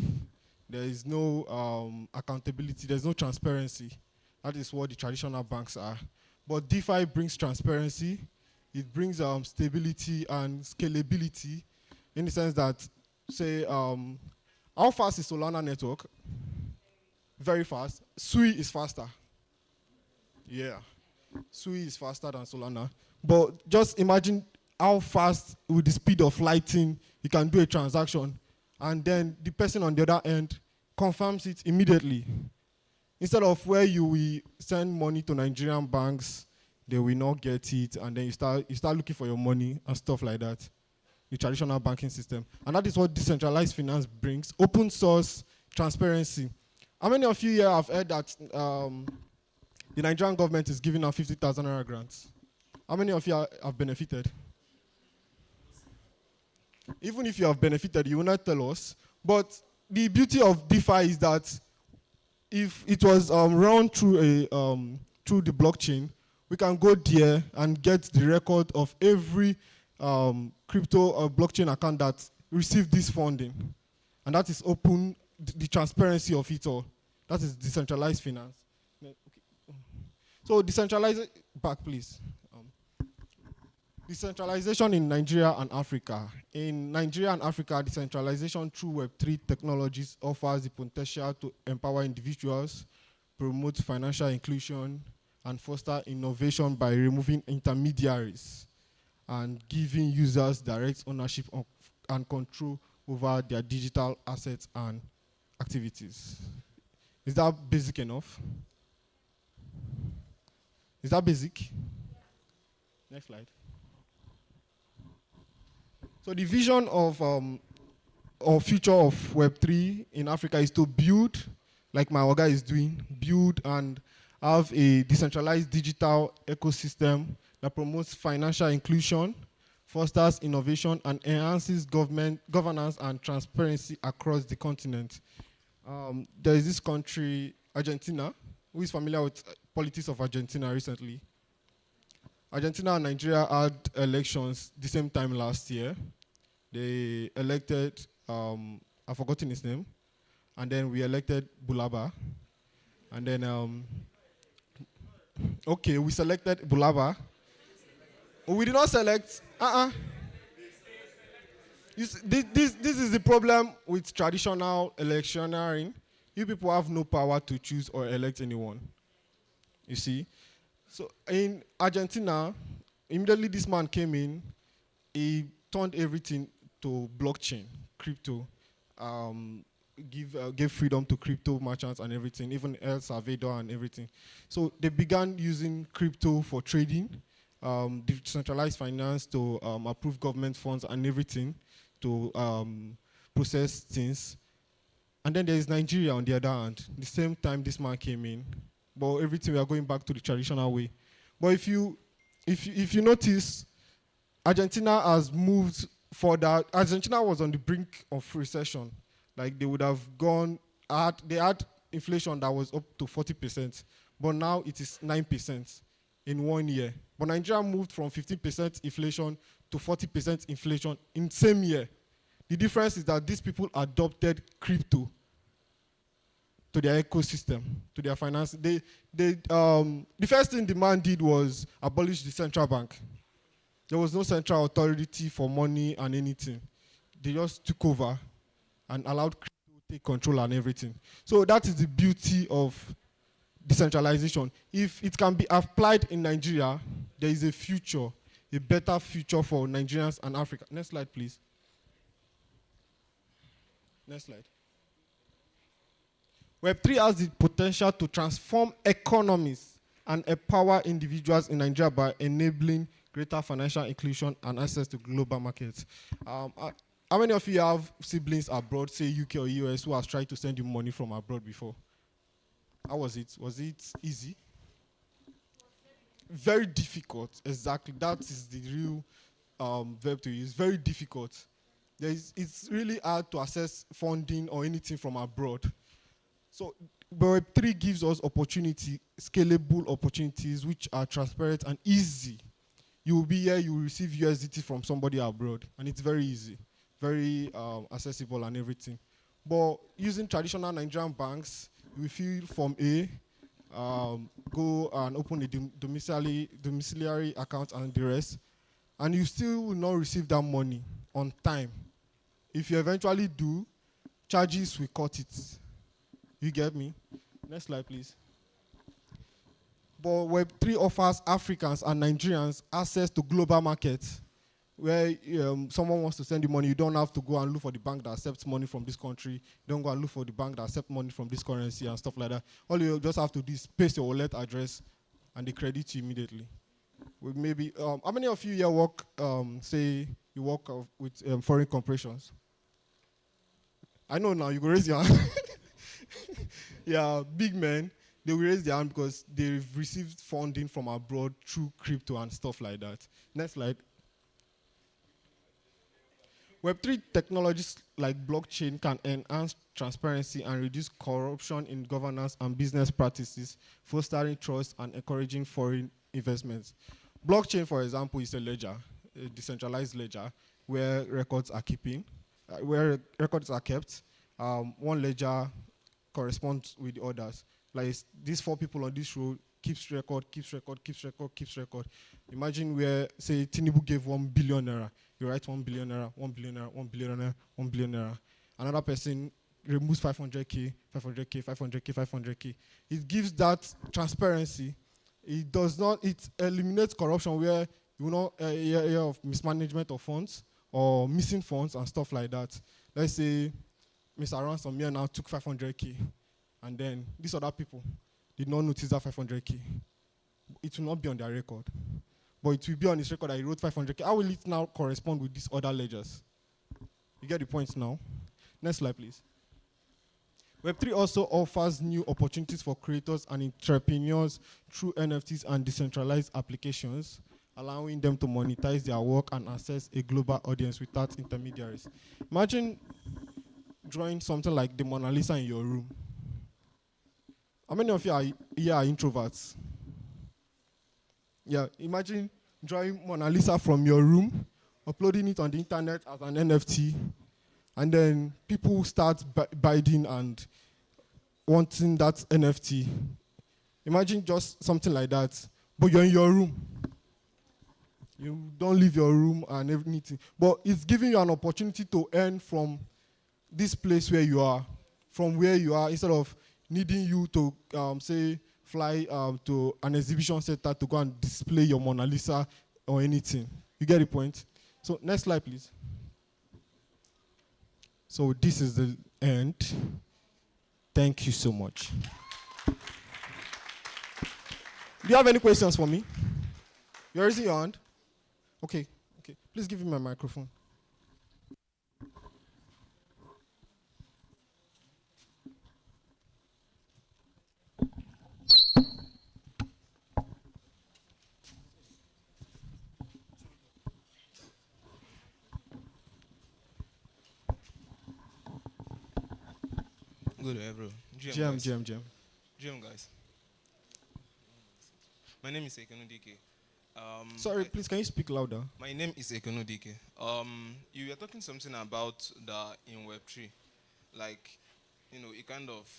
there is no accountability, there's no transparency. That is what the traditional banks are. But DeFi brings transparency, it brings stability and scalability in the sense that, say, how fast is Solana network? Very fast. SUI is faster. Yeah. SUI is faster than Solana. But just imagine how fast, with the speed of lighting, you can do a transaction, and then the person on the other end confirms it immediately. Instead of where you will send money to Nigerian banks, they will not get it, and then you start looking for your money and stuff like that. The traditional banking system. And that is what decentralized finance brings. Open source, transparency. How many of you here have heard that the Nigerian government is giving out 50,000 naira grants? How many of you have benefited? Even if you have benefited, you will not tell us. But the beauty of DeFi is that if it was run through through the blockchain, we can go there and get the record of every crypto or blockchain account that received this funding. And that is open, the transparency of it all. That is decentralized finance. Okay. So decentralized, back please. Decentralization in Nigeria and Africa. In Nigeria and Africa, decentralization through Web3 technologies offers the potential to empower individuals, promote financial inclusion, and foster innovation by removing intermediaries and giving users direct ownership of and control over their digital assets and activities. Is that basic enough? Is that basic? Next slide. So the vision of future of Web3 in Africa is to build, like my Oga is doing, build and have a decentralized digital ecosystem that promotes financial inclusion, fosters innovation, and enhances governance and transparency across the continent. There is this country, Argentina. Who is familiar with politics of Argentina recently? Argentina and Nigeria had elections the same time last year. They elected, I've forgotten his name, and then we elected Bulaba. And then, okay, we selected Bulaba. Oh, we did not select. This is the problem with traditional electioneering. You people have no power to choose or elect anyone. You see? So in Argentina, immediately this man came in, he turned everything to blockchain, crypto, gave freedom to crypto merchants and everything, even El Salvador and everything. So they began using crypto for trading, decentralized finance to approve government funds and everything to process things. And then there is Nigeria on the other hand. The same time this man came in, but everything we are going back to the traditional way. But if you notice, Argentina has moved further. Argentina was on the brink of recession. Like they would have gone, they had inflation that was up to 40%, but now it is 9% in 1 year. But Nigeria moved from 15% inflation to 40% inflation in the same year. The difference is that these people adopted crypto to their ecosystem, to their finance. The first thing the man did was abolish the central bank. There was no central authority for money and anything. They just took over and allowed crypto to take control and everything. So that is the beauty of decentralization. If it can be applied in Nigeria, there is a future, a better future for Nigerians and Africa. Next slide, please. Next slide. Web3 has the potential to transform economies and empower individuals in Nigeria by enabling greater financial inclusion and access to global markets. How many of you have siblings abroad, say UK or US, who has tried to send you money from abroad before? How was it? Was it easy? Very difficult, exactly. That is the real verb to use, very difficult. It's really hard to access funding or anything from abroad. So Web3 gives us opportunity, scalable opportunities which are transparent and easy. You will be here, you will receive USDT from somebody abroad, and it's very easy, very accessible and everything. But using traditional Nigerian banks, you will fill Form A, go and open a domiciliary account and the rest, and you still will not receive that money on time. If you eventually do, charges will cut it. You get me? Next slide, please. But Web3 offers Africans and Nigerians access to global markets where someone wants to send you money. You don't have to go and look for the bank that accepts money from this country. You don't go and look for the bank that accepts money from this currency and stuff like that. All you just have to do is paste your wallet address and they credit you immediately. With maybe, how many of you here work, say you work with foreign corporations? I know now, you go raise your hand. Yeah, big men, they will raise their hand because they've received funding from abroad through crypto and stuff like that. Next slide. Web3 technologies like blockchain can enhance transparency and reduce corruption in governance and business practices, fostering trust and encouraging foreign investments. Blockchain, for example, is a ledger, a decentralized ledger, where records are kept. One ledger corresponds with the others. Like these 4 people on this row keeps record. Imagine where, say, Tinubu gave 1 billion naira. You write 1 billion naira, 1 billion naira, 1 billion naira, 1 billion naira. Another person removes 500K, 500K, 500K, 500K. It gives that transparency. It does not, it eliminates corruption where you know area of mismanagement of funds or missing funds and stuff like that. Let's say Mr. Ransom here now took 500K, and then these other people did not notice that 500K. It will not be on their record, but it will be on his record that he wrote 500K. How will it now correspond with these other ledgers? You get the point now? Next slide, please. Web3 also offers new opportunities for creators and entrepreneurs through NFTs and decentralized applications, allowing them to monetize their work and access a global audience without intermediaries. Imagine drawing something like the Mona Lisa in your room. How many of you are introverts? Yeah, imagine drawing Mona Lisa from your room, uploading it on the internet as an NFT, and then people start bidding and wanting that NFT. Imagine just something like that, but you're in your room. You don't leave your room and everything. But it's giving you an opportunity to earn from this place where you are, from where you are, instead of needing you to, say, fly to an exhibition center to go and display your Mona Lisa or anything. You get the point? So next slide, please. So this is the end. Thank you so much. Do you have any questions for me? You're raising your hand? Okay. Please give me my microphone. Good, bro. GM. GM, guys. My name is Ekeno DK. Sorry, please, can you speak louder? My name is Ekeno DK. You were talking something about in Web3, like, it kind of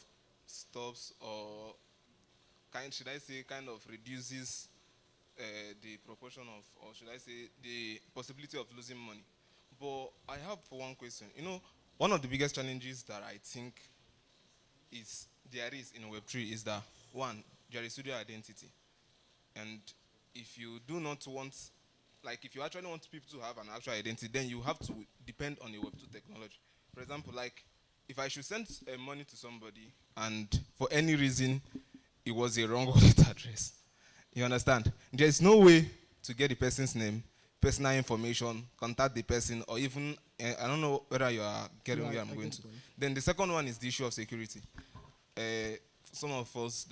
stops or should I say, kind of reduces the proportion of, or should I say, the possibility of losing money. But I have one question. One of the biggest challenges that I think there is in Web3 is that, one, there is studio identity. And if you do not want, like if you actually want people to have an actual identity, then you have to depend on a Web2 technology. For example, like if I should send money to somebody and for any reason it was a wrong wallet address, you understand? There's no way to get the person's name, personal information, contact the person, or even, I don't know whether you are getting where I'm going to. Then the second one is the issue of security. Some of us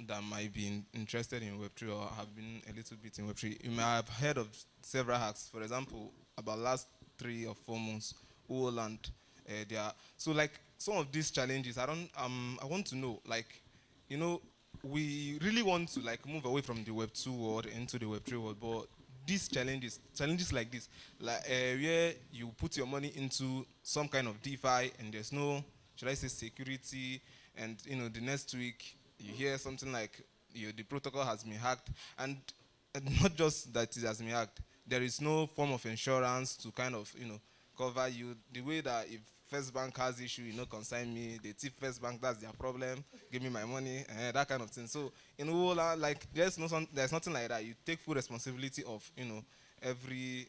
that might be interested in Web3 or have been a little bit in Web3, you may have heard of several hacks. For example, about last 3 or 4 months, Holland, so like some of these challenges, I want to know, like, we really want to like move away from the Web2 world into the Web3 world, but these challenges like this, like where you put your money into some kind of DeFi and there's no, should I say, security, and the next week you hear something like the protocol has been hacked, and not just that it has been hacked, there is no form of insurance to kind of cover you. The way that if First Bank has issue, consign me, they tip First Bank, that's their problem, give me my money, that kind of thing. So in Wola, like there's nothing like that. You take full responsibility of everything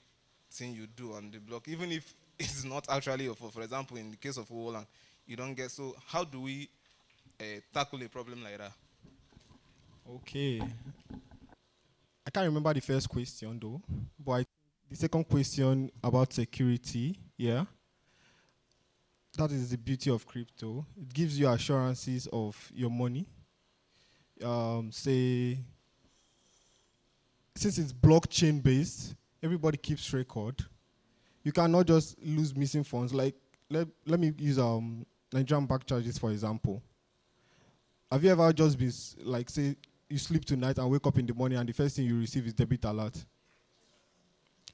you do on the block, even if it's not actually your fault. For example, in the case of Wola, you don't get. So how do we tackle a problem like that? Okay. I can't remember the first question though, but the second question about security, yeah. That is the beauty of crypto. It gives you assurances of your money. Say, since it's blockchain based, everybody keeps record. You cannot just lose missing funds. Like, let me use Nigerian bank charges for example. Have you ever just been like, say, you sleep tonight and wake up in the morning and the first thing you receive is debit alert?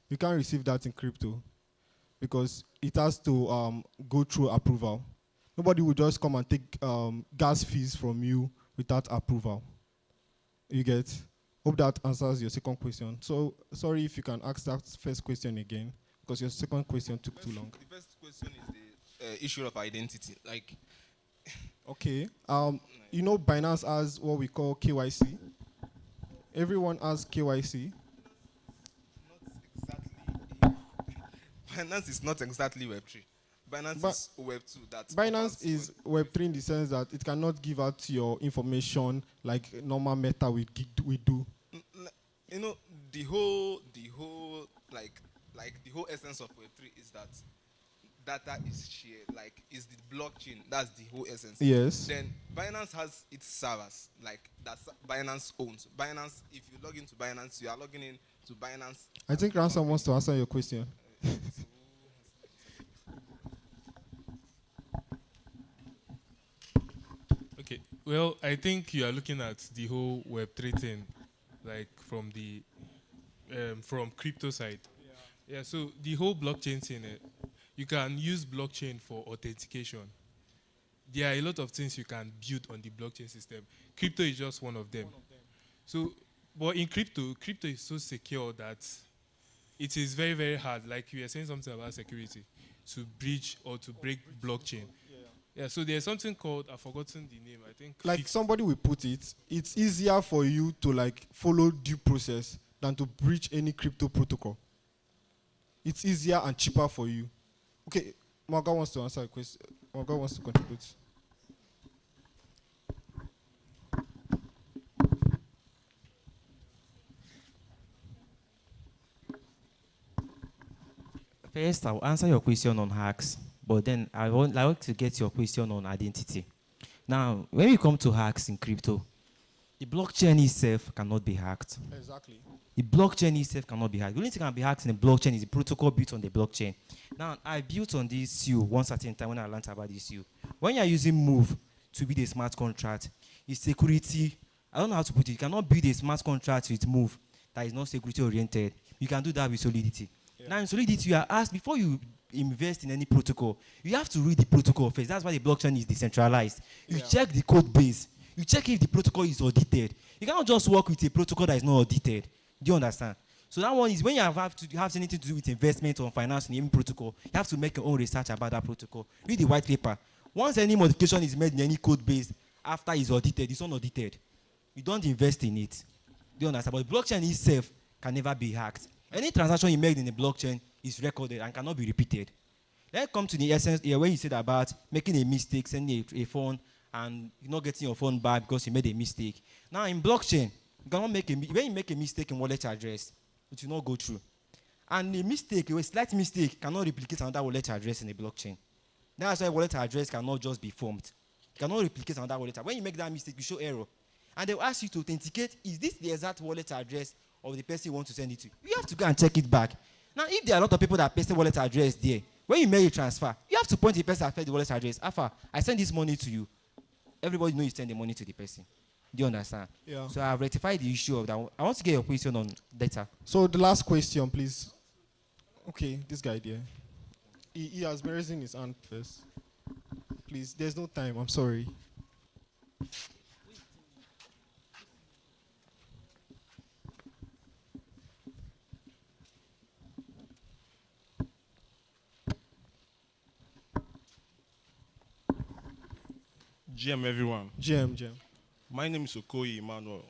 You can't receive that in crypto because it has to go through approval. Nobody will just come and take gas fees from you without approval. You get? Hope that answers your second question. So sorry if you can ask that first question again, because your second question took too long. The first question is the issue of identity. Like, okay, Binance has what we call KYC. Everyone has KYC. Binance is not exactly Web3. Binance is Web2. Binance is Web3 in the sense that it cannot give out your information like normal Meta we do. The whole essence of Web3 is that data is shared, like is the blockchain. That's the whole essence. Yes. Then Binance has its servers, like that Binance owns. Binance, if you log into Binance, you are logging in to Binance. I think Ransom wants to answer your question. Okay. Well, I think you are looking at the whole Web3 thing, like from the from crypto side. Yeah. So the whole blockchain thing, you can use blockchain for authentication. there are a lot of things you can build on the blockchain system. Crypto is just one of them. So, but in crypto, crypto is so secure that it is very, very hard. Like you were saying something about security, to breach or to break blockchain. Yeah, so there's something called, I've forgotten the name, I think. Like somebody will put it, it's easier for you to like follow due process than to breach any crypto protocol. It's easier and cheaper for you. Okay, Morgan wants to answer a question. Morgan wants to contribute. First, I'll answer your question on hacks, but then I would like to get your question on identity. Now, when we come to hacks in crypto, the blockchain itself cannot be hacked. Exactly. The blockchain itself cannot be hacked. The only thing that can be hacked in the blockchain is the protocol built on the blockchain. Now, I built on this SU one certain time when I learned about this SU. When you're using Move to build a smart contract, it's security. I don't know how to put it. You cannot build a smart contract with Move that is not security oriented. You can do that with Solidity. Yeah. Now, in Solidity, you are asked before you invest in any protocol, you have to read the protocol first. That's why the blockchain is decentralized. You check the code base. You check if the protocol is audited. You cannot just work with a protocol that is not audited. Do you understand? So that one is when you have anything to do with investment or finance in any protocol, you have to make your own research about that protocol. Read the white paper. Once any modification is made in any code base after it's audited, it's unaudited. You don't invest in it. Do you understand? But the blockchain itself can never be hacked. Any transaction you make in the blockchain is recorded and cannot be repeated. Let's come to the essence here when you said about making a mistake, sending a phone and not getting your phone back because you made a mistake. Now in blockchain, you cannot when you make a mistake in wallet address, it will not go through. And a mistake, a slight mistake, cannot replicate another wallet address in a blockchain. That's why wallet address cannot just be formed. You cannot replicate another wallet address. When you make that mistake, you show error. And they will ask you to authenticate, is this the exact wallet address of the person you want to send it to? You have to go and check it back. Now, if there are a lot of people that paste the wallet address there, when you make a transfer, you have to point to the person that paid the wallet address. Alpha, I send this money to you. Everybody knows you send the money to the person. Do you understand? Yeah. So I've rectified the issue of that. I want to get your question on data. So the last question, please. Okay, this guy there. He has been raising his hand first. Please, there's no time. I'm sorry. GM, everyone. GM. My name is Okoye Emmanuel.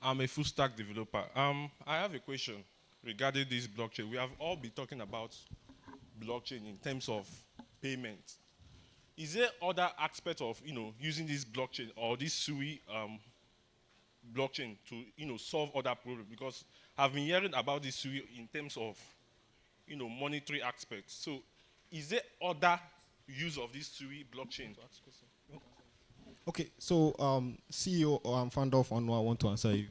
I'm a full stack developer. I have a question regarding this blockchain. We have all been talking about blockchain in terms of payment. Is there other aspect of using this blockchain or this SUI blockchain to solve other problems? Because I've been hearing about this SUI in terms of monetary aspects. So is there other use of this SUI blockchain? Okay, so CEO or founder of Onwa, I want to answer you.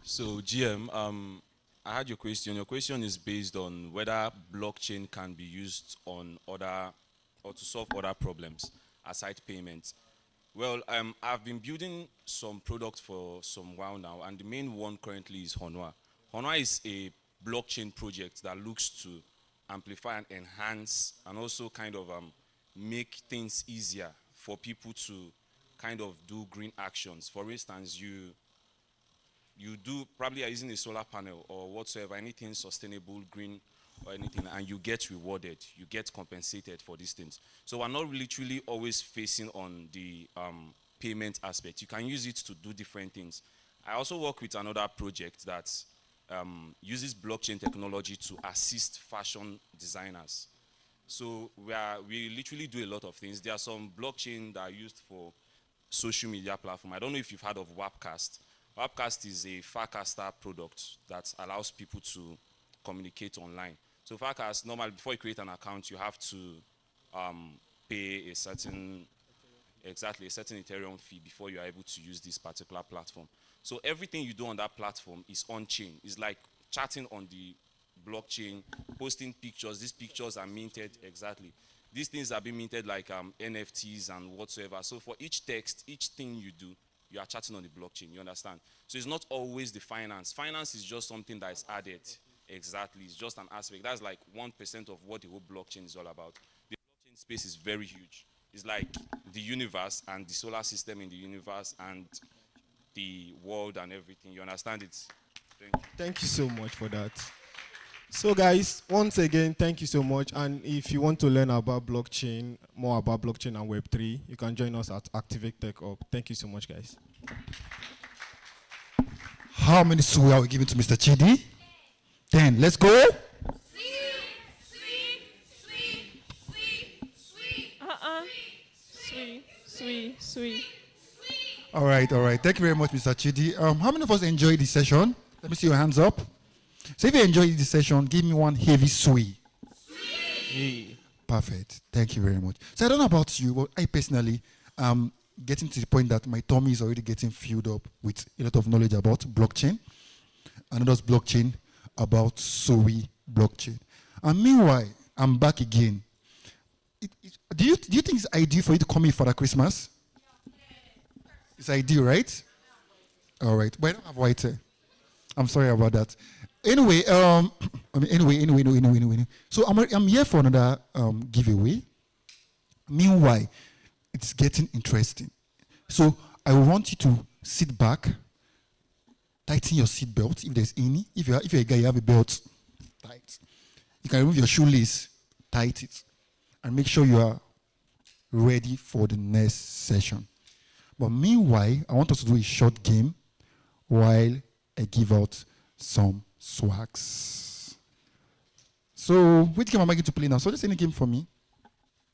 So GM, I had your question. Your question is based on whether blockchain can be used on other or to solve other problems aside payments. Well, I've been building some products for some while now, and the main one currently is Honwa. Honwa is a blockchain project that looks to amplify and enhance and also kind of make things easier for people to kind of do green actions. For instance, you probably are using a solar panel or whatsoever, anything sustainable, green or anything, and you get rewarded, you get compensated for these things. So we're not literally always facing on the payment aspect. You can use it to do different things. I also work with another project that uses blockchain technology to assist fashion designers. So we literally do a lot of things. There are some blockchain that are used for social media platform. I don't know if you've heard of Wapcast. Wapcast is a Farcaster product that allows people to communicate online. So Farcast, normally before you create an account, you have to pay a certain Ethereum fee before you are able to use this particular platform. So everything you do on that platform is on-chain. It's like chatting on the blockchain, posting pictures. These pictures are minted, exactly. These things are being minted like NFTs and whatsoever. So for each text, each thing you do, you are chatting on the blockchain, you understand? So it's not always the finance. Finance is just something that is added. Exactly, it's just an aspect. That's like 1% of what the whole blockchain is all about. The blockchain space is very huge. It's like the universe and the solar system in the universe and the world and everything. You understand it? Thank you. Thank you so much for that. So guys, once again, thank you so much. And if you want to learn about blockchain, more about blockchain and Web3, you can join us at Activate Tech Up. Thank you so much, guys. How many sui are we giving to Mr. Chidi? 10. Let's go. Sweet. All right, all right. Thank you very much, Mr. Chidi. How many of us enjoyed this session? Let me see your hands up. So if you enjoyed this session, give me one heavy sui. Perfect. Thank you very much. So I don't know about you, but I personally am getting to the point that my tummy is already getting filled up with a lot of knowledge about blockchain. And not just blockchain, about Sui blockchain. And meanwhile, I'm back again. Do you think it's ideal for you to come in for the Christmas? It's ideal, right? All right. But I don't have white hair. I'm sorry about that. Anyway, anyway. So I'm here for another giveaway. Meanwhile, it's getting interesting. So I want you to sit back, tighten your seat belt if there's any. If you're a guy, you have a belt, tight. You can remove your shoelace, tight it, and make sure you are ready for the next session. But meanwhile, I want us to do a short game while I give out some swags. So, which game am I going to play now? Suggest any game for me.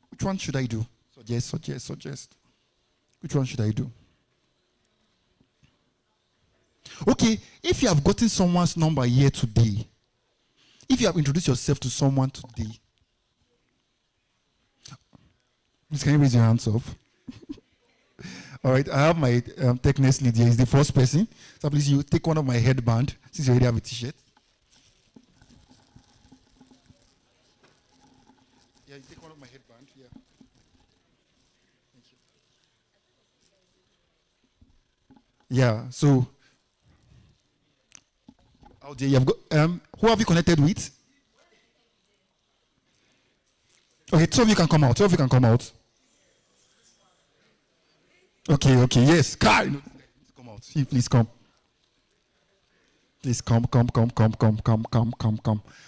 Which one should I do? Suggest. Which one should I do? Okay, if you have gotten someone's number here today, if you have introduced yourself to someone today, please can you raise your hands up? All right, I have my techness lead here. He's the first person. So please, you take one of my headband since you already have a t-shirt. Yeah, you take one of my headband. Yeah. Thank you. Yeah. So, out there you have got. Who have you connected with? Okay, 2 of you can come out. 2 of you can come out. Okay, yes. Kai, come out. Please come. Please come.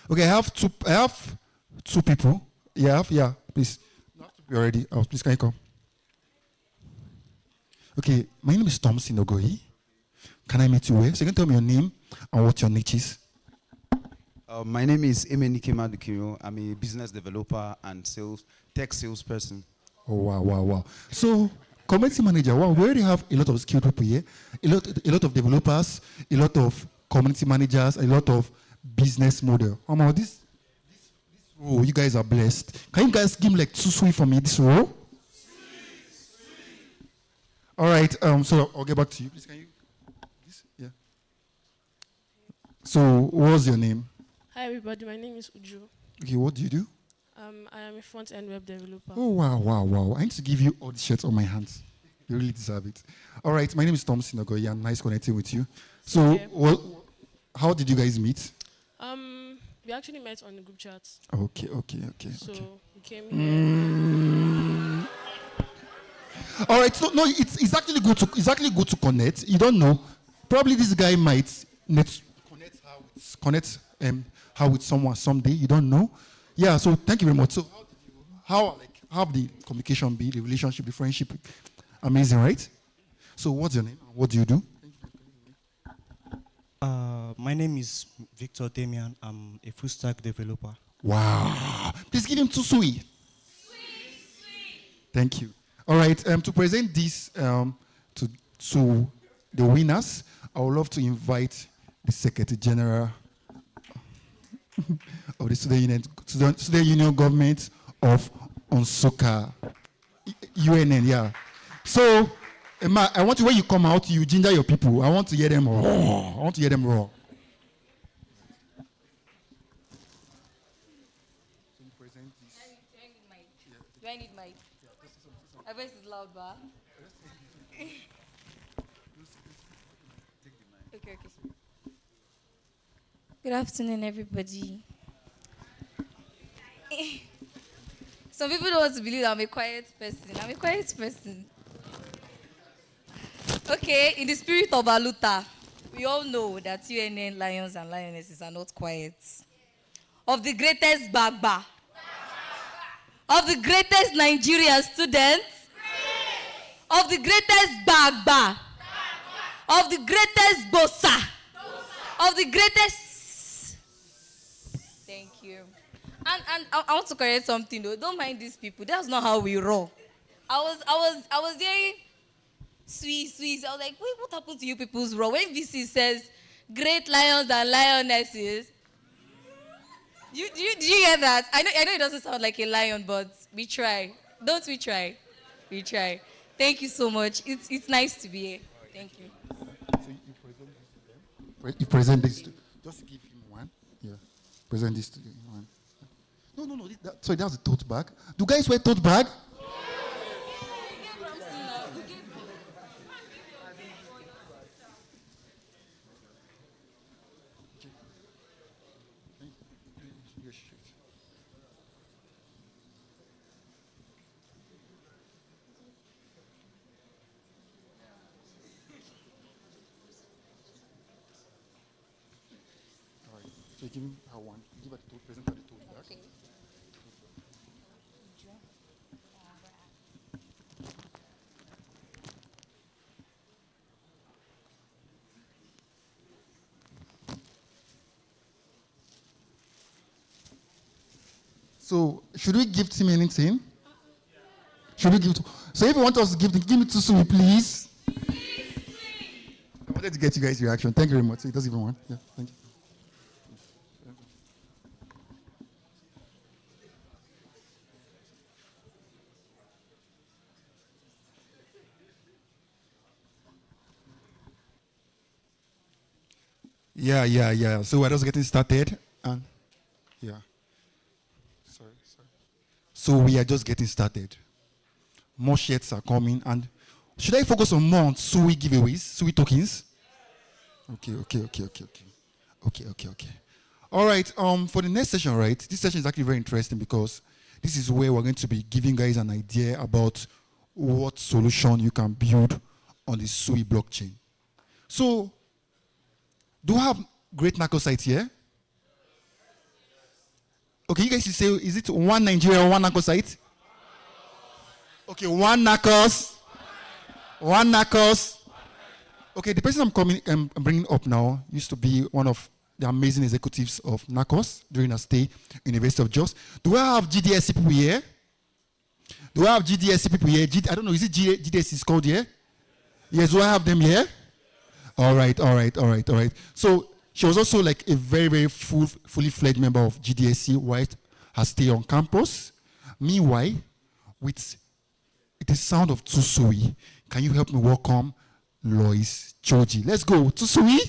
Okay, I have two people. Yeah, please. You already. Oh, please can you come? Okay, my name is Thompson Ogoyi. Can I meet you where? So you can tell me your name and what your niche is. My name is Emenike Madukinyo. I'm a business developer and tech salesperson. Oh, wow. So, community manager, wow, we already have a lot of skilled people here, a lot of developers, a lot of community managers, a lot of business model. This role, you guys are blessed. Can you guys give me like 2 sweet for me, this role? All right, so I'll get back to you. Please, can you? Yeah. So, what's your name? Hi everybody, my name is Uju. Okay, what do you do? I am a front-end web developer. Oh, wow. I need to give you all the shirts on my hands. You really deserve it. All right, my name is Thompson Ogoya. Nice connecting with you. So, how did you guys meet? We actually met on the group chat. Okay. So, we came here. All right, so no, it's actually good to connect. You don't know. Probably this guy might connect her with someone someday. You don't know. Yeah, so thank you very much. So how have the communication be, the relationship, the friendship? Amazing, right? So what's your name? What do you do? My name is Victor Damian. I'm a full stack developer. Wow. Please give him 2 sweet. Thank you. All right, to present this to the winners, I would love to invite the Secretary General of the Student Union Government of Nsukka, UNN, yeah. So, Emma, I want you, when you come out, you ginger your people. I want to hear them raw. Do I need mic? My voice is loud, ba? Okay. Good afternoon, everybody. Some people don't want to believe I'm a quiet person. I'm a quiet person. Okay, in the spirit of Aluta, we all know that UNN lions and lionesses are not quiet. Of the greatest Bagba, of the greatest Nigerian students, of the greatest Bagba, of the greatest Bossa, of the greatest. Thank you. And I want to correct something though. Don't mind these people. That's not how we roll. I was hearing Swiss. I was like, wait, what happened to you people's roll? When VC says great lions and lionesses, do you hear that? I know it doesn't sound like a lion, but we try. Don't we try? We try. Thank you so much. It's nice to be here. Thank you. So you present this to, just give him one. Yeah. Present this to him one. No. Sorry, that was a tote bag. Do guys wear tote bag? So give her one. Give her the tote, present her the tote bag. Okay. So should we gift him anything? Should we give? So if you want us to give me to Sumi, please. I wanted to get you guys' reaction. Thank you very much. So he doesn't even want. Yeah, thank you. Yeah. So we're just getting started. And yeah. Sorry. So we are just getting started. More shirts are coming. And should I focus on more on Sui giveaways, Sui tokens? Okay. All right. For the next session, right? This session is actually very interesting because this is where we're going to be giving guys an idea about what solution you can build on the Sui blockchain. So, do I have great Nako sites here? Okay, you guys should say, is it one Nigeria or one Nako site? Okay, one Nakos. One Nakos. Okay, the person I'm bringing up now used to be one of the amazing executives of Nakos during a stay in the University of Jos. Do I have GDSC people here? Do I have GDSC people here? I don't know, is it GDSC is called here? Yes, do I have them here? All right. So she was also like a very, very fully fledged member of GDSC while her stay on campus. Meanwhile, with the sound of Tsusui, can you help me welcome Lois Choji? Let's go. Tsusui.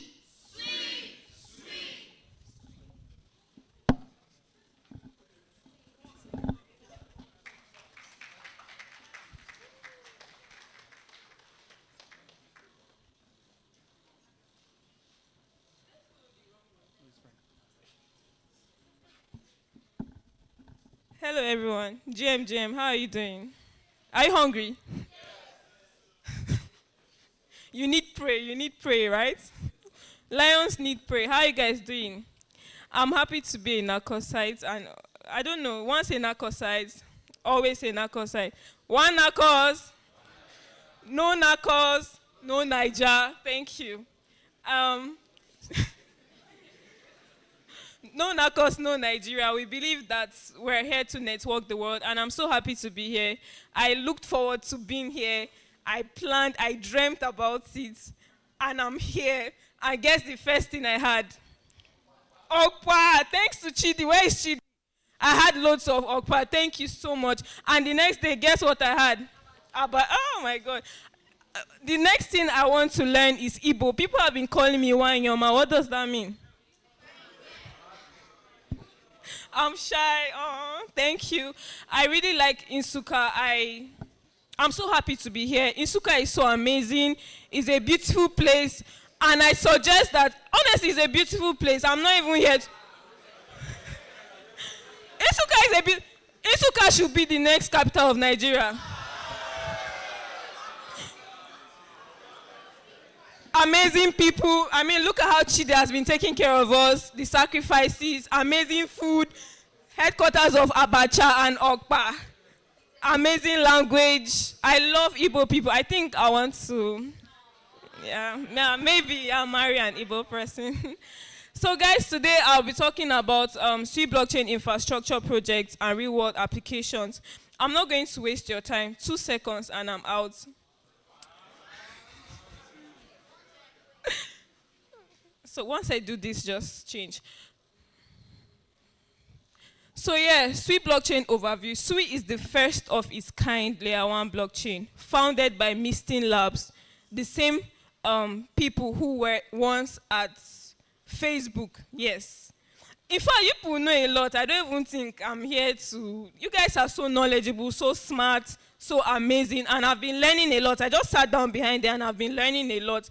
Hello everyone. GM, how are you doing? Are you hungry? You need pray, right? Lions need pray. How are you guys doing? I'm happy to be in Narcosite, and I don't know, once a Narcosite, always a Narcosite. One Narcos, no Niger. Thank you. No Narcos, no Nigeria. We believe that we're here to network the world, and I'm so happy to be here. I looked forward to being here. I planned, I dreamt about it, and I'm here. I guess the first thing I had, Okpa. Thanks to Chidi. Where is Chidi? I had loads of Okpa. Thank you so much. And the next day, guess what I had? Oh my God. The next thing I want to learn is Igbo. People have been calling me Wanyoma. What does that mean? I'm shy. Oh, thank you. I really like Nsukka. I'm so happy to be here. Nsukka is so amazing. It's a beautiful place. And I suggest that, honestly, it's a beautiful place. I'm not even here. Nsukka should be the next capital of Nigeria. Amazing people. I mean, look at how Chide has been taking care of us. The sacrifices, amazing food, headquarters of Abacha and Okpa. Amazing language. I love Igbo people. I think I want to, maybe I'll marry an Igbo person. So guys, today I'll be talking about Sui blockchain infrastructure projects and real-world applications. I'm not going to waste your time. 2 seconds and I'm out. So once I do this, just change. So yeah, Sui blockchain overview. Sui is the first of its kind layer 1 blockchain, founded by Mistin Labs, the same people who were once at Facebook. Yes. In fact, you people know a lot. I don't even think I'm here to. You guys are so knowledgeable, so smart, so amazing, and I've been learning a lot. I just sat down behind there and I've been learning a lot.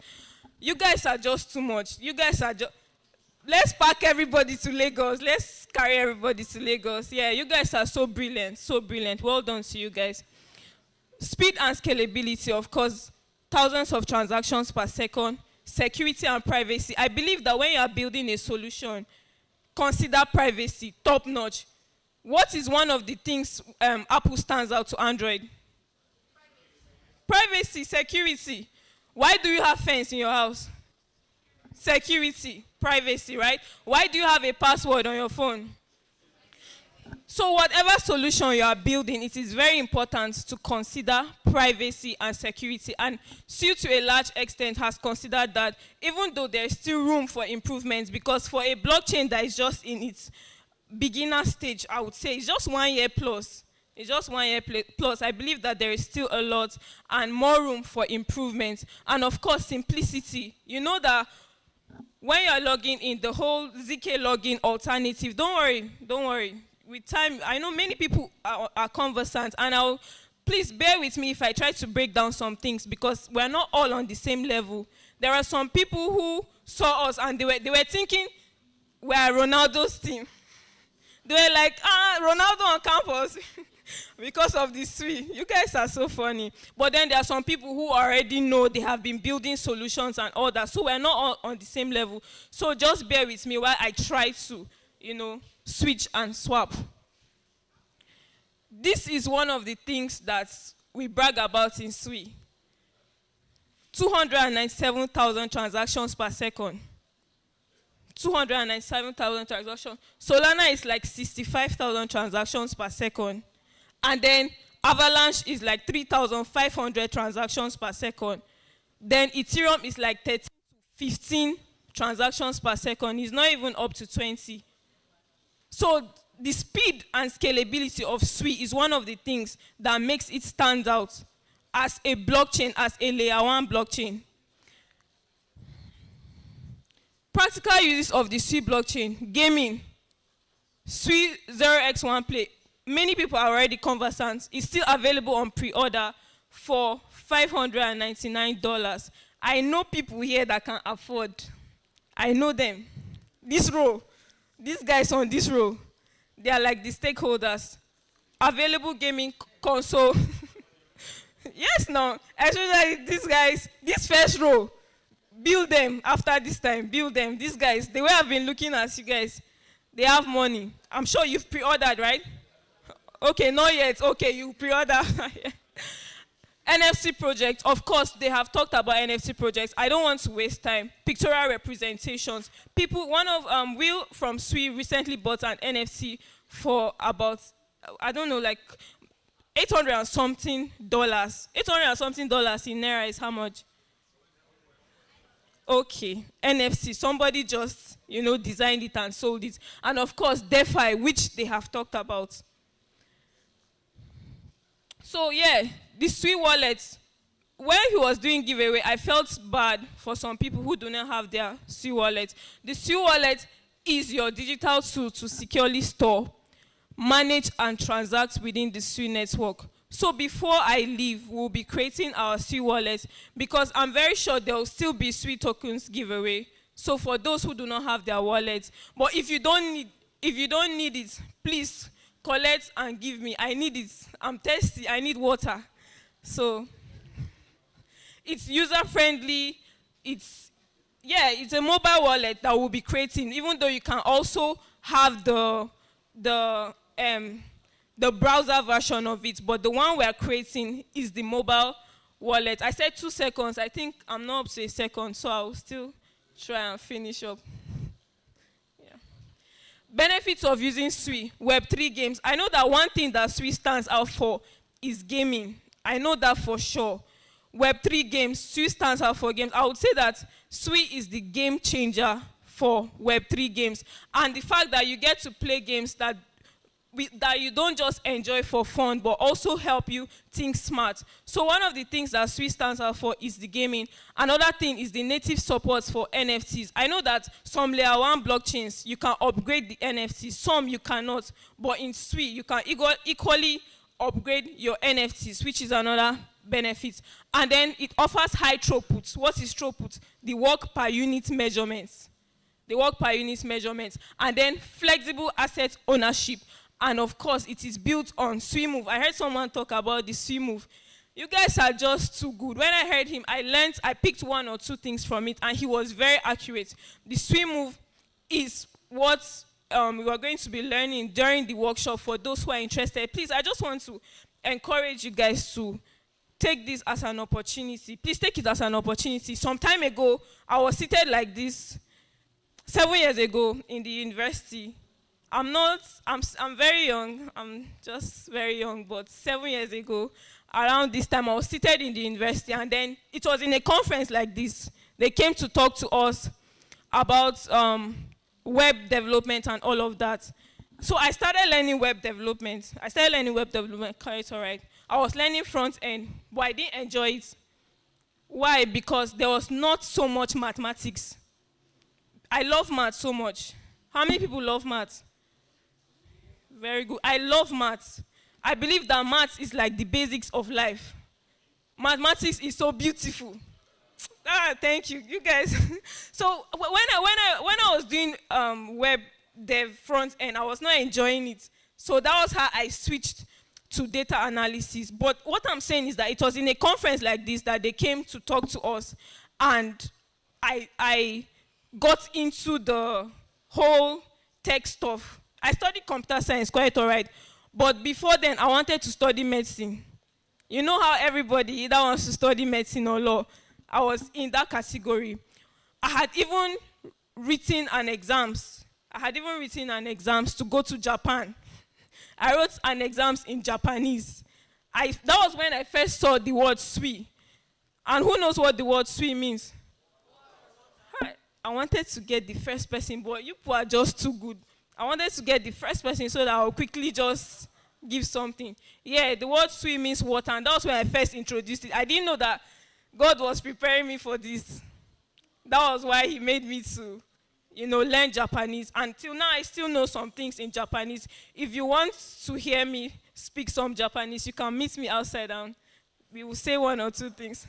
You guys are just too much. You guys are just. Let's pack everybody to Lagos. Let's carry everybody to Lagos. Yeah, you guys are so brilliant, so brilliant. Well done to you guys. Speed and scalability, of course, thousands of transactions per second. Security and privacy. I believe that when you are building a solution, consider privacy top notch. What is one of the things Apple stands out to Android? Privacy, security. Why do you have fence in your house? Security, privacy, right? Why do you have a password on your phone? So whatever solution you are building, it is very important to consider privacy and security. And Sui, to a large extent, has considered that, even though there is still room for improvements, because for a blockchain that is just in its beginner stage, I would say it's just 1 year plus. It's just 1 year plus. I believe that there is still a lot and more room for improvement. And of course, simplicity. You know that when you're logging in, the whole ZK login alternative, don't worry. With time, I know many people are conversant, and please bear with me if I try to break down some things, because we're not all on the same level. There are some people who saw us and they were thinking we're Ronaldo's team. They were like, Ronaldo on campus. Because of this Sui. You guys are so funny. But then there are some people who already know, they have been building solutions and all that. So we're not all on the same level. So just bear with me while I try to, switch and swap. This is one of the things that we brag about in Sui. 297,000 transactions per second. 297,000 transactions. Solana is like 65,000 transactions per second. And then Avalanche is like 3,500 transactions per second. Then Ethereum is like 13 to 15 transactions per second. It's not even up to 20. So the speed and scalability of Sui is one of the things that makes it stand out as a blockchain, as a layer 1 blockchain. Practical uses of the Sui blockchain. Gaming. Sui 0x1 Play. Many people are already conversant. It's still available on pre-order for $599. I know people here that can afford. I know them. This row, these guys on this row, they are like the stakeholders. Available gaming console. Yes, no. Especially these guys, this first row, build them after this time, build them. These guys, the way I've been looking at you guys, they have money. I'm sure you've pre-ordered, right? Okay, not yet. Okay, you pre-order. NFC project. Of course, they have talked about NFC projects. I don't want to waste time. Pictorial representations. One of Will from Sui recently bought an NFC for about, I don't know, like $800 and something. $800 and something in Naira is how much? Okay, NFC. Somebody just, designed it and sold it. And of course, DeFi, which they have talked about. So yeah, the Sui wallet, when he was doing giveaway, I felt bad for some people who do not have their Sui wallet. The Sui wallet is your digital tool to securely store, manage, and transact within the Sui network. So before I leave, we'll be creating our Sui wallet because I'm very sure there will still be Sui tokens giveaway. So for those who do not have their wallets, but if you don't need it, please collect and give me. I need it. I'm thirsty. I need water. So it's user friendly. It's a mobile wallet that we'll be creating. Even though you can also have the browser version of it, but the one we are creating is the mobile wallet. I said 2 seconds. I think I'm not up to a second, so I'll still try and finish up. Yeah. Benefits of using Sui, Web3 games. I know that one thing that Sui stands out for is gaming. I know that for sure. Web3 games, Sui stands out for games. I would say that Sui is the game changer for Web3 games. And the fact that you get to play games that you don't just enjoy for fun, but also help you think smart. So one of the things that Sui stands out for is the gaming. Another thing is the native support for NFTs. I know that some layer 1 blockchains, you can upgrade the NFTs. Some you cannot. But in Sui, you can equally upgrade your NFTs, which is another benefit. And then it offers high throughput. What is throughput? The work per unit measurements. And then flexible asset ownership. And of course, it is built on Sui Move. I heard someone talk about the Sui Move. You guys are just too good. When I heard him, I picked 1 or 2 things from it, and he was very accurate. The Sui Move is what we are going to be learning during the workshop for those who are interested. Please, I just want to encourage you guys to take this as an opportunity. Please take it as an opportunity. Some time ago, I was seated like this, 7 years ago in the university. I'm very young. I'm just very young, but 7 years ago, around this time, I was seated in the university, and then it was in a conference like this. They came to talk to us about web development and all of that. So I started learning web development. It's all right. I was learning front end, but I didn't enjoy it. Why? Because there was not so much mathematics. I love math so much. How many people love math? Very good. I love maths. I believe that maths is like the basics of life. Mathematics is so beautiful. Thank you, you guys. So when I was doing web dev front end, I was not enjoying it. So that was how I switched to data analysis. But what I'm saying is that it was in a conference like this that they came to talk to us, and I got into the whole tech stuff. I studied computer science, quite all right. But before then, I wanted to study medicine. You know how everybody either wants to study medicine or law. I was in that category. I had even written an exams to go to Japan. I wrote an exams in Japanese. That was when I first saw the word Sui. And who knows what the word Sui means? I wanted to get the first person, but you people are just too good. I wanted to get the first person so that I'll quickly just give something. Yeah, the word Sui means water, and that was when I first introduced it. I didn't know that God was preparing me for this. That was why he made me to, learn Japanese. Until now, I still know some things in Japanese. If you want to hear me speak some Japanese, you can meet me outside and we will say 1 or 2 things.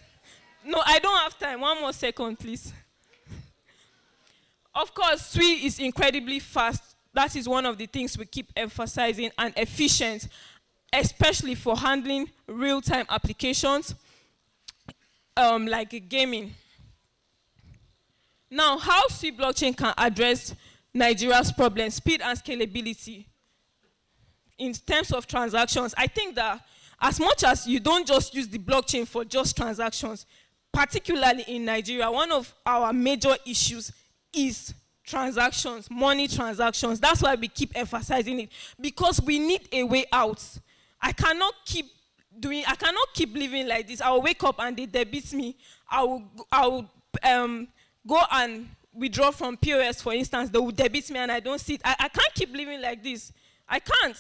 No, I don't have time. 1 more second, please. Of course, Sui is incredibly fast. That is one of the things we keep emphasizing, and efficient, especially for handling real-time applications like gaming. Now, how Sui blockchain can address Nigeria's problem, speed and scalability in terms of transactions. I think that as much as you don't just use the blockchain for just transactions, particularly in Nigeria, one of our major issues is transactions, money transactions. That's why we keep emphasizing it, because we need a way out. I cannot keep living like this. I will wake up and they debit me. I will go and withdraw from POS, for instance. They will debit me and I don't see it. I can't keep living like this. I can't.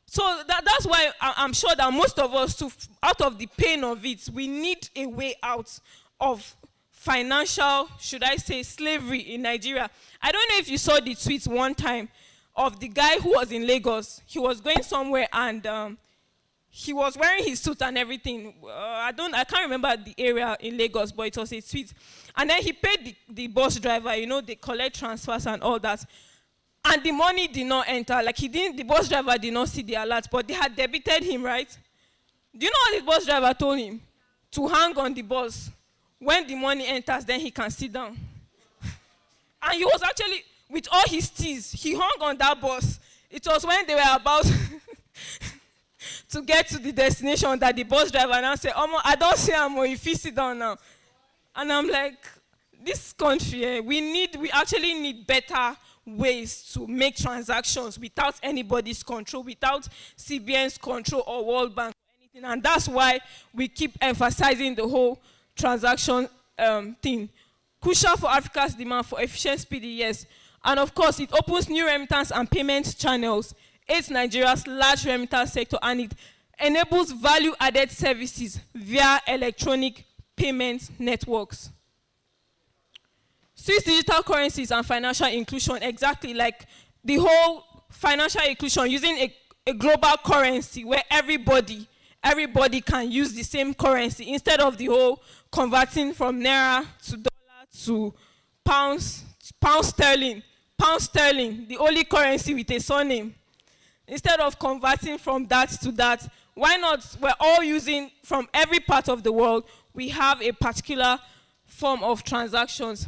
So that's why I'm sure that most of us, out of the pain of it, we need a way out of financial, should I say, slavery in Nigeria. I don't know if you saw the tweet one time of the guy who was in Lagos. He was going somewhere and he was wearing his suit and everything. I can't remember the area in Lagos, but it was a suite. And then he paid the bus driver, they collect transfers and all that. And the money did not enter. Like the bus driver did not see the alert, but they had debited him, right? Do you know what the bus driver told him? To hang on the bus. When the money enters, then he can sit down. And he was actually, with all his teeth, he hung on that bus. It was when they were about to get to the destination that the bus driver now said, I don't see him, if you sit down now. And I'm like, this country, we actually need better ways to make transactions without anybody's control, without CBN's control or World Bank or anything. And that's why we keep emphasizing the whole transaction thing. Crucial for Africa's demand for efficient, speedy, yes. And of course, it opens new remittance and payment channels, aids Nigeria's large remittance sector, and it enables value-added services via electronic payment networks. Swiss digital currencies and financial inclusion, exactly like the whole financial inclusion, using a global currency where everybody can use the same currency instead of the whole converting from naira to dollar to pound sterling, the only currency with a surname. Instead of converting from that to that, why not? We're all using from every part of the world. We have a particular form of transactions.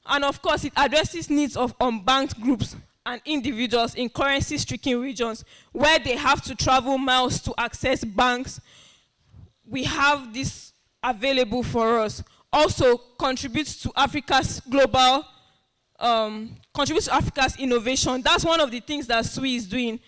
And of course, it addresses needs of unbanked groups and individuals in currency-stricken regions where they have to travel miles to access banks. We have this available for us. Also contributes to Africa's innovation. That's one of the things that SWI is doing,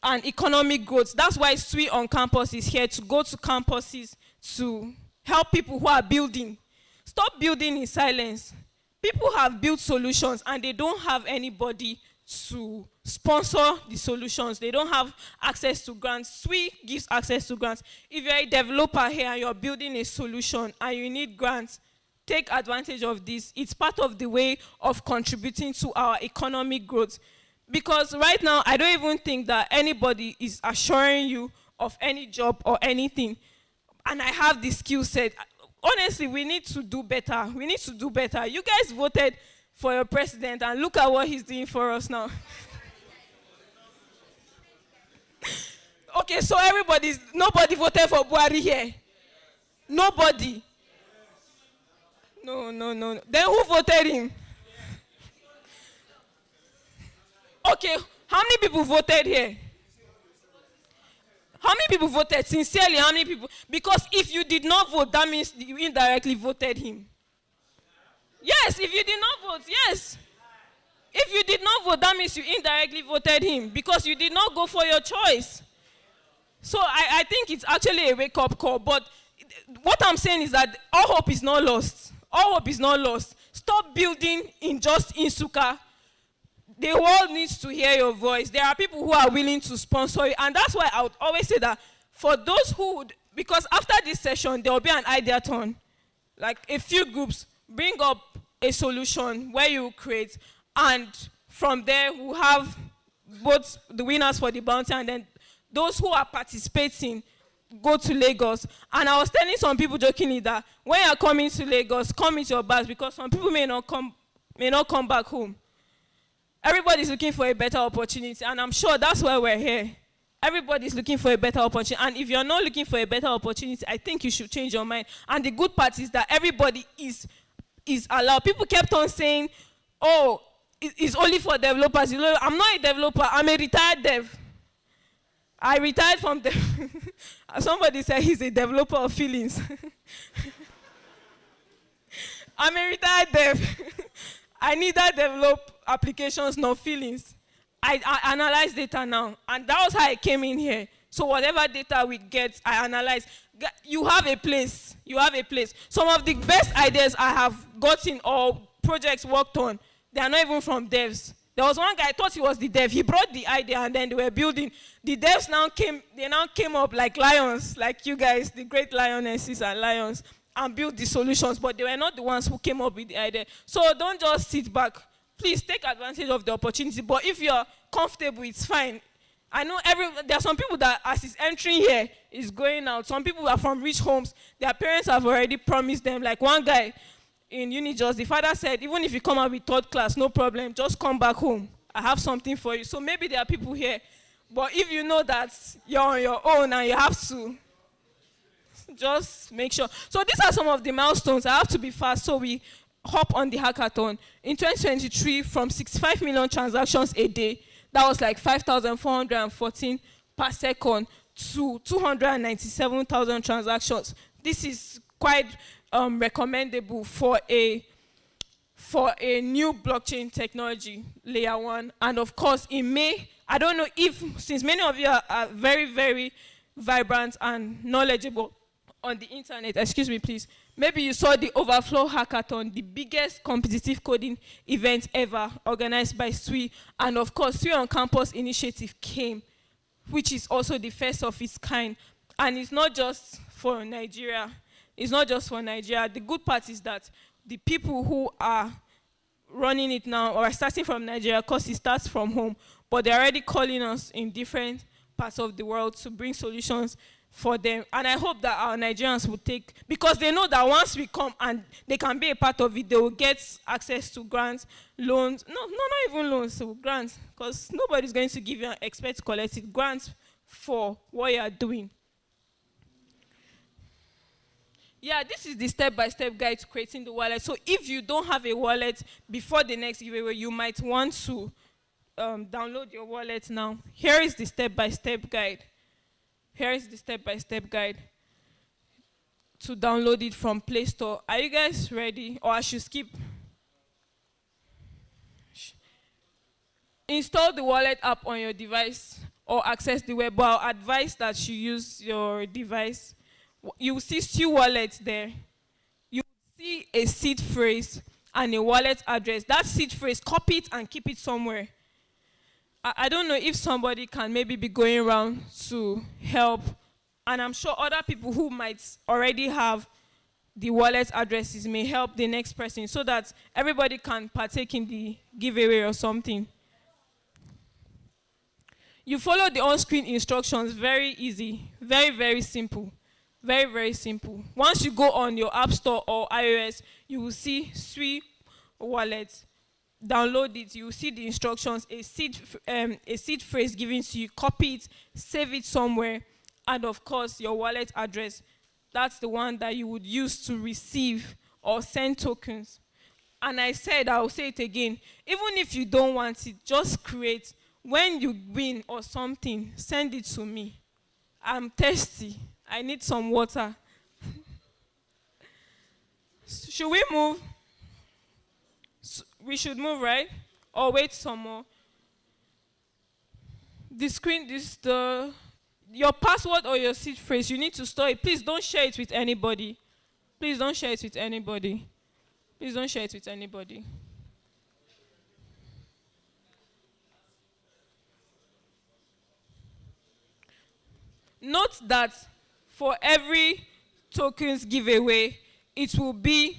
and economic growth. That's why SWI on campus is here, to go to campuses to help people who are building. Stop building in silence. People have built solutions and they don't have anybody to sponsor the solutions. They don't have access to grants. SWI gives access to grants. If you're a developer here and you're building a solution and you need grants, take advantage of this. It's part of the way of contributing to our economic growth. Because right now, I don't even think that anybody is assuring you of any job or anything. And I have the skill set. Honestly, we need to do better. We need to do better. You guys voted for your president, and look at what he's doing for us now. Okay, so nobody voted for Buhari here. Nobody. No. Then who voted him? Okay, how many people voted here? How many people voted? Sincerely, how many people? Because if you did not vote, that means you indirectly voted him. Yes, if you did not vote, yes. If you did not vote, that means you indirectly voted him because you did not go for your choice. So I think it's actually a wake-up call. But what I'm saying is that all hope is not lost. All hope is not lost. Stop building in just Nsukka. The world needs to hear your voice. There are people who are willing to sponsor you. And that's why I would always say that for those who would, because after this session, there will be an ideathon. Like a few groups bring up a solution where you create. And from there, we'll have both the winners for the bounty and then those who are participating go to Lagos. And I was telling some people jokingly that when you're coming to Lagos, come with your bags because some people may not come back home. Everybody's looking for a better opportunity, and I'm sure that's why we're here. Everybody's looking for a better opportunity, and if you're not looking for a better opportunity, I think you should change your mind. And the good part is that everybody is allowed. People kept on saying, oh, it's only for developers. I'm not a developer. I'm a retired dev. I retired from dev. Somebody said he's a developer of feelings. I'm a retired dev. I neither develop applications nor feelings. I analyze data now, and that was how I came in here. So whatever data we get, I analyze. You have a place. You have a place. Some of the best ideas I have gotten or projects worked on, they are not even from devs. There was one guy, I thought he was the dev. He brought the idea, and then they were building. The devs now came up like lions, like you guys, the great lionesses and lions, and build the solutions, but they were not the ones who came up with the idea. So don't just sit back. Please take advantage of the opportunity. But if you're comfortable, it's fine. I know there are some people that as he's entering here, is going out. Some people are from rich homes. Their parents have already promised them. Like one guy in Unijust, the father said, even if you come out with third class, no problem, just come back home. I have something for you. So maybe there are people here. But if you know that you're on your own and you have to, just make sure. So these are some of the milestones. I have to be fast, so we hop on the hackathon. In 2023, from 65 million transactions a day, that was like 5,414 per second, to 297,000 transactions. This is quite recommendable for a new blockchain technology, layer 1. And of course, in May, I don't know if, since many of you are very, very vibrant and knowledgeable on the internet, excuse me, please, maybe you saw the Overflow Hackathon, the biggest competitive coding event ever organized by SWI. And of course, SWI on Campus initiative came, which is also the first of its kind. And it's not just for Nigeria. It's not just for Nigeria. The good part is that the people who are running it now or are starting from Nigeria, because it starts from home, but they're already calling us in different parts of the world to bring solutions for them. And I hope that our Nigerians will take, because they know that once we come and they can be a part of it, they will get access to grants, loans, not even loans, so grants, because nobody's going to give you an expert to collect it, grants for what you are doing. Yeah, this is the step-by-step guide to creating the wallet. So if you don't have a wallet before the next giveaway, you might want to download your wallet now. Here is the step-by-step guide. Here is the step-by-step guide to download it from Play Store. Are you guys ready? Or I should skip? Install the wallet app on your device or access the web. But I'll advise that you use your device. You will see two wallets there. You will see a seed phrase and a wallet address. That seed phrase, copy it and keep it somewhere. I don't know if somebody can maybe be going around to help. And I'm sure other people who might already have the wallet addresses may help the next person so that everybody can partake in the giveaway or something. You follow the on-screen instructions, very easy, very, very simple. Very, very simple. Once you go on your App Store or iOS, you will see SWI Wallet. Download it. You will see the instructions, a seed phrase given to you. Copy it, save it somewhere, and of course, your wallet address. That's the one that you would use to receive or send tokens. And I said, I will say it again, even if you don't want it, just create. When you win or something, send it to me. I'm thirsty. I need some water. Should we move? We should move, right? Or wait some more? The screen, your password or your seed phrase, you need to store it. Please don't share it with anybody. Please don't share it with anybody. Please don't share it with anybody. Note that for every tokens giveaway, it will be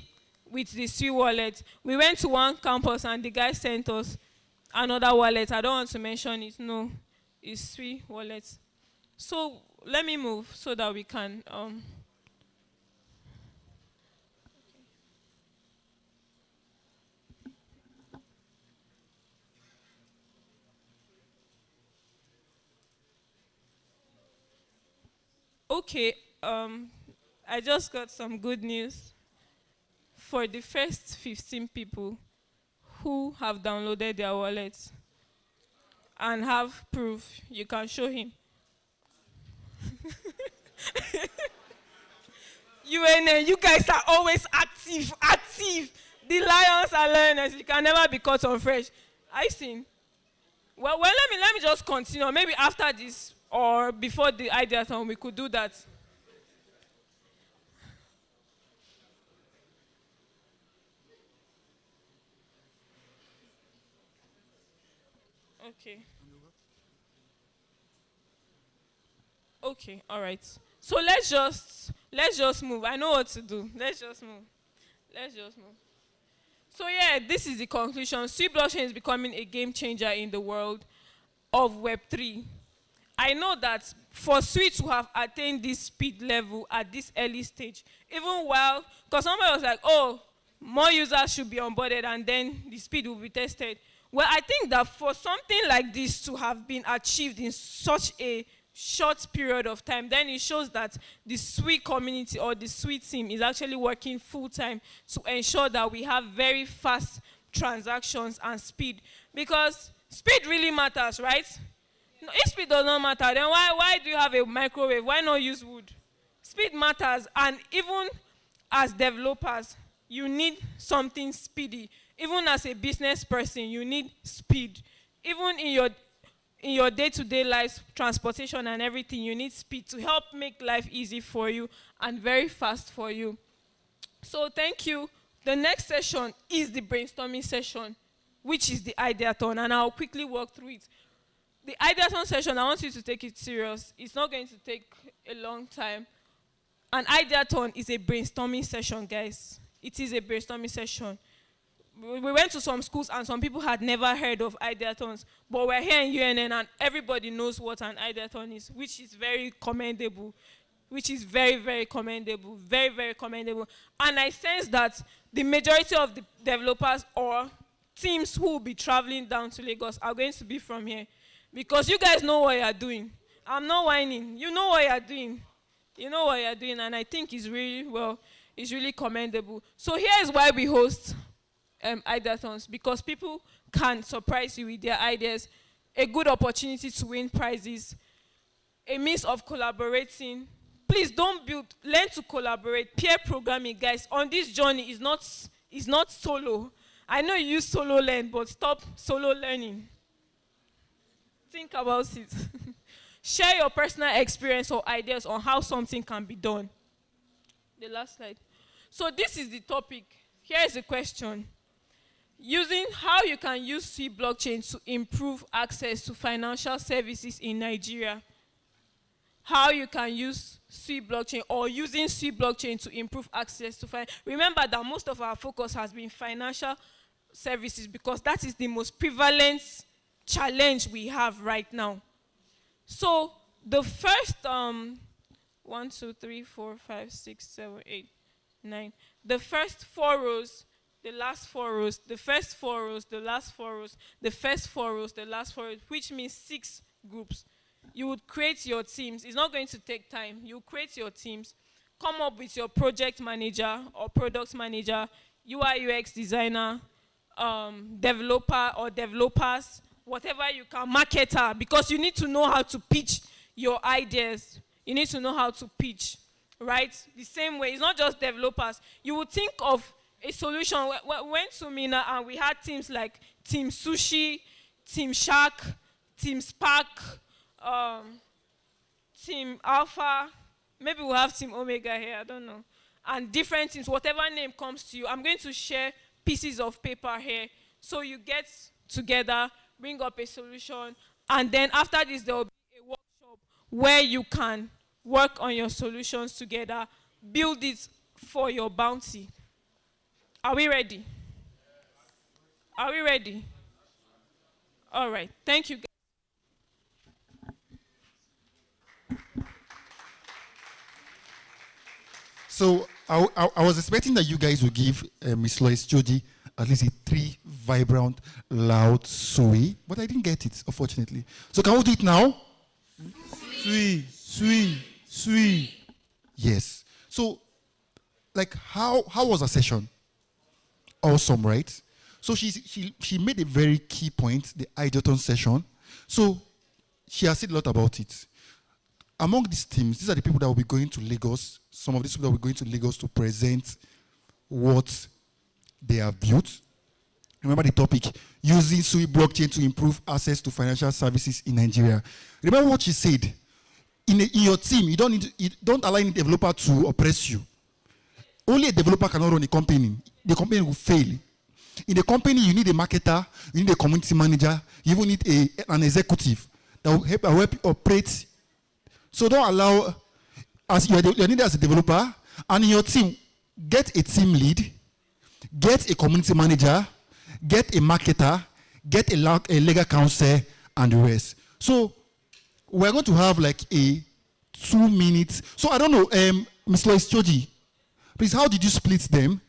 with the SWI wallet. We went to one campus and the guy sent us another wallet. I don't want to mention it. No, it's SWI wallet. So let me move so that we can. Okay, I just got some good news. For the first 15 people who have downloaded their wallets and have proof, you can show him. You guys are always active. The lions are lioness. You can never be caught on fresh. I seen. Well, let me just continue. Maybe after this or before the ideathon, we could do that. Okay. Okay, all right. So let's just move. I know what to do. Let's just move. So yeah, this is the conclusion. SWI blockchain is becoming a game changer in the world of Web3. I know that for Sui to have attained this speed level at this early stage, even while, because somebody was like, oh, more users should be onboarded and then the speed will be tested. Well, I think that for something like this to have been achieved in such a short period of time, then it shows that the Sui community or the Sui team is actually working full time to ensure that we have very fast transactions and speed. Because speed really matters, right? No, if speed does not matter, then why do you have a microwave? Why not use wood? Speed matters, and even as developers, you need something speedy. Even as a business person, you need speed. Even in your day-to-day life, transportation and everything, you need speed to help make life easy for you and very fast for you. So thank you. The next session is the brainstorming session, which is the ideathon, and I'll quickly walk through it. The ideathon session, I want you to take it serious. It's not going to take a long time. An ideathon is a brainstorming session, guys. It is a brainstorming session. We went to some schools and some people had never heard of ideathons, but we're here in UNN and everybody knows what an ideathon is, which is very commendable, which is very, very commendable, very, very commendable. And I sense that the majority of the developers or teams who will be traveling down to Lagos are going to be from here. Because you guys know what you're doing. I'm not whining. You know what you're doing. You know what you're doing, and I think it's really, well, it's really commendable. So here is why we host ideathons, because people can surprise you with their ideas, a good opportunity to win prizes, a means of collaborating. Please don't learn to collaborate. Peer programming, guys, on this journey is not solo. I know you use solo learn, but stop solo learning. Think about it. Share your personal experience or ideas on how something can be done. The last slide. So this is the topic. Here is the question. Using how you can use Sui blockchain to improve access to financial services in Nigeria. How you can use Sui blockchain or using Sui blockchain to improve access to finance. Remember that most of our focus has been financial services because that is the most prevalent challenge we have right now. So the first 1, 2, 3, 4, 5, 6, 7, 8, 9. The first 4 rows, the last 4 rows, the first 4 rows, the last 4 rows, the first 4 rows, the last 4 rows, which means 6 groups. You would create your teams. It's not going to take time. You create your teams, come up with your project manager or product manager, UI UX designer, developer or developers, whatever you can, marketer, because you need to know how to pitch your ideas. You need to know how to pitch, right? The same way, it's not just developers. You would think of a solution. We went to Mina and we had teams like Team Sushi, Team Shark, Team Spark, Team Alpha. Maybe we'll have Team Omega here, I don't know. And different teams, whatever name comes to you. I'm going to share pieces of paper here. So you get together, bring up a solution, and then after this, there will be a workshop where you can work on your solutions together, build it for your bounty. Are we ready? Are we ready? All right. Thank you, guys. So I was expecting that you guys would give Miss Lois Joji at least a 3 vibrant, loud Sui, but I didn't get it, unfortunately. So can we do it now? Sui, Sui, Sui. Yes. So, like, how was her session? Awesome, right? So she made a very key point, the ideathon session. So she has said a lot about it. Among these teams, these are the people that will be going to Lagos. Some of these people that will be going to Lagos to present what they have built. Remember the topic, using Sui blockchain to improve access to financial services in Nigeria. Remember what she said. In your team, you don't allow any developer to oppress you. Only a developer cannot run a company. The company will fail. In the company, you need a marketer, you need a community manager, you even need an executive that will help you operate. So don't allow, as you're needed as a developer, and in your team, get a team lead, get a community manager, get a marketer, get a legal counsel, and the rest. So we're going to have like a 2 minutes. So I don't know, Ms. Lois Choji, please, how did you split them?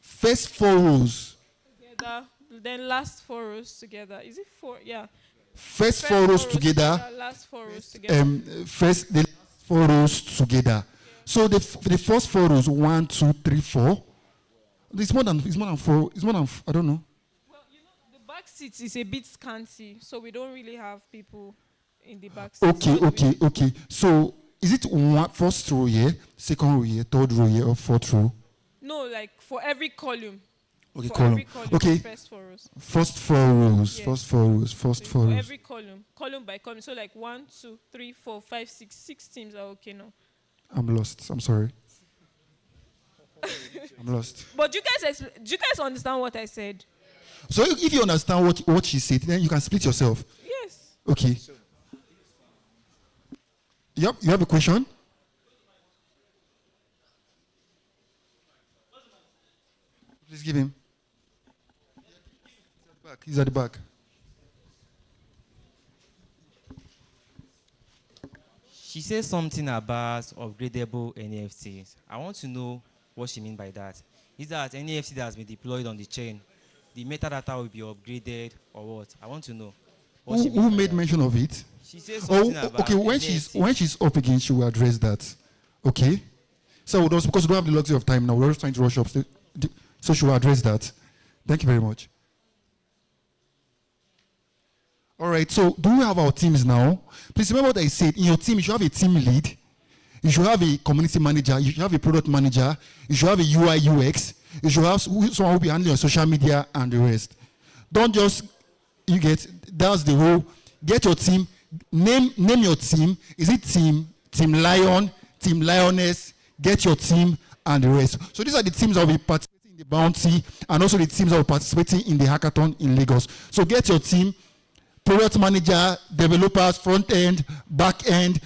First 4 rows. Together, then last 4 rows together. Is it 4? Yeah. First 4 rows together. Last 4 rows together. First the last 4 rows together. So the first 4 rows, 1, 2, 3, 4. It's more than 4. It's more than I don't know. Well, the back seat is a bit scanty, so we don't really have people in the back seat. Okay. So is it first row here, second row here, third row here, or fourth row? No, like for every column. Okay, for column. Every column. Okay. First 4 rows. First 4 rows. Yes. First 4 rows. First 4 For rows. every column by column. So like 1, 2, 3, 4, 5, 6. 6 teams are okay now. I'm lost. I'm sorry. I'm lost. But do you guys understand what I said? So if you understand what she said, then you can split yourself. Yes. Okay. Yep. You have a question? Please give him. He's at the back. She said something about upgradable NFTs. I want to know what she means by that. Is that NFT that has been deployed on the chain, the metadata will be upgraded or what? I want to know. Who made mention of it? She said something about okay. When she's up again, she will address that. Okay. So because we don't have the luxury of time now, we're just trying to rush up. So she will address that. Thank you very much. All right. So do we have our teams now? Please remember what I said. In your team, you should have a team lead. You should have a community manager. You should have a product manager. You should have a UI UX. You should have someone who will be handling your social media and the rest. Don't just that's the whole. Get your team. Name your team. Is it team Lion, team Lioness? Get your team and the rest. So these are the teams that will be participating in the bounty and also the teams that will be participating in the hackathon in Lagos. So get your team. Product manager, developers, front end, back end,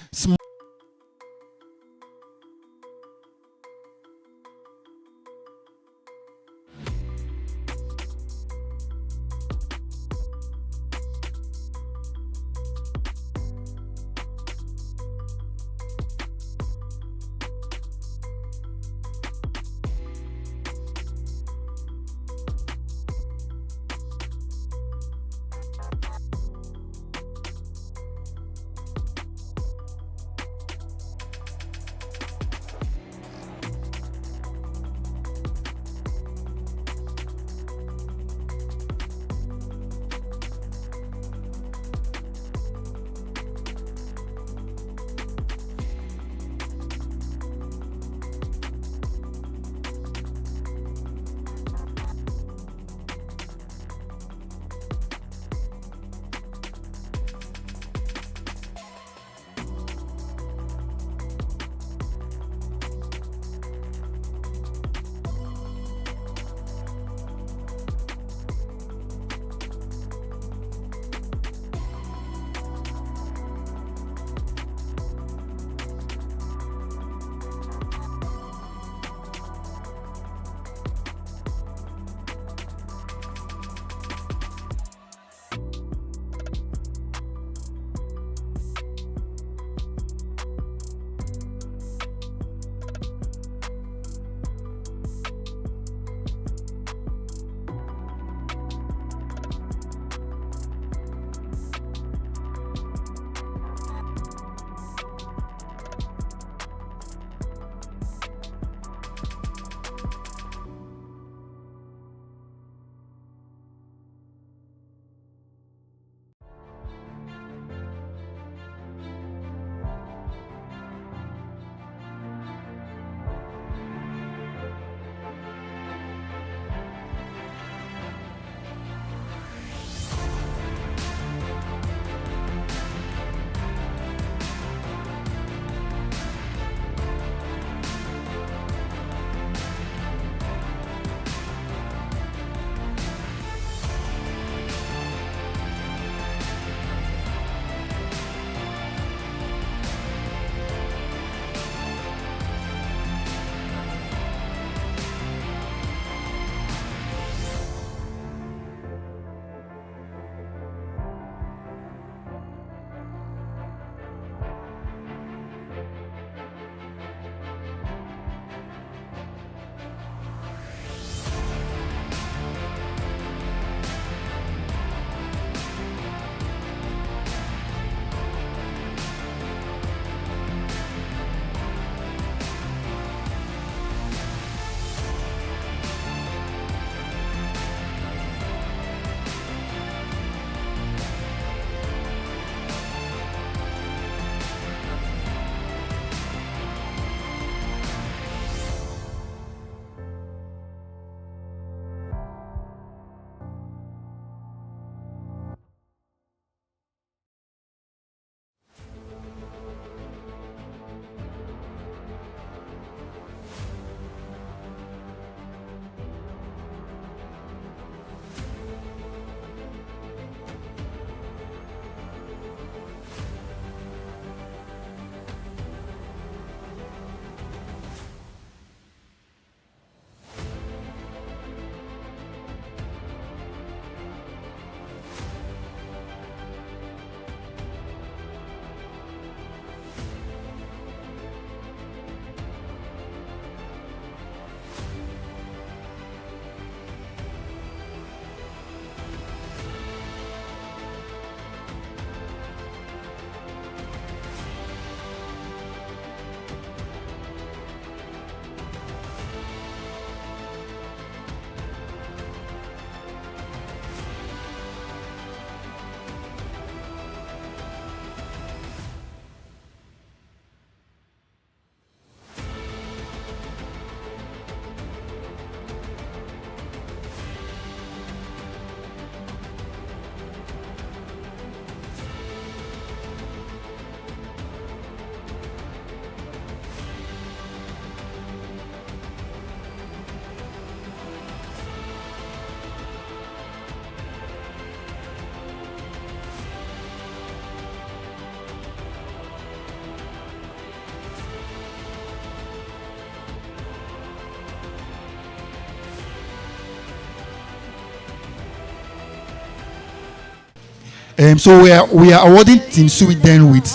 So we are awarding Team Sweden with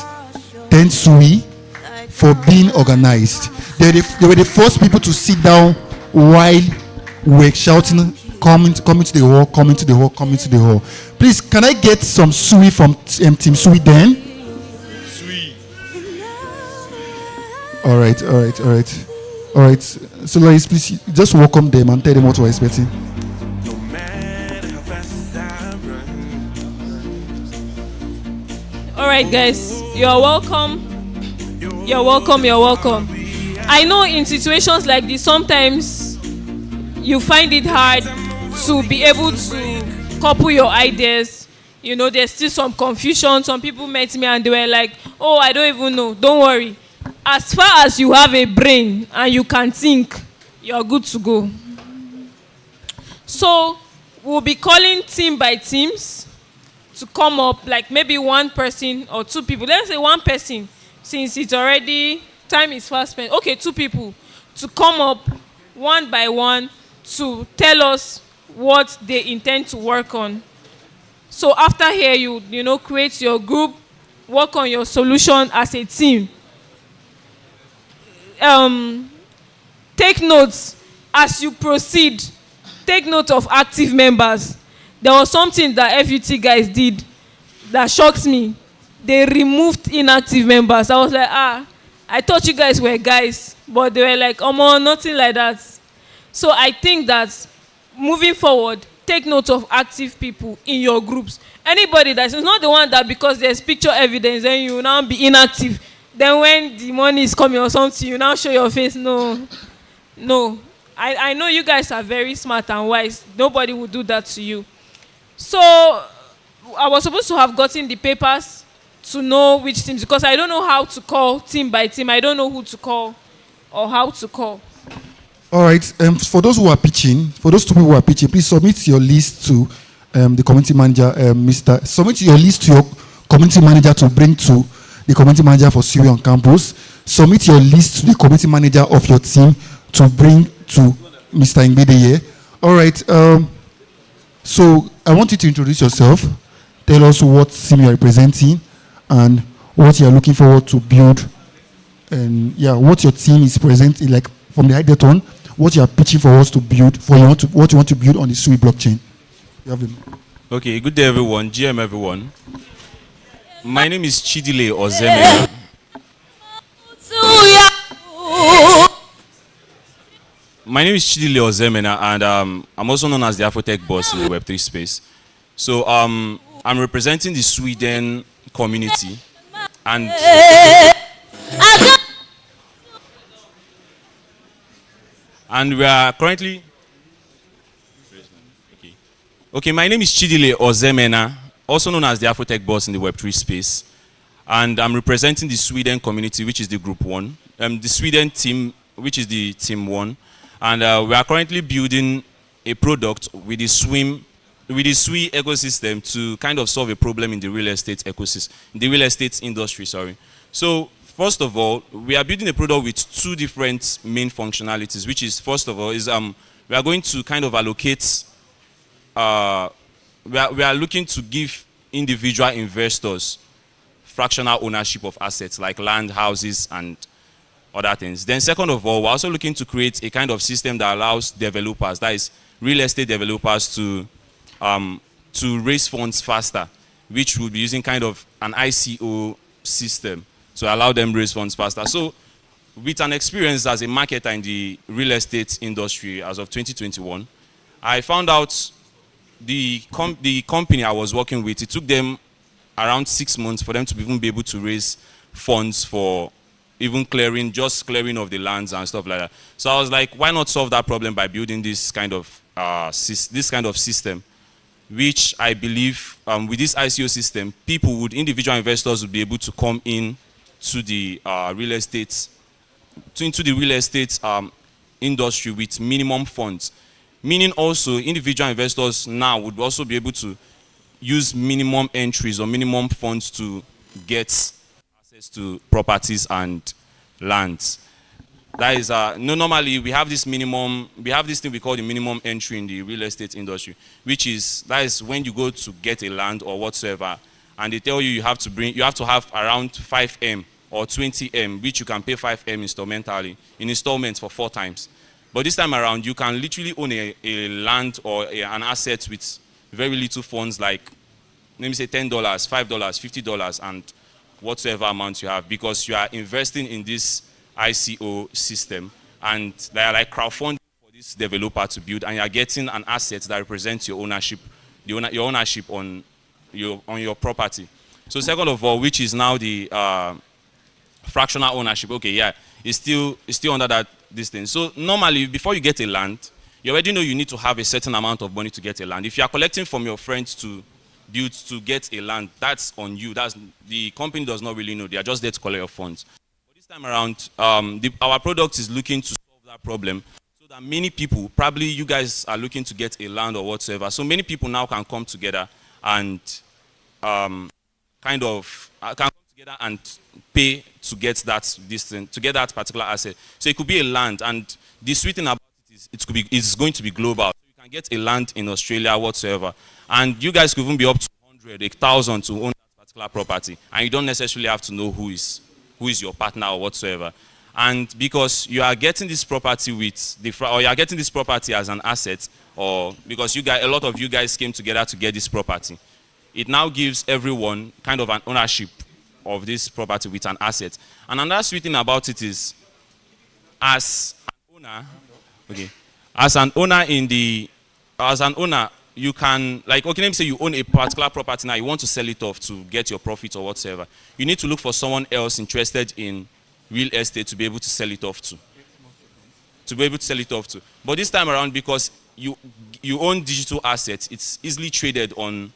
10 Sui for being organized. They were the first people to sit down while we were shouting, coming to the hall, coming to the hall, coming to the hall. Please, can I get some Sui from Team Sweden? All right. So, ladies, please just welcome them and tell them what we're expecting. All right, guys, you're welcome. You're welcome. You're welcome. I know in situations like this, sometimes you find it hard to be able to couple your ideas. You know, there's still some confusion. Some people met me and they were like, oh, I don't even know. Don't worry. As far as you have a brain and you can think, you're good to go. So we'll be calling team by teams to come up, like maybe one person or two people. Let's say one person, since it's already, time is fast spent. Okay, two people to come up one by one to tell us what they intend to work on. So after here, you know, create your group, work on your solution as a team. Take notes as you proceed. Take note of active members. There was something that FUT guys did that shocked me. They removed inactive members. I was like, I thought you guys were guys, but they were like, nothing like that. So I think that moving forward, take note of active people in your groups. Anybody that's not the one that because there's picture evidence, then you will now be inactive. Then when the money is coming or something, you now show your face. No. I know you guys are very smart and wise. Nobody will do that to you. So I was supposed to have gotten the papers to know which teams, because I don't know how to call team by team. I don't know who to call or how to call. All right. For those who are pitching, for those two people who are pitching, please submit your list to the community manager, Submit your list to your community manager to bring to the community manager for Siri on campus. Submit your list to the community manager of your team to bring to Mr. Ngbedeye. All right. So I want you to introduce yourself. Tell us what team you are representing and what you are looking forward to build. And what your team is presenting, like from the hackathon, what you are pitching for us to build, what you want to build on the Sui blockchain. You have them. Okay, good day everyone, GM everyone. My name is Chidile Ozemena. My name is Chidile Ozemena, and I'm also known as the Afrotech boss in the Web3 space. So I'm representing the Sweden community, and we are currently. Okay, my name is Chidile Ozemena, also known as the Afrotech boss in the Web3 space, and I'm representing the Sweden community, which is the Group 1, the Sweden team, which is the Team 1. And we are currently building a product with the Sui ecosystem to kind of solve a problem in the real estate ecosystem, the real estate industry, sorry. So first of all, we are building a product with two different main functionalities, which is, first of all, is we are going to kind of allocate, we are looking to give individual investors fractional ownership of assets like land, houses, and other things. Then second of all, we're also looking to create a kind of system that allows developers, that is real estate developers, to raise funds faster, which will be using kind of an ICO system to allow them raise funds faster. So with an experience as a marketer in the real estate industry as of 2021, I found out the company I was working with, it took them around 6 months for them to even be able to raise funds for even clearing of the lands and stuff like that. So I was like, why not solve that problem by building this kind of system, which I believe with this ICO system, individual investors would be able to come in to the real estate industry with minimum funds. Meaning also individual investors now would also be able to use minimum entries or minimum funds to get access to properties and lands. That is, normally we have this thing we call the minimum entry in the real estate industry, that is when you go to get a land or whatsoever, and they tell you you have to have around 5M or 20M, which you can pay 5M in installments for 4 times. But this time around, you can literally own a land or an asset with very little funds, like, let me say $10, $5, $50, and whatsoever amount you have, because you are investing in this ICO system, and they are like crowdfunding for this developer to build, and you are getting an asset that represents your ownership, your ownership on your property. So second of all, which is now the fractional ownership, okay, yeah, it's still under this thing. So normally, before you get a land, you already know you need to have a certain amount of money to get a land. If you are collecting from your friends to build to get a land, that's on you. The company does not really know. They are just there to collect your funds. But this time around, our product is looking to solve that problem, so that many people, probably you guys are looking to get a land or whatsoever, so many people now can come together and can come together and pay to get to get that particular asset. So it could be a land, and the sweet thing about it is it's going to be global. So you can get a land in Australia whatsoever, and you guys could even be up to 100, 1,000 to own that particular property, and you don't necessarily have to know who is your partner or whatsoever. And because you are getting this property or you are getting this property as an asset, or because a lot of you guys came together to get this property, it now gives everyone kind of an ownership of this property with an asset. And another sweet thing about it is, as an owner, you can, like, okay, let me say you own a particular property now, you want to sell it off to get your profit or whatsoever. You need to look for someone else interested in real estate to be able to sell it off to. But this time around, because you own digital assets, it's easily traded online,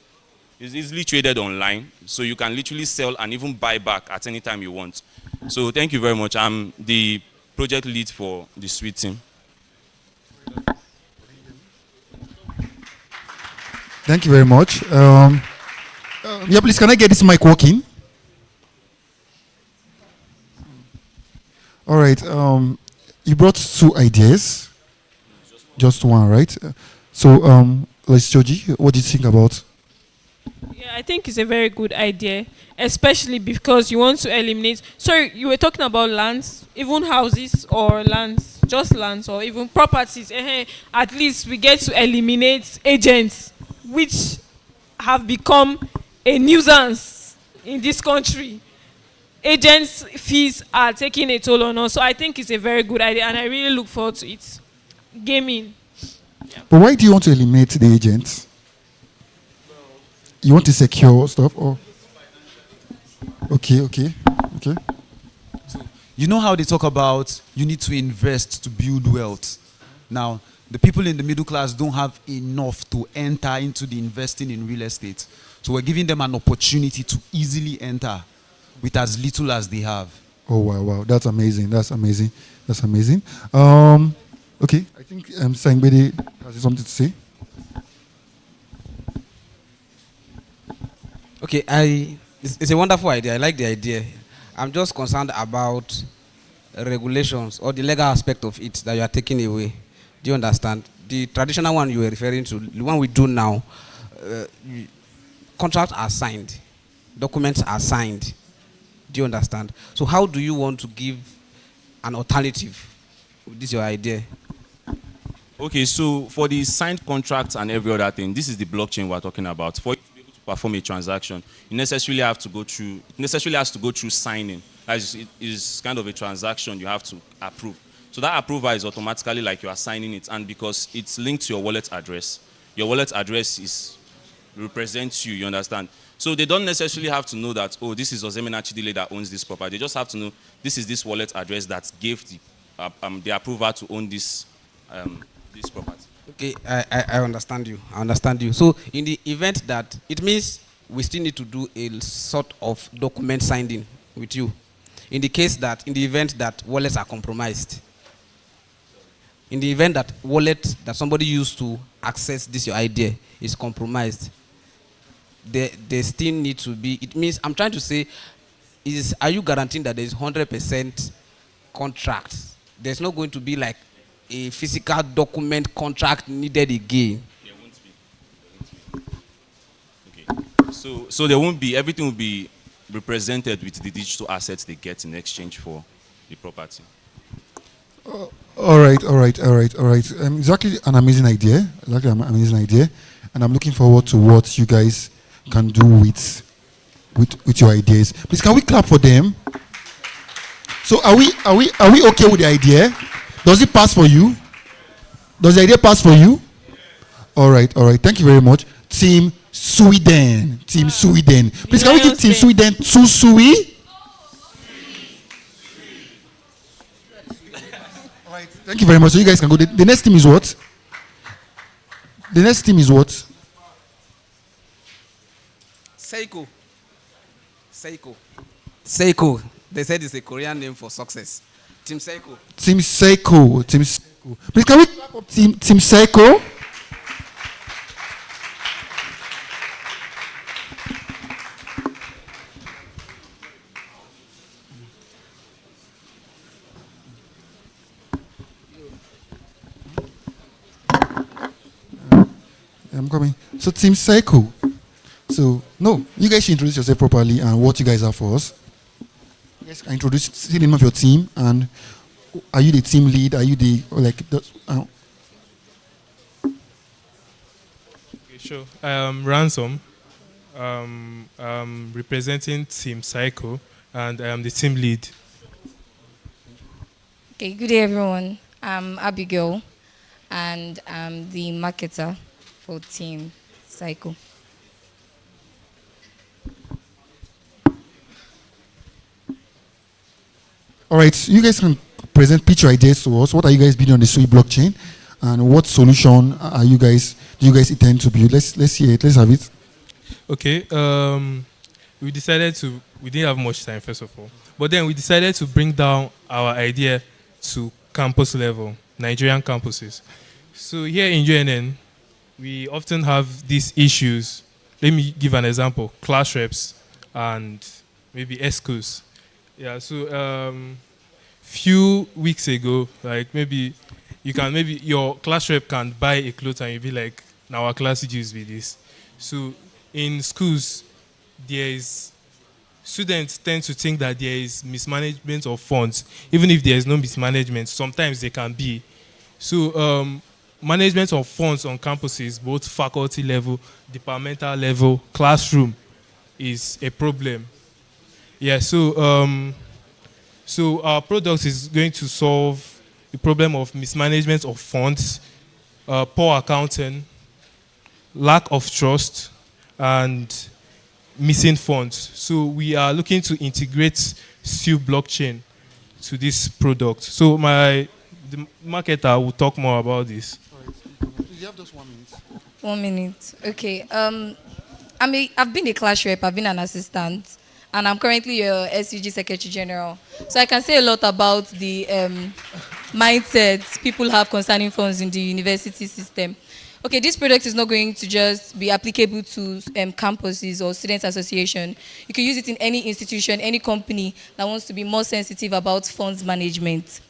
so you can literally sell and even buy back at any time you want. So thank you very much. I'm the project lead for the Sweet team. Thank you very much. Yeah, please, can I get this mic working? All right. You brought 2 ideas. Just one, right? Let's Joji, what do you think about? Yeah, I think it's a very good idea, especially because you want to eliminate. Sorry, you were talking about lands, even houses or lands, just lands or even properties. At least we get to eliminate agents, which have become a nuisance in this country. Agents' fees are taking a toll on us, so I think it's a very good idea, and I really look forward to it. Gaming. But why do you want to eliminate the agents? You want to secure stuff, or? Okay. So, you know how they talk about you need to invest to build wealth. Now, the people in the middle class don't have enough to enter into the investing in real estate. So we're giving them an opportunity to easily enter with as little as they have. Oh, wow. That's amazing. Okay, I think Sangbede has something to say. Okay, it's a wonderful idea. I like the idea. I'm just concerned about regulations or the legal aspect of it that you are taking away. Do you understand? The traditional one you were referring to, the one we do now, contracts are signed, documents are signed. Do you understand? So how do you want to give an alternative? This is your idea. Okay, so for the signed contracts and every other thing, this is the blockchain we're talking about. For you to be able to perform a transaction, it necessarily has to go through signing. It is kind of a transaction you have to approve. So that approval is automatically like you are signing it, and because it's linked to your wallet address represents you, you understand? So they don't necessarily have to know that, oh, this is Ozemena Chidile that owns this property. They just have to know this is this wallet address that gave the approval to own this property. Okay, I understand you. So in the event that, it means we still need to do a sort of document signing with you. In the event that wallets are compromised. In the event that wallet that somebody used to access this your idea is compromised, they still need to be, it means, I'm trying to say, are you guaranteeing that there is 100% contract? There's not going to be like a physical document contract needed again. There won't be. Okay. So there won't be, everything will be represented with the digital assets they get in exchange for the property. All right, all right, all right, all right. It's actually an amazing idea. Exactly an amazing idea, and I'm looking forward to what you guys can do with your ideas. Please, can we clap for them? So, are we okay with the idea? Does it pass for you? Does the idea pass for you? All right, all right. Thank you very much, Team Sweden. Team Sweden. Please, can we give Team Sweden 2 Sui? Thank you very much. So you guys can go. The next team is what? The next team is what? Seiko. Seiko. Seiko. They said it's a Korean name for success. Team Seiko. Team Seiko. Team Seiko. Please, can we clap up Team Seiko? I'm coming. So Team Seiko. So no, you guys should introduce yourself properly and what you guys are for us. You guys can introduce, say the name of your team, and are you the team lead? Are you the Okay, sure. I am Ransom, representing Team Psycho, and I am the team lead. Okay, good day everyone. I'm Abigail, and I'm the marketer for Team Psycho. All right, you guys can present pitch your ideas to us. What are you guys building on the Sui blockchain, and what solution do you guys intend to build? Let's hear it. Let's have it. Okay. We didn't have much time first of all, but then we decided to bring down our idea to campus level, Nigerian campuses. So here in UNN, we often have these issues. Let me give an example: class reps and maybe ESCOs. Yeah. So few weeks ago, like maybe your class rep can buy a clothes and you'll be like, now our class use with this. So in schools, students tend to think that there is mismanagement of funds. Even if there is no mismanagement, sometimes there can be. So management of funds on campuses, both faculty level, departmental level, classroom, is a problem. Yeah, so our product is going to solve the problem of mismanagement of funds, poor accounting, lack of trust, and missing funds. So we are looking to integrate Sui blockchain to this product. So the marketer will talk more about this. You have just 1 minute. 1 minute. Okay. I've been a class rep. I've been an assistant, and I'm currently your SUG Secretary General. So I can say a lot about the mindsets people have concerning funds in the university system. Okay, this product is not going to just be applicable to campuses or students association. You can use it in any institution, any company that wants to be more sensitive about funds management.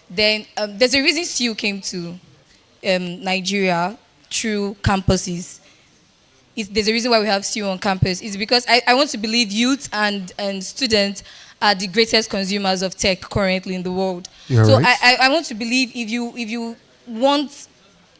Then there's a reason Sui came to Nigeria through campuses. There's a reason why we have Sui on campus. It's because I want to believe youth and students are the greatest consumers of tech currently in the world. You're so right. I want to believe if you want,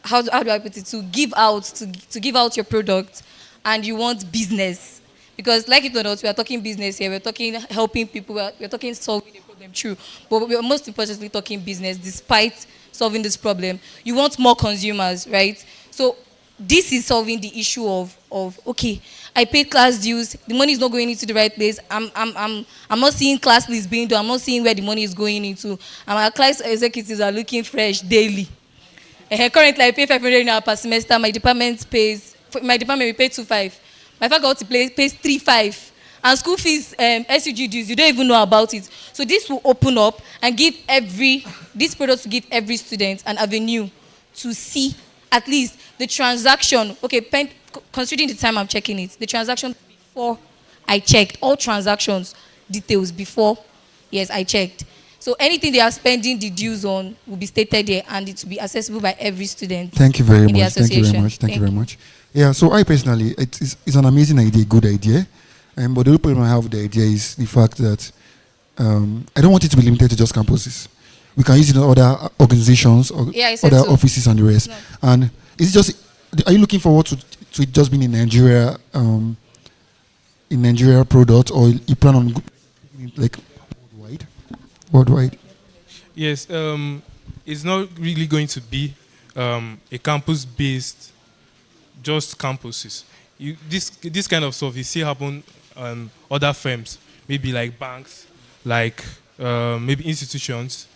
how do I put it, to give out your product, and you want business, because like it or not, we are talking business here. We're talking helping people. We're talking solving a problem, true, but we're most importantly talking business. Despite solving this problem, you want more consumers, right? So this is solving the issue of okay, I paid class dues, the money is not going into the right place. I'm not seeing class lists being done. I'm not seeing where the money is going into, and my class executives are looking fresh daily. Currently, I pay 500 naira per semester. My department we pay 2.5. My faculty pays 3.5. And school fees, SUG dues, you don't even know about it. So this will open up and this product will give every student an avenue to see at least the transaction. Okay, considering the time I'm checking it, the transaction before I checked, all transactions details before, yes, I checked. So anything they are spending the dues on will be stated there, and it will be accessible by every student. Thank you very in the much. Thank you very association. much. Thank you very much. Yeah, so I personally, it's an amazing idea, good idea. But the only problem I have with the idea is the fact that I don't want it to be limited to just campuses. We can use it in other organizations or Yeah, I said other so. offices and the rest. No. And is it just, are you looking forward to it just being in Nigeria product, or you plan on like worldwide? Worldwide. Yes, it's not really going to be a campus-based, just campuses. This kind of stuff you see happen other firms, maybe like banks, like maybe institutions.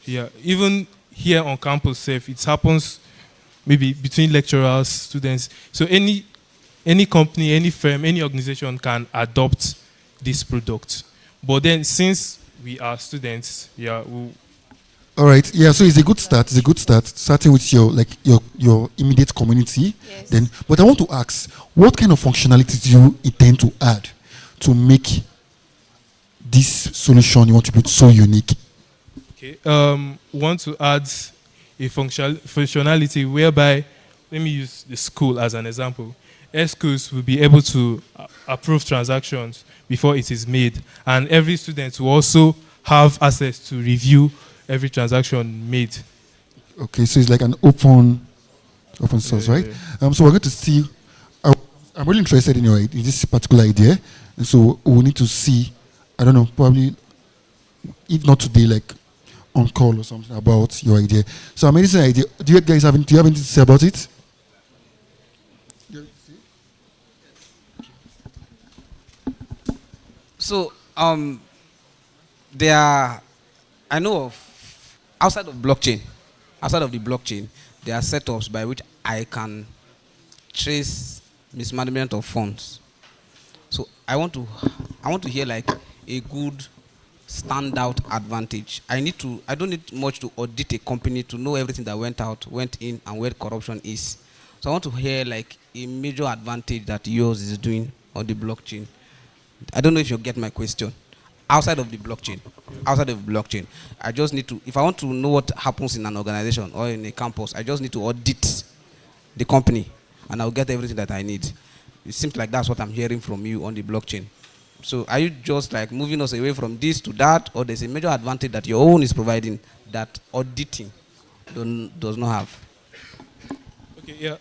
Yeah, even here on campus, safe it happens maybe between lecturers, students. So any company, any firm, any organization can adopt this product. But then since we are students, yeah, All right. Yeah. So it's a good start. It's a good start. Starting with your immediate community. Yes. Then, but I want to ask, what kind of functionality do you intend to add to make this solution you want to build so unique? okay, want to add a functionality whereby, let me use the school as an example. Schools will be able to approve transactions before it is made, and every student will also have access to review every transaction made. Okay. So it's like an open source, right? So we're going to see. I'm really interested in in this particular idea, and so we need to see. I don't know, probably if not today, like on call or something about your idea. So amazing idea. Do you guys do you have anything to say about it? So there are, I know of, outside of the blockchain, there are setups by which I can trace mismanagement of funds. So I want to hear like a good standout advantage. I don't need much to audit a company to know everything that went in, and where corruption is. So I want to hear like a major advantage that yours is doing on the blockchain. I don't know if you get my question. Outside of the blockchain, I just need to, if I want to know what happens in an organization or in a campus, I just need to audit the company, and I'll get everything that I need. It seems like that's what I'm hearing from you on the blockchain. So are you just like moving us away from this to that, or there's a major advantage that your own is providing that auditing does not have? Okay, yeah.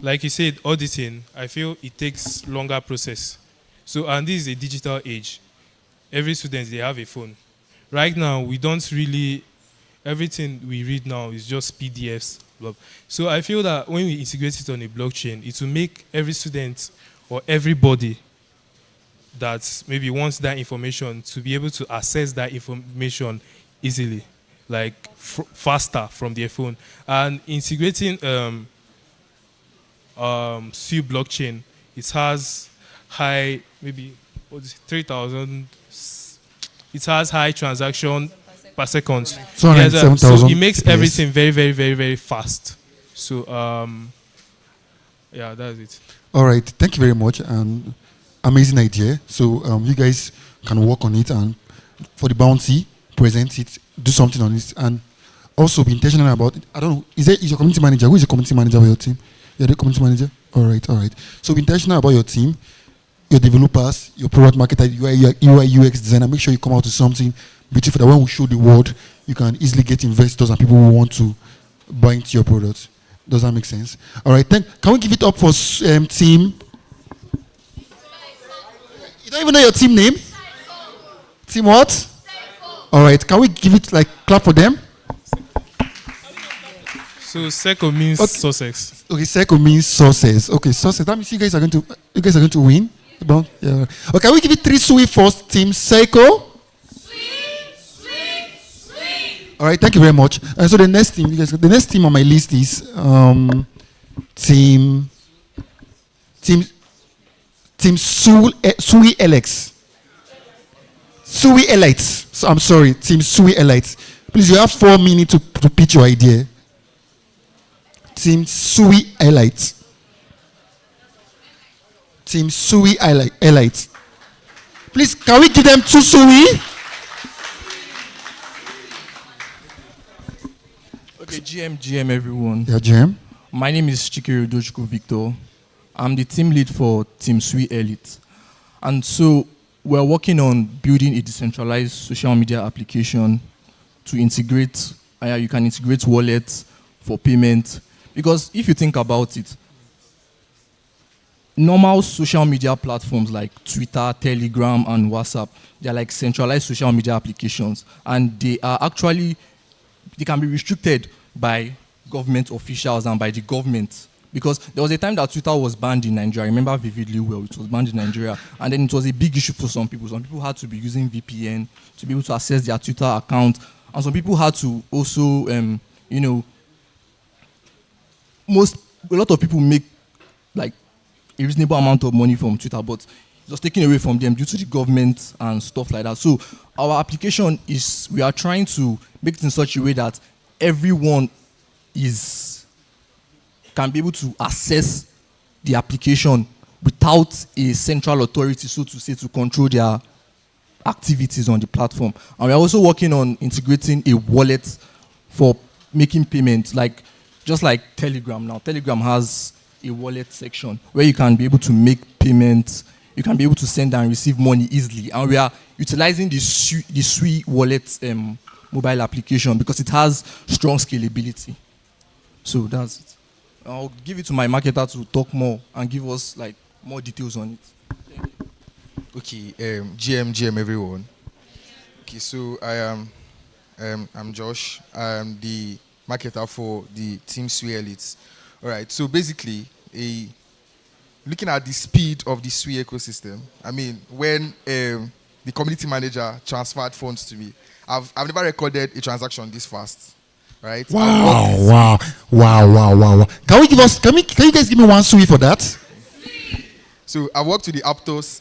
Like you said, auditing, I feel it takes longer process. So, and this is a digital age. Every student, they have a phone. Right now, we don't really, everything we read now is just PDFs. So I feel that when we integrate it on a blockchain, it will make every student or everybody that maybe wants that information to be able to access that information easily, like faster from their phone. And integrating SU blockchain, it has high, maybe 3,000, it has high transaction per second. So it makes everything very, very, very, very fast. So yeah, that's it. All right. Thank you very much. Amazing idea. So you guys can work on it, and for the bounty, present it, do something on it, and also be intentional about it. I don't know. Is your community manager? Who is your community manager for your team? You're the community manager? All right, all right. So be intentional about your team, your developers, your product marketer, UI, UX designer. Make sure you come out with something beautiful that when we show the world, you can easily get investors and people who want to buy into your product. Does that make sense? All right, can we give it up for team? You don't even know your team name? Team what? All right, can we give it like clap for them? So Seco means success. Okay, Seco means success. Okay, success. That means you guys are going to win. Yeah. Okay, we give it 3 sweet for team Seco. All right, thank you very much. So the next team on my list is team Sui Alex. Sui Elites. So I'm sorry, team Sui Elites. Please, you have 4 minutes to pitch your idea. Team Sui Elites. Team Sui Elites. Please, can we give them 2 Sui? Okay, GM everyone. Yeah, GM. My name is Chikere Dochko Victor. I'm the team lead for Team Sui Elite. And so we're working on building a decentralized social media application to integrate, you can integrate wallets for payment. Because if you think about it, normal social media platforms like Twitter, Telegram, and WhatsApp, they're like centralized social media applications. And they can be restricted by government officials and by the government. Because there was a time that Twitter was banned in Nigeria. I remember vividly well, it was banned in Nigeria. And then it was a big issue for some people. Some people had to be using VPN to be able to access their Twitter account. And some people had to also, a lot of people make like a reasonable amount of money from Twitter, but it was taken away from them due to the government and stuff like that. So our application we are trying to make it in such a way that everyone can be able to access the application without a central authority, so to say, to control their activities on the platform. And we're also working on integrating a wallet for making payments, just like Telegram now. Telegram has a wallet section where you can be able to make payments, you can be able to send and receive money easily. And we are utilizing the Sui wallet mobile application because it has strong scalability. So that's it. I'll give it to my marketer to talk more and give us more details on it. Okay, GM everyone. Okay, so I'm Josh. I'm the marketer for the Team Sui Elites. All right, so basically, looking at the speed of the Sui ecosystem, I mean, when the community manager transferred funds to me, I've never recorded a transaction this fast. Right? Wow. Can you guys give me one Sui for that? So I worked with the Aptos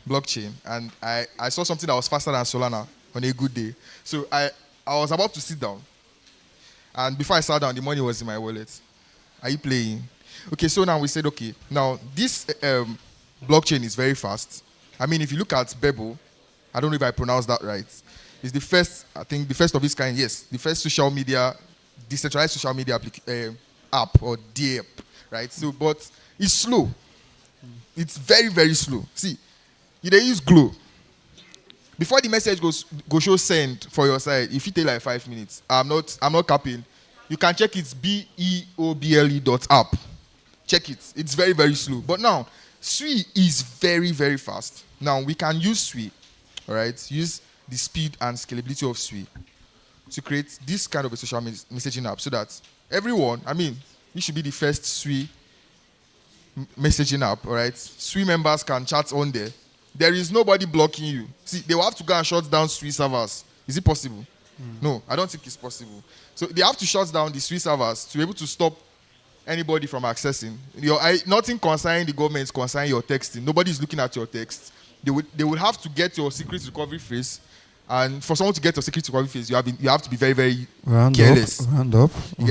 blockchain, and I saw something that was faster than Solana on a good day. So I was about to sit down, and before I sat down, the money was in my wallet. Are you playing? Okay, so now we said, okay, now this blockchain is very fast. I mean, if you look at Bebo, I don't know if I pronounced that right. It's the first, I think, the first of its kind, yes, the first decentralized social media app or DApp, right? So, but it's slow. It's very, very slow. See, they use Glow. Before the message go show send for your side, if it take like 5 minutes, I'm not capping. You can check it's beoble.app. Check it. It's very, very slow. But now, Sui is very, very fast. Now we can use Sui, all right? Use the speed and scalability of Sui to create this kind of a social messaging app so that everyone, I mean, this should be the first Sui messaging app, all right? Sui members can chat on there. There is nobody blocking you. See, they will have to go and shut down Sui servers. Is it possible? No, I don't think it's possible. So they have to shut down the Sui servers to be able to stop anybody from accessing. Nothing concerning the government concerning your texting. Nobody is looking at your text. They would have to get your secret recovery phrase. And for someone to get your secret recovery phrase, you have to be very, very careless. Round up.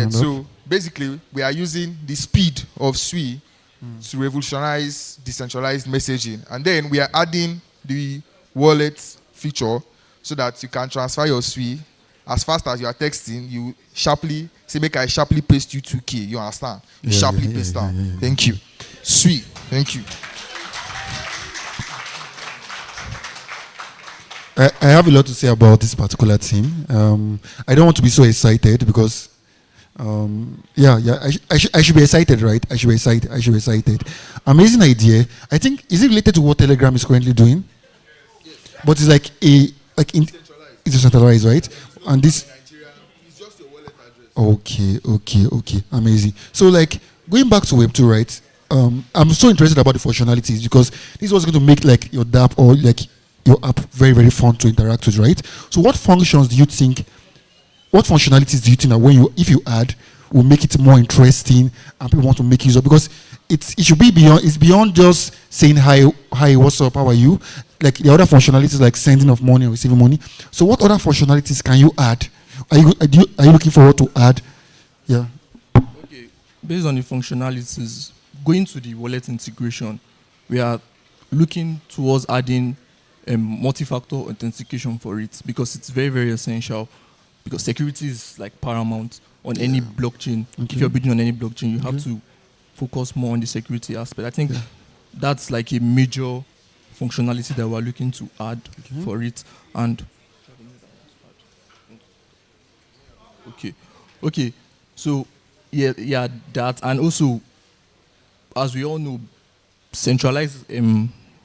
So basically, we are using the speed of Sui to revolutionize decentralized messaging. And then we are adding the wallet feature so that you can transfer your Sui as fast as you are texting. You sharply say, make I sharply paste you 2K. You understand? You sharply paste down. Thank you. Sui. Thank you. I have a lot to say about this particular team. I don't want to be so excited because, I should be excited, right? I should be excited. Amazing idea. I think, is it related to what Telegram is currently doing? Yes. But it's it's decentralized, right? And this. Okay. Amazing. So, going back to Web2, right? I'm so interested about the functionalities because this is what's going to make your DApp or your app very, very fun to interact with, right? So what functionalities do you think that if you add, will make it more interesting and people want to make use of? Because it should be beyond just saying hi, what's up, how are you? Like the other functionalities like sending of money or receiving money. So what other functionalities can you add? Are you looking forward to add? Yeah. Okay. Based on the functionalities, going to the wallet integration, we are looking towards adding multi-factor authentication for it because it's very, very essential because security is like paramount on any blockchain. If Okay. you're building on any blockchain, you have Okay. to focus more on the security aspect. I think that's like a major functionality that we're looking to add for it. And okay, so yeah, that, and also, as we all know, centralized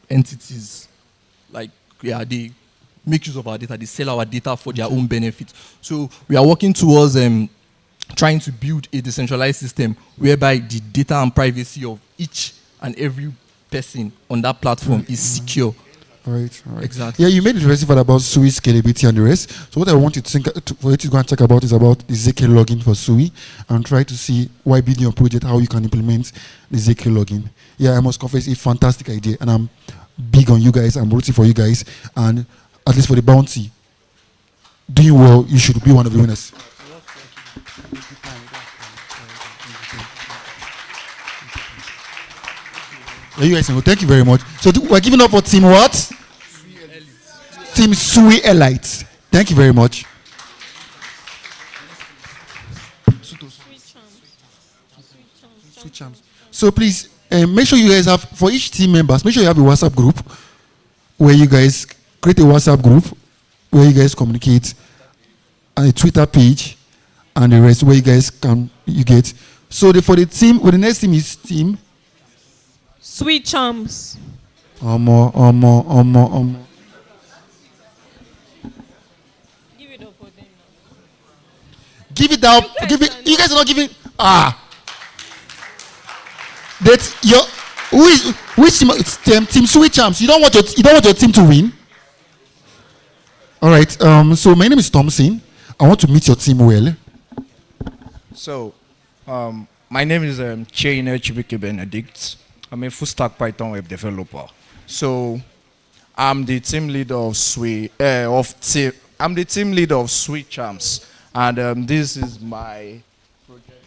entities, like, they make use of our data, they sell our data for their own benefit. So we are working towards trying to build a decentralized system whereby the data and privacy of each and every person on that platform is secure. All right. Exactly. Yeah, you made it very simple about SUI scalability and the rest. So what I want you to think, for you to go and check about is about the ZK login for SUI and try to see why building your project, how you can implement the ZK login. Yeah, I must confess, it's a fantastic idea, and I'm big on you guys. I'm rooting for you guys, and at least for the bounty, doing well, you should be one of the winners. Yeah, you guys can go. Thank you very much. So we're giving up for team what? Team SUI Elites. Thank you very much. Sweet Charms. So please make sure you guys have, for each team members, make sure you have a WhatsApp group where you guys create a WhatsApp group where you guys communicate, and a Twitter page and the rest where you guys you get. So for the team, the next team is team Sweet Charms. Omo. Give it down. You guys are not giving. That your which team? It's team Sweet Champs. You don't want your team to win. All right. So my name is Thompson. I want to meet your team well. So, my name is Chainer Chibike Benedict. I'm a full stack Python web developer. So, I'm the team leader of I'm the team leader of Sweet Champs, and this is my project.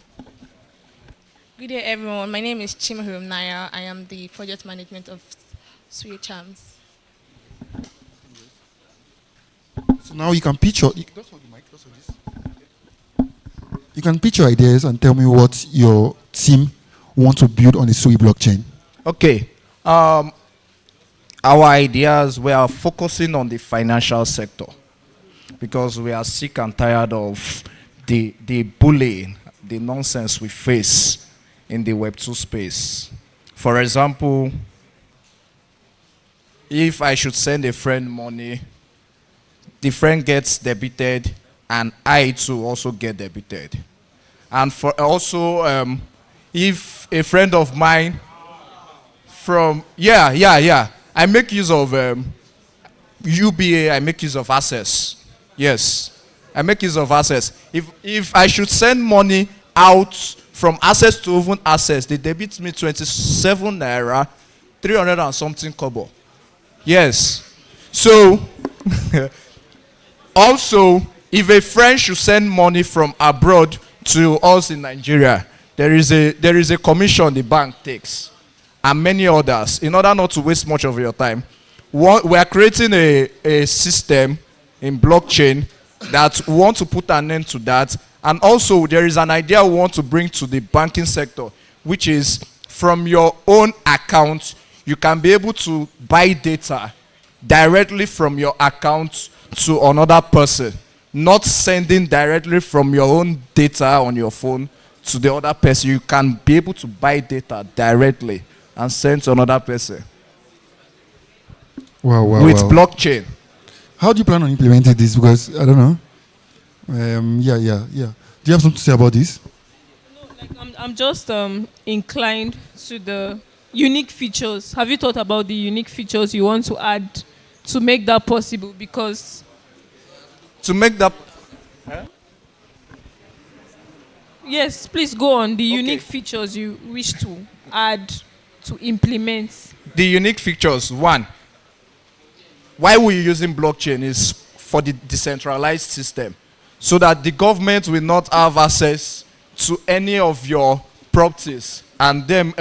Good day, everyone. My name is Chimhurum Naya. I am the project management of Sweet Charms. So now you can pitch your. You can pitch your ideas and tell me what your team wants to build on the Sui blockchain. Okay. Our ideas, we are focusing on the financial sector because we are sick and tired of the bullying, the nonsense we face in the Web2 space. For example, if I should send a friend money, the friend gets debited and I too also get debited. And for also, if a friend of mine from, I make use of UBA, I make use of Access. Yes, I make use of Access. If I should send money out from Access to even Access, they debit me 27 naira, 300 and something kobo. Yes. So, also, if a friend should send money from abroad to us in Nigeria, there is a commission the bank takes, and many others. In order not to waste much of your time, we are creating a system in blockchain that we want to put an end to that. And also, there is an idea we want to bring to the banking sector, which is from your own account, you can be able to buy data directly from your account to another person, not sending directly from your own data on your phone to the other person. You can be able to buy data directly and send to another person. Wow. With blockchain. How do you plan on implementing this? Because I don't know. Yeah. Do you have something to say about this? I'm just inclined to the unique features. Have you thought about the unique features you want to add to make that possible? Because to make that yes, please go on. The unique features you wish to add to implement. The unique features. One, why we're using blockchain is for the decentralized system, so that the government will not have access to any of your properties and them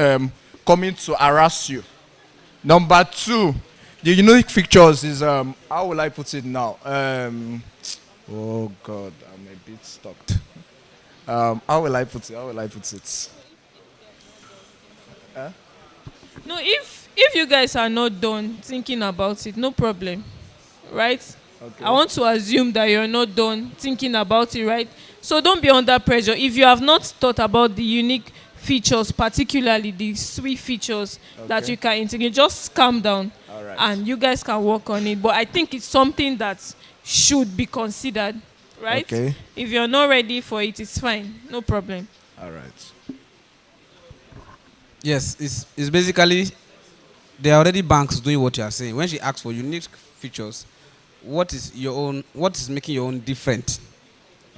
coming to harass you. Number two, the unique features is how will I put it now? Oh God, I'm a bit stuck. How will I put it? How will I put it? Huh? No, if you guys are not done thinking about it, no problem, right? I Okay. want to assume that you're not done thinking about it, right? So don't be under pressure. If you have not thought about the unique features, particularly the sweet features that Okay. you can integrate, just calm down, All right. and you guys can work on it. But I think it's something that should be considered, right? Okay. If you're not ready for it, it's fine, no problem. All right. Yes, it's basically there are already banks doing what you are saying. When she asks for unique features, what is your own? What is making your own different?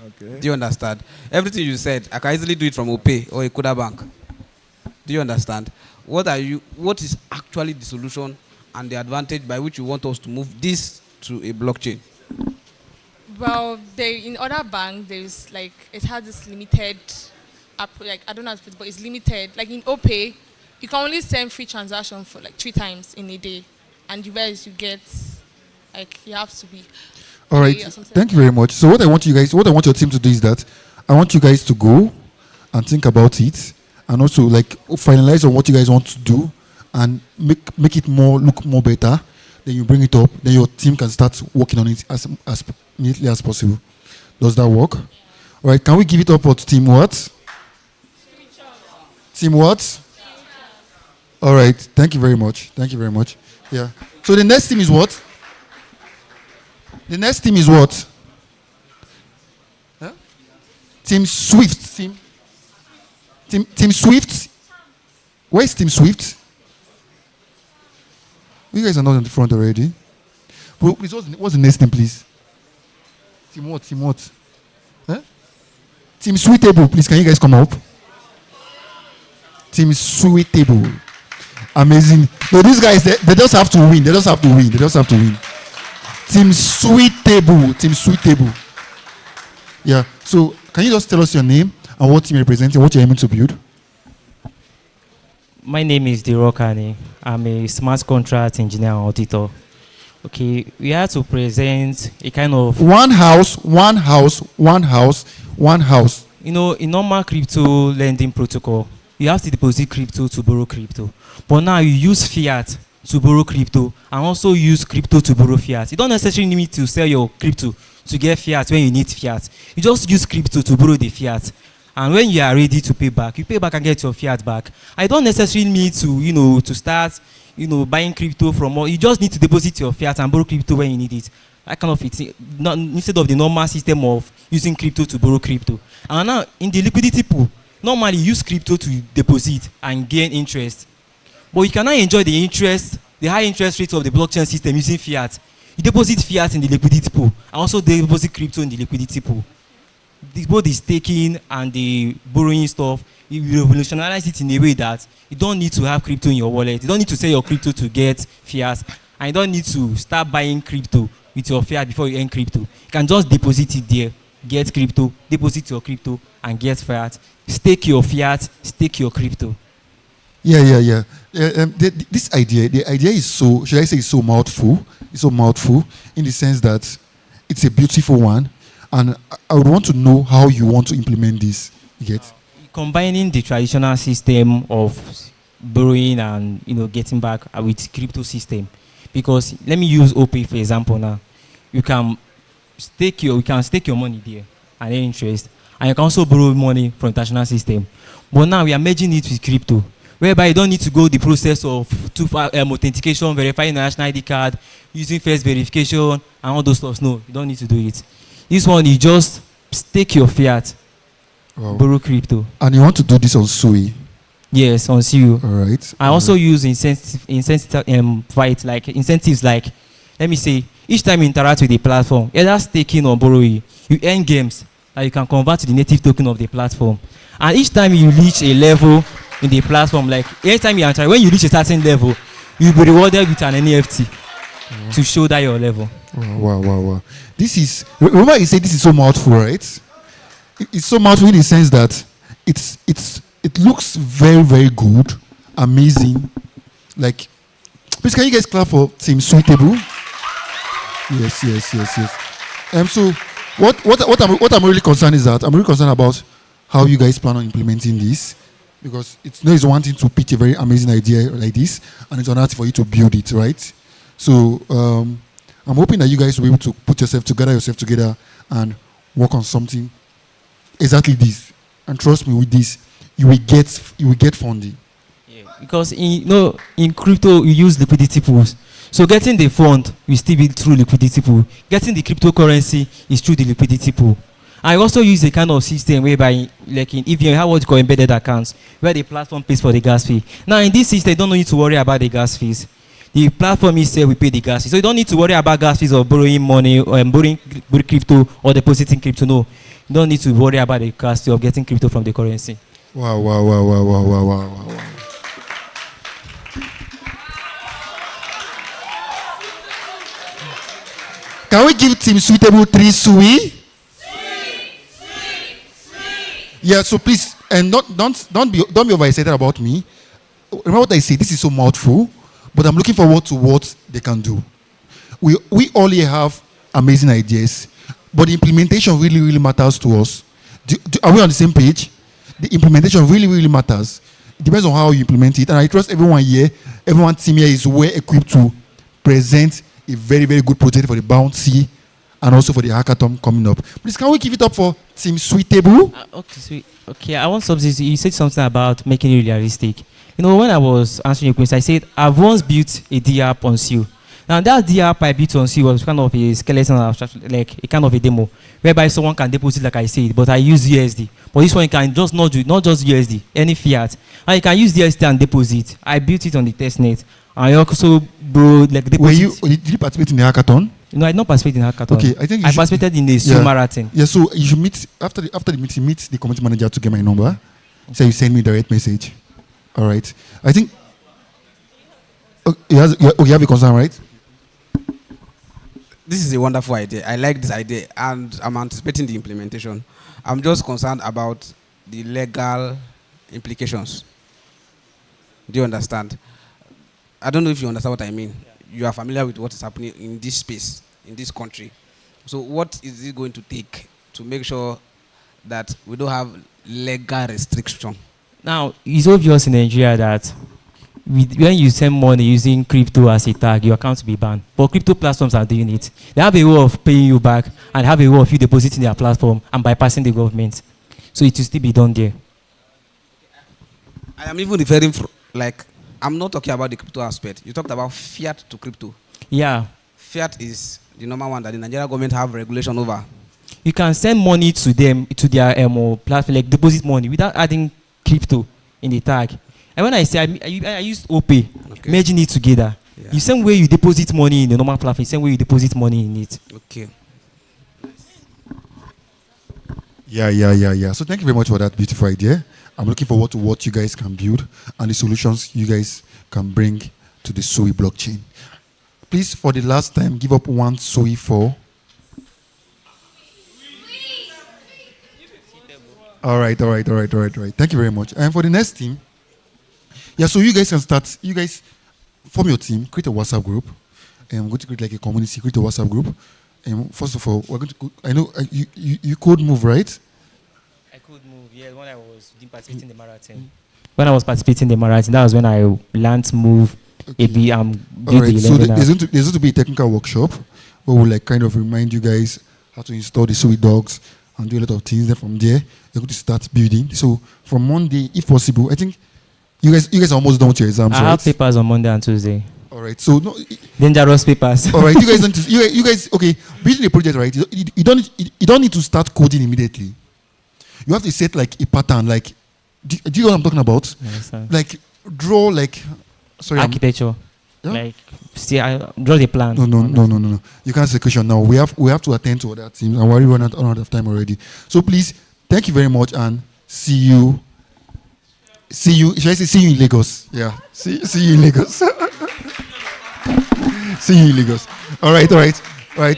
Okay. Do you understand? Everything you said, I can easily do it from OPay or a Kuda bank. Do you understand? What are you? What is actually the solution and the advantage by which you want us to move this to a blockchain? Well, in other banks, there's like it has this limited, like I don't know how to put it, but it's limited. Like in OPay, you can only send free transaction for like 3 times in a day, and you guys you get like you have to be. All right. pay or something Thank like you very much. So what I want your team to do is that I want you guys to go and think about it, and also like finalize on what you guys want to do, and make it look more better. Then you bring it up. Then your team can start working on it as immediately as possible. Does that work? All right. Can we give it up for team what? Team what? All right. Thank you very much. Thank you very much. Yeah. So the next team is what? The next team is what? Huh? Team Swift. Team Swift. Where's Team Swift? You guys are not in the front already. Well, please, what's the next name, please? Team what? Team what? Huh? Team Sweetable, please. Can you guys come up? Team Sweetable. Amazing. So these guys, they just have to win. They just have to win. They just have to win. Team Sweetable. Team Sweetable. Yeah. So can you just tell us your name and what team you're representing, what you're aiming to build? My name is Dirokani. I'm a smart contract engineer and auditor. Okay, we have to present a kind of one house. You know, in normal crypto lending protocol, you have to deposit crypto to borrow crypto. But now you use fiat to borrow crypto and also use crypto to borrow fiat. You don't necessarily need to sell your crypto to get fiat when you need fiat. You just use crypto to borrow the fiat. And when you are ready to pay back, you pay back and get your fiat back. I don't necessarily need to, to start, buying crypto from all. You just need to deposit your fiat and borrow crypto when you need it. That kind of it, not, instead of the normal system of using crypto to borrow crypto. And now in the liquidity pool, normally you use crypto to deposit and gain interest. But you cannot enjoy the interest, the high interest rate of the blockchain system using fiat. You deposit fiat in the liquidity pool and also deposit crypto in the liquidity pool. Both the staking and the borrowing stuff, you revolutionize it in a way that you don't need to have crypto in your wallet. You don't need to sell your crypto to get fiat. And you don't need to start buying crypto with your fiat before you earn crypto. You can just deposit it there, get crypto, deposit your crypto, and get fiat. Stake your fiat, stake your crypto. Yeah. This idea, the idea is so, should I say, it's so mouthful. It's so mouthful in the sense that it's a beautiful one. And I would want to know how you want to implement this. You get? Combining the traditional system of borrowing and getting back with crypto system, because let me use OPay for example now. You can stake your money there and earn interest, and you can also borrow money from traditional system. But now we are merging it with crypto, whereby you don't need to go the process of authentication, verifying your national ID card, using first verification and all those stuff. No, you don't need to do it. This one, you just stake your fiat, borrow crypto. And you want to do this on Sui? Yes, on Sui. All right. I also use incentives like, let me say, each time you interact with the platform, either staking or borrowing, you earn games that you can convert to the native token of the platform. And each time you reach a level in the platform, like anytime you interact, when you reach a certain level, you'll be rewarded with an NFT to show that your level. Wow. This is, remember you said this is so mouthful, right? It's so mouthful in the sense that it looks very, very good, amazing. Like, please can you guys clap for Team Suitable? Yes. So What I'm really concerned is that I'm really concerned about how you guys plan on implementing this, because it's one thing to pitch a very amazing idea like this, and it's another thing for you to build it, right? So I'm hoping that you guys will be able to put yourself together, and work on something exactly this. And trust me, with this, you will get funding. Because in crypto you use liquidity pools, so getting the fund will still be through liquidity pool. Getting the cryptocurrency is through the liquidity pool. I also use a kind of system whereby, like if you have what you call embedded accounts, where the platform pays for the gas fee. Now in this system, you don't need to worry about the gas fees. The platform itself will pay the gas fee, so you don't need to worry about gas fees or borrowing money or borrowing crypto or depositing crypto. No, you don't need to worry about the gas fee of getting crypto from the currency. Wow. Can we give Team Suitable 3 sui? Yeah, so please, and don't be overexcited about me. Remember what I say, this is so mouthful, but I'm looking forward to what they can do. We all here have amazing ideas, but the implementation really matters to us. Are we on the same page? The implementation really matters. It depends on how you implement it, and I trust everyone team here is well equipped to present a very good project for the bounty and also for the hackathon coming up. Please, can we give it up for Team Suitable? Okay, I want something. You said something about making it realistic. When I was answering your question, I said I've once built a D app on Seal. Now that D app I built on Seal was kind of a skeleton abstraction, like a kind of a demo, whereby someone can deposit, like I said, but I use USD. But this one you can just not just USD, any fiat, and you can use USD and deposit. I built it on the testnet. I also deposit. Did you participate in the hackathon? No, I did not participate in the hackathon. Okay, I think I participated in the Seal marathon. Yeah, so you should meet after the meeting. Meet the community manager to get my number. Okay. So you send me direct message. All right. I think. You have a concern, right? This is a wonderful idea. I like this idea, and I'm anticipating the implementation. I'm just concerned about the legal implications. Do you understand? I don't know if you understand what I mean. You are familiar with what is happening in this space, in this country. So what is it going to take to make sure that we don't have legal restriction? Now, it's obvious in Nigeria that when you send money using crypto as a tag, your account will be banned. But crypto platforms are doing it. They have a way of paying you back and have a way of you depositing their platform and bypassing the government. So it will still be done there. I am even referring I'm not talking about the crypto aspect. You talked about fiat to crypto. Yeah. Fiat is the normal one that the Nigerian government have regulation over. You can send money to them, to their platform, like deposit money, without adding crypto in the tag. And when I say I use OPay, merging it together. Yeah. The same way you deposit money in the normal platform, the same way you deposit money in it. Okay. Yeah. So thank you very much for that beautiful idea. I'm looking forward to what you guys can build and the solutions you guys can bring to the SUI blockchain. Please, for the last time, give up one SUI for. All right. Thank you very much. And for the next team, so you guys can start. You guys form your team, create a WhatsApp group. I'm going to create like a community, create a WhatsApp group. First of all, we're going to. I know you code move, right? I could move, yeah, when I was participating in the marathon. When I was participating in the marathon, that was when I learned to move a bit. All right, so there's going to be a technical workshop where we'll kind of remind you guys how to install the SUI dogs and do a lot of things. Then from there, you're going to start building. So from Monday, if possible, I think you guys are almost done with your exams, right? I have papers on Monday and Tuesday. All right, so dangerous papers. All right, you guys, okay, building a project, right? You don't need to start coding immediately. You have to set like a pattern, like do you know what I'm talking about? Yes, like draw architecture. Like draw the plan. No. You can't say question now. We have to attend to other teams and we're running out of time already. So please, thank you very much and see you. Should I say see you in Lagos? Yeah. See you in Lagos. See you in Lagos. All right.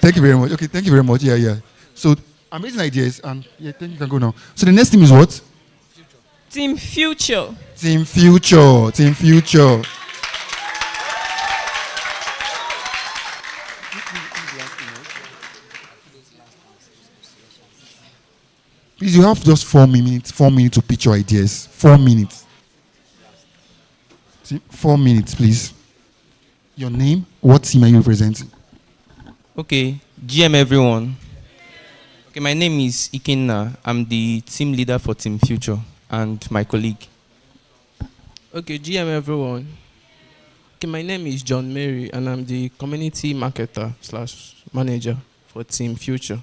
Thank you very much. Okay, thank you very much. Yeah. So amazing ideas and then you can go now. So the next team is what? Team Future. Team Future. Please, you have just 4 minutes. 4 minutes to pitch your ideas. 4 minutes. 4 minutes, please. Your name, what team are you representing? Okay, GM everyone. Okay, my name is Ikenna. I'm the team leader for Team Future and my colleague. Okay, GM everyone. Okay, my name is John Mary and I'm the community marketer slash manager for Team Future.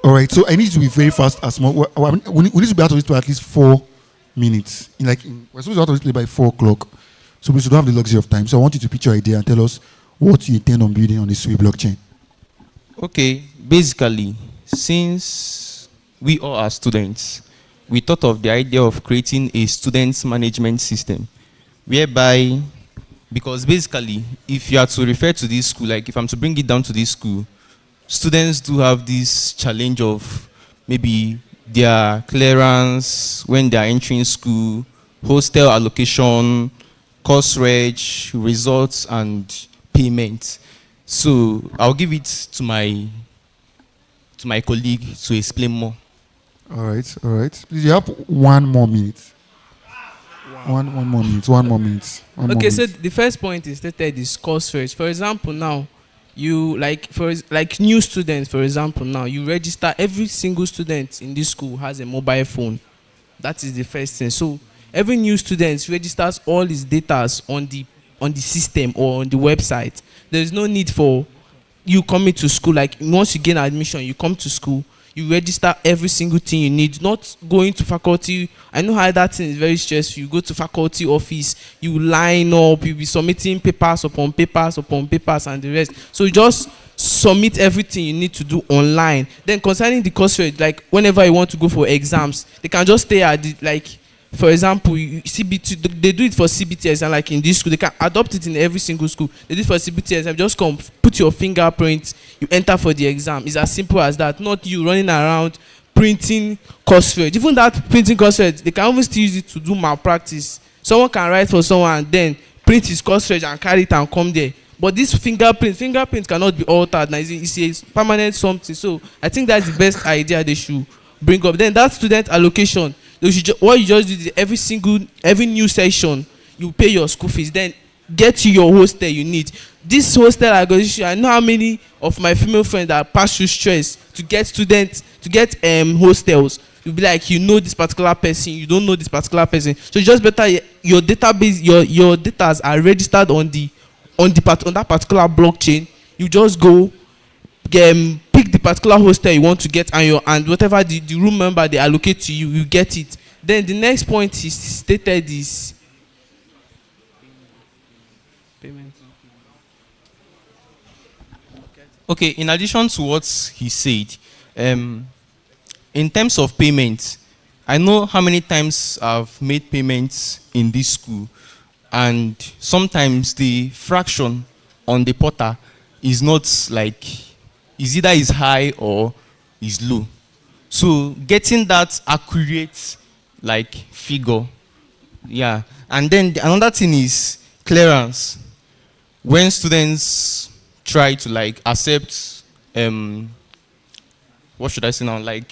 All right, so I need to be very fast as well. We need to be out of this by at least 4 minutes. We're supposed to be out of this play by 4 o'clock. So we should have the luxury of time. So I want you to pitch your idea and tell us what you intend on building on the Sui blockchain. Okay, basically, since we all are students, we thought of the idea of creating a students management system whereby, because basically, if you are to refer to this school, like if I'm to bring it down to this school, students do have this challenge of maybe their clearance when they are entering school, hostel allocation, course reg, results, and payment. So I'll give it to my colleague to explain more. All right. Please, you have 1 more minute. One more minute. 1 more minute. Okay, so the first point is stated is course reg. For example, now you like new students. For example, now you register. Every single student in this school has a mobile phone. That is the first thing. So every new student registers all his data on the system or on the website. There is no need for you coming to school. Like once you gain admission, you come to school, you register every single thing you need, not going to faculty. I know how that thing is very stressful. You go to faculty office, you line up, you'll be submitting papers upon papers upon papers and the rest. So you just submit everything you need to do online. Then concerning the course rate, like whenever you want to go for exams, they can just stay at the, like, for example, CBT, they do it for CBT exam, like in this school. They can adopt it in every single school. They do it for CBT exam. Just come, put your fingerprint, you enter for the exam. It's as simple as that. Not you running around printing course rate. Even that printing course rate, they can even still use it to do malpractice. Someone can write for someone and then print his course rate and carry it and come there. But this fingerprint cannot be altered. Now it's a permanent something. So I think that's the best idea they should bring up. Then that student allocation. What you just do is every new session, you pay your school fees, then get you your hostel you need. This hostel allocation, I know how many of my female friends that pass through stress to get hostels. You'll be like, you know this particular person, you don't know this particular person. So it's just better your database, your data are registered on that particular blockchain. You just go pick the particular hostel you want to get and whatever the room member they allocate to you, you get it. Then the next point is stated is payment. Okay, in addition to what he said, in terms of payment, I know how many times I've made payments in this school, and sometimes the fraction on the portal is not like, is either is high or is low. So getting that accurate like figure, yeah. And then another thing is clearance. When students try to like accept, what should I say now? Like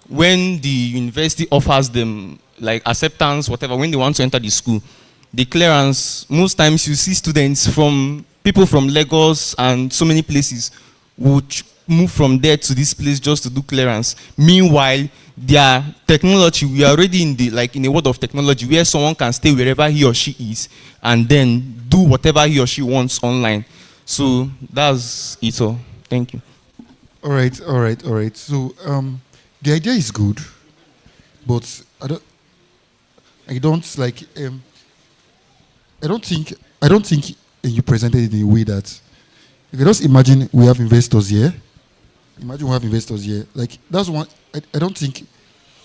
when the university offers them like acceptance, whatever, when they want to enter the school, the clearance, most times you see people from Lagos and so many places would move from there to this place just to do clearance. Meanwhile, their technology, we are already in a world of technology where someone can stay wherever he or she is and then do whatever he or she wants online. So that's it all. Thank you. All right. So the idea is good, but I don't think you presented it in a way that, if you just imagine we have investors here. Like that's one. I don't think.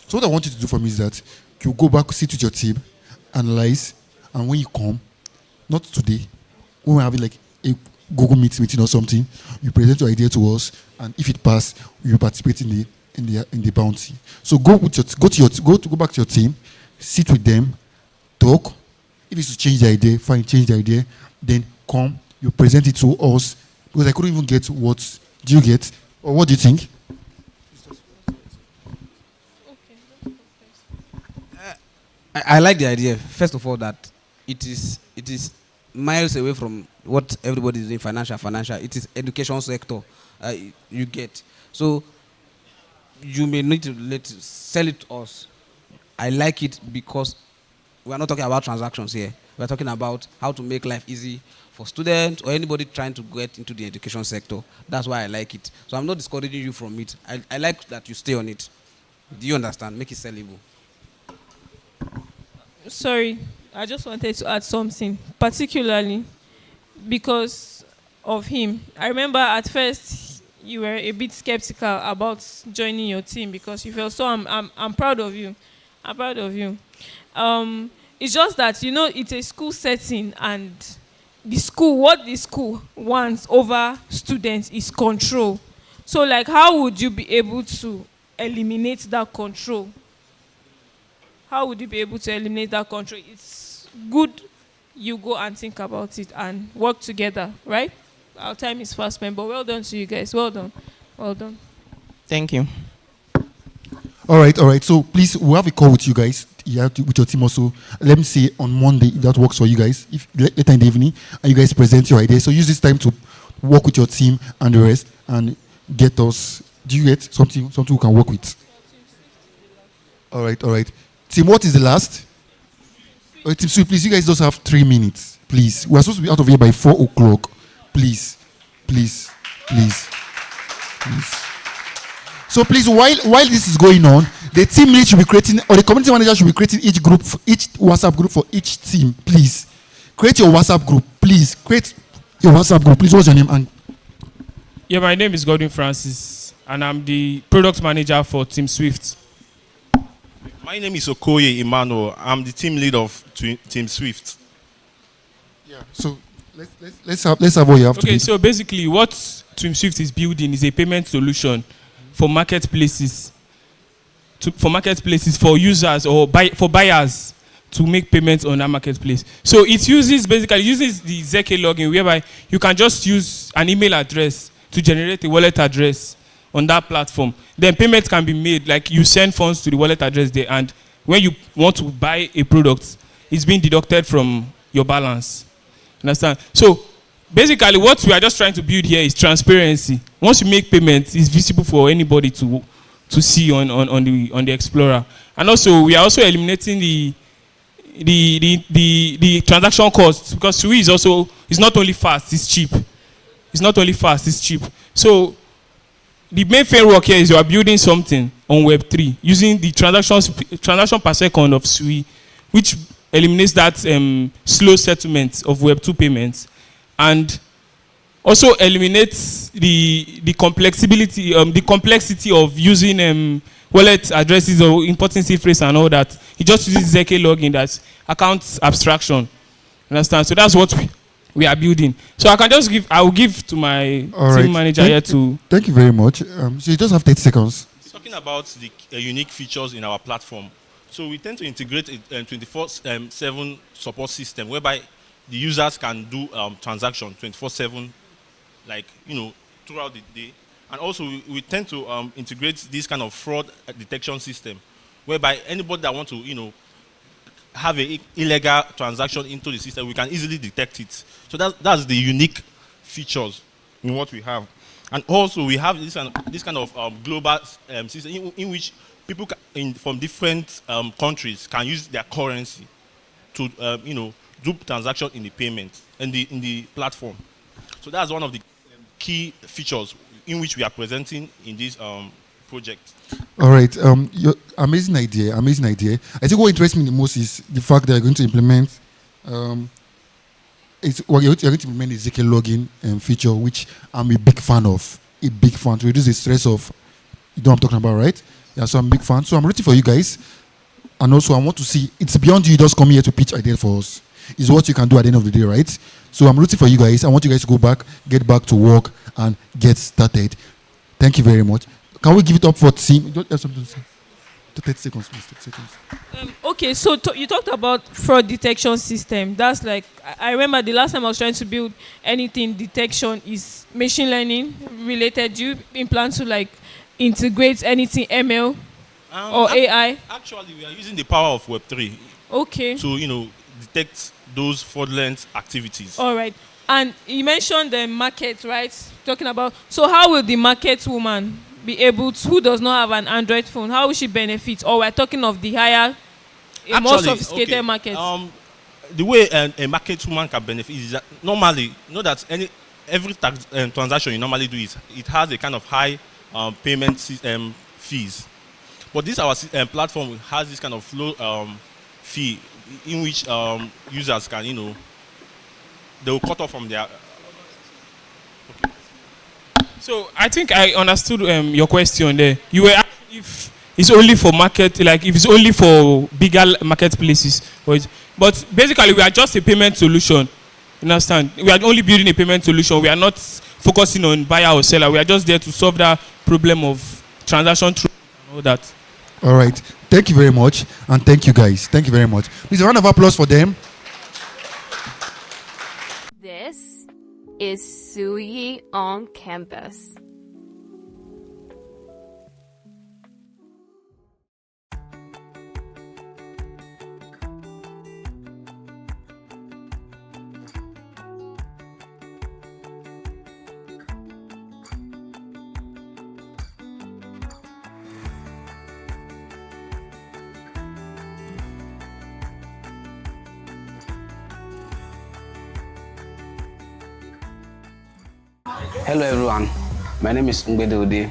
So what I want you to do for me is that you go back, sit with your team, analyze, and when you come, not today, when we're having like a Google meeting or something, you present your idea to us, and if it passes, you participate in the bounty. So go back to your team, sit with them, talk. If it's to change the idea, fine, change the idea. Then come, you present it to us, because I couldn't even get what do you get, or what do you think? I like the idea. First of all, that it is miles away from what everybody is doing. Financial. It is education sector. You get. So you may need to sell it to us. I like it because we are not talking about transactions here. We are talking about how to make life easy for students or anybody trying to get into the education sector. That's why I like it. So I'm not discouraging you from it. I like that you stay on it. Do you understand? Make it sellable. Sorry, I just wanted to add something, particularly because of him. I remember at first you were a bit skeptical about joining your team because you felt so. I'm proud of you. I'm proud of you. It's just that it's a school setting, and what the school wants over students is control. So, like, how would you be able to eliminate that control? How would you be able to eliminate that control? It's good you go and think about it and work together, right? Our time is fast spent, but well done to you guys. Well done. Well done. Thank you. All right. So please, we'll have a call with you guys. With your team also. Let me say on Monday if that works for you guys. If later in the evening, and you guys present your ideas. So use this time to work with your team and the rest, and get us. Do you get something we can work with? All right. Team, what is the last? Team Sweet, please. You guys just have 3 minutes, please. We are supposed to be out of here by 4:00. Please. So please, while this is going on, the team lead should be creating, or the community manager should be creating each WhatsApp group for each team. Please create your WhatsApp group. Please create your WhatsApp group. Please, what's your name? Yeah, my name is Godwin Francis, and I'm the product manager for Team Swift. My name is Okoye Emmanuel. I'm the team lead of Team Swift. Yeah. So let's have what you have to do. Okay, so basically what Team Swift is building is a payment solution for marketplaces, for users or for buyers to make payments on our marketplace. So it uses the ZK login, whereby you can just use an email address to generate a wallet address on that platform. Then payments can be made, like you send funds to the wallet address there, and when you want to buy a product, it's being deducted from your balance. Understand? So basically what we are just trying to build here is transparency. Once you make payments, it's visible for anybody to see on the Explorer. And also we are also eliminating the transaction costs, because SUI is not only fast, it's cheap. So the main framework here is you are building something on Web3 using the transaction per second of SUI, which eliminates that slow settlement of Web2 payments, and also eliminates the complexity of using wallet addresses or importing seed phrase and all that. It just uses ZK login, that's account abstraction. Understand? So that's what we are building. So I will give to my team manager here to. Thank you very much. So you just have 30 seconds. Talking about the unique features in our platform. So we tend to integrate a 24/7 support system whereby the users can do transactions 24/7, throughout the day. And also we tend to integrate this kind of fraud detection system whereby anybody that wants to, have an illegal transaction into the system, we can easily detect it. So that's the unique features in what we have. And also we have this kind of global system in which people from different countries can use their currency to do transaction in the payment in the platform. So that's one of the key features in which we are presenting in this project. All right. Your amazing idea. I think what interests me the most is the fact that you're going to implement you're going to implement the ZK login feature, which I'm a big fan of. To reduce the stress of, you know what I'm talking about, right? Yeah, so I'm a big fan. So I'm rooting for you guys. And also I want to see, it's beyond you just coming here to pitch ideas for us. It's what you can do at the end of the day, right? So I'm rooting for you guys. I want you guys to get back to work and get started. Thank you very much. Can we give it up for team? Don't have something to say. 30 seconds, please. 30 seconds. Okay, so you talked about fraud detection system. That's like, I remember the last time I was trying to build anything detection is machine learning related. Do you plan to integrate anything ML or AI? Actually, we are using the power of Web3. Okay. to, detect those fraudulent activities. All right. And you mentioned the market, right? Talking about, so how will the market woman be able to, who does not have an Android phone, how will she benefit? Or we're talking of the higher, a more sophisticated market. The way a market woman can benefit is that normally, that every transaction you normally do it has a kind of high payment fees. But this our platform has this kind of low fee in which users can, they will cut off from their. So I think I understood your question there. You were asking if it's only for market, like if it's only for bigger marketplaces, but basically we are just a payment solution. You understand? We are only building a payment solution. We are not focusing on buyer or seller. We are just there to solve that problem of transaction through and all that. All right. Thank you very much, and thank you guys. Thank you very much. Please, a round of applause for them. This is Suyi on campus. Hello everyone, my name is Ngbede Ode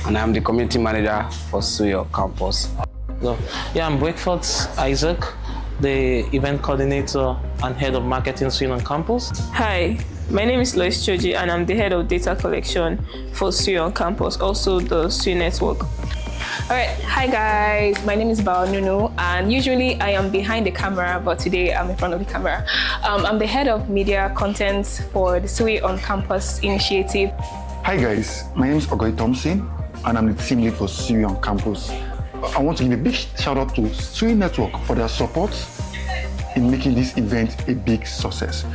and I'm the community manager for Suyo campus. So, yeah, I'm Wakeford Isaac, the event coordinator and head of marketing Suyo on campus. Hi, my name is Lois Choji and I'm the head of data collection for Suyo on campus, also the Suyo network. Alright, hi guys, my name is Bao Nunu and usually I am behind the camera, but today I'm in front of the camera. I'm the head of media content for the Suyi on Campus initiative. Hi guys, my name is Ogoy Thompson and I'm the team lead for Suyi on Campus. I want to give a big shout out to Suyi Network for their support in making this event a big success.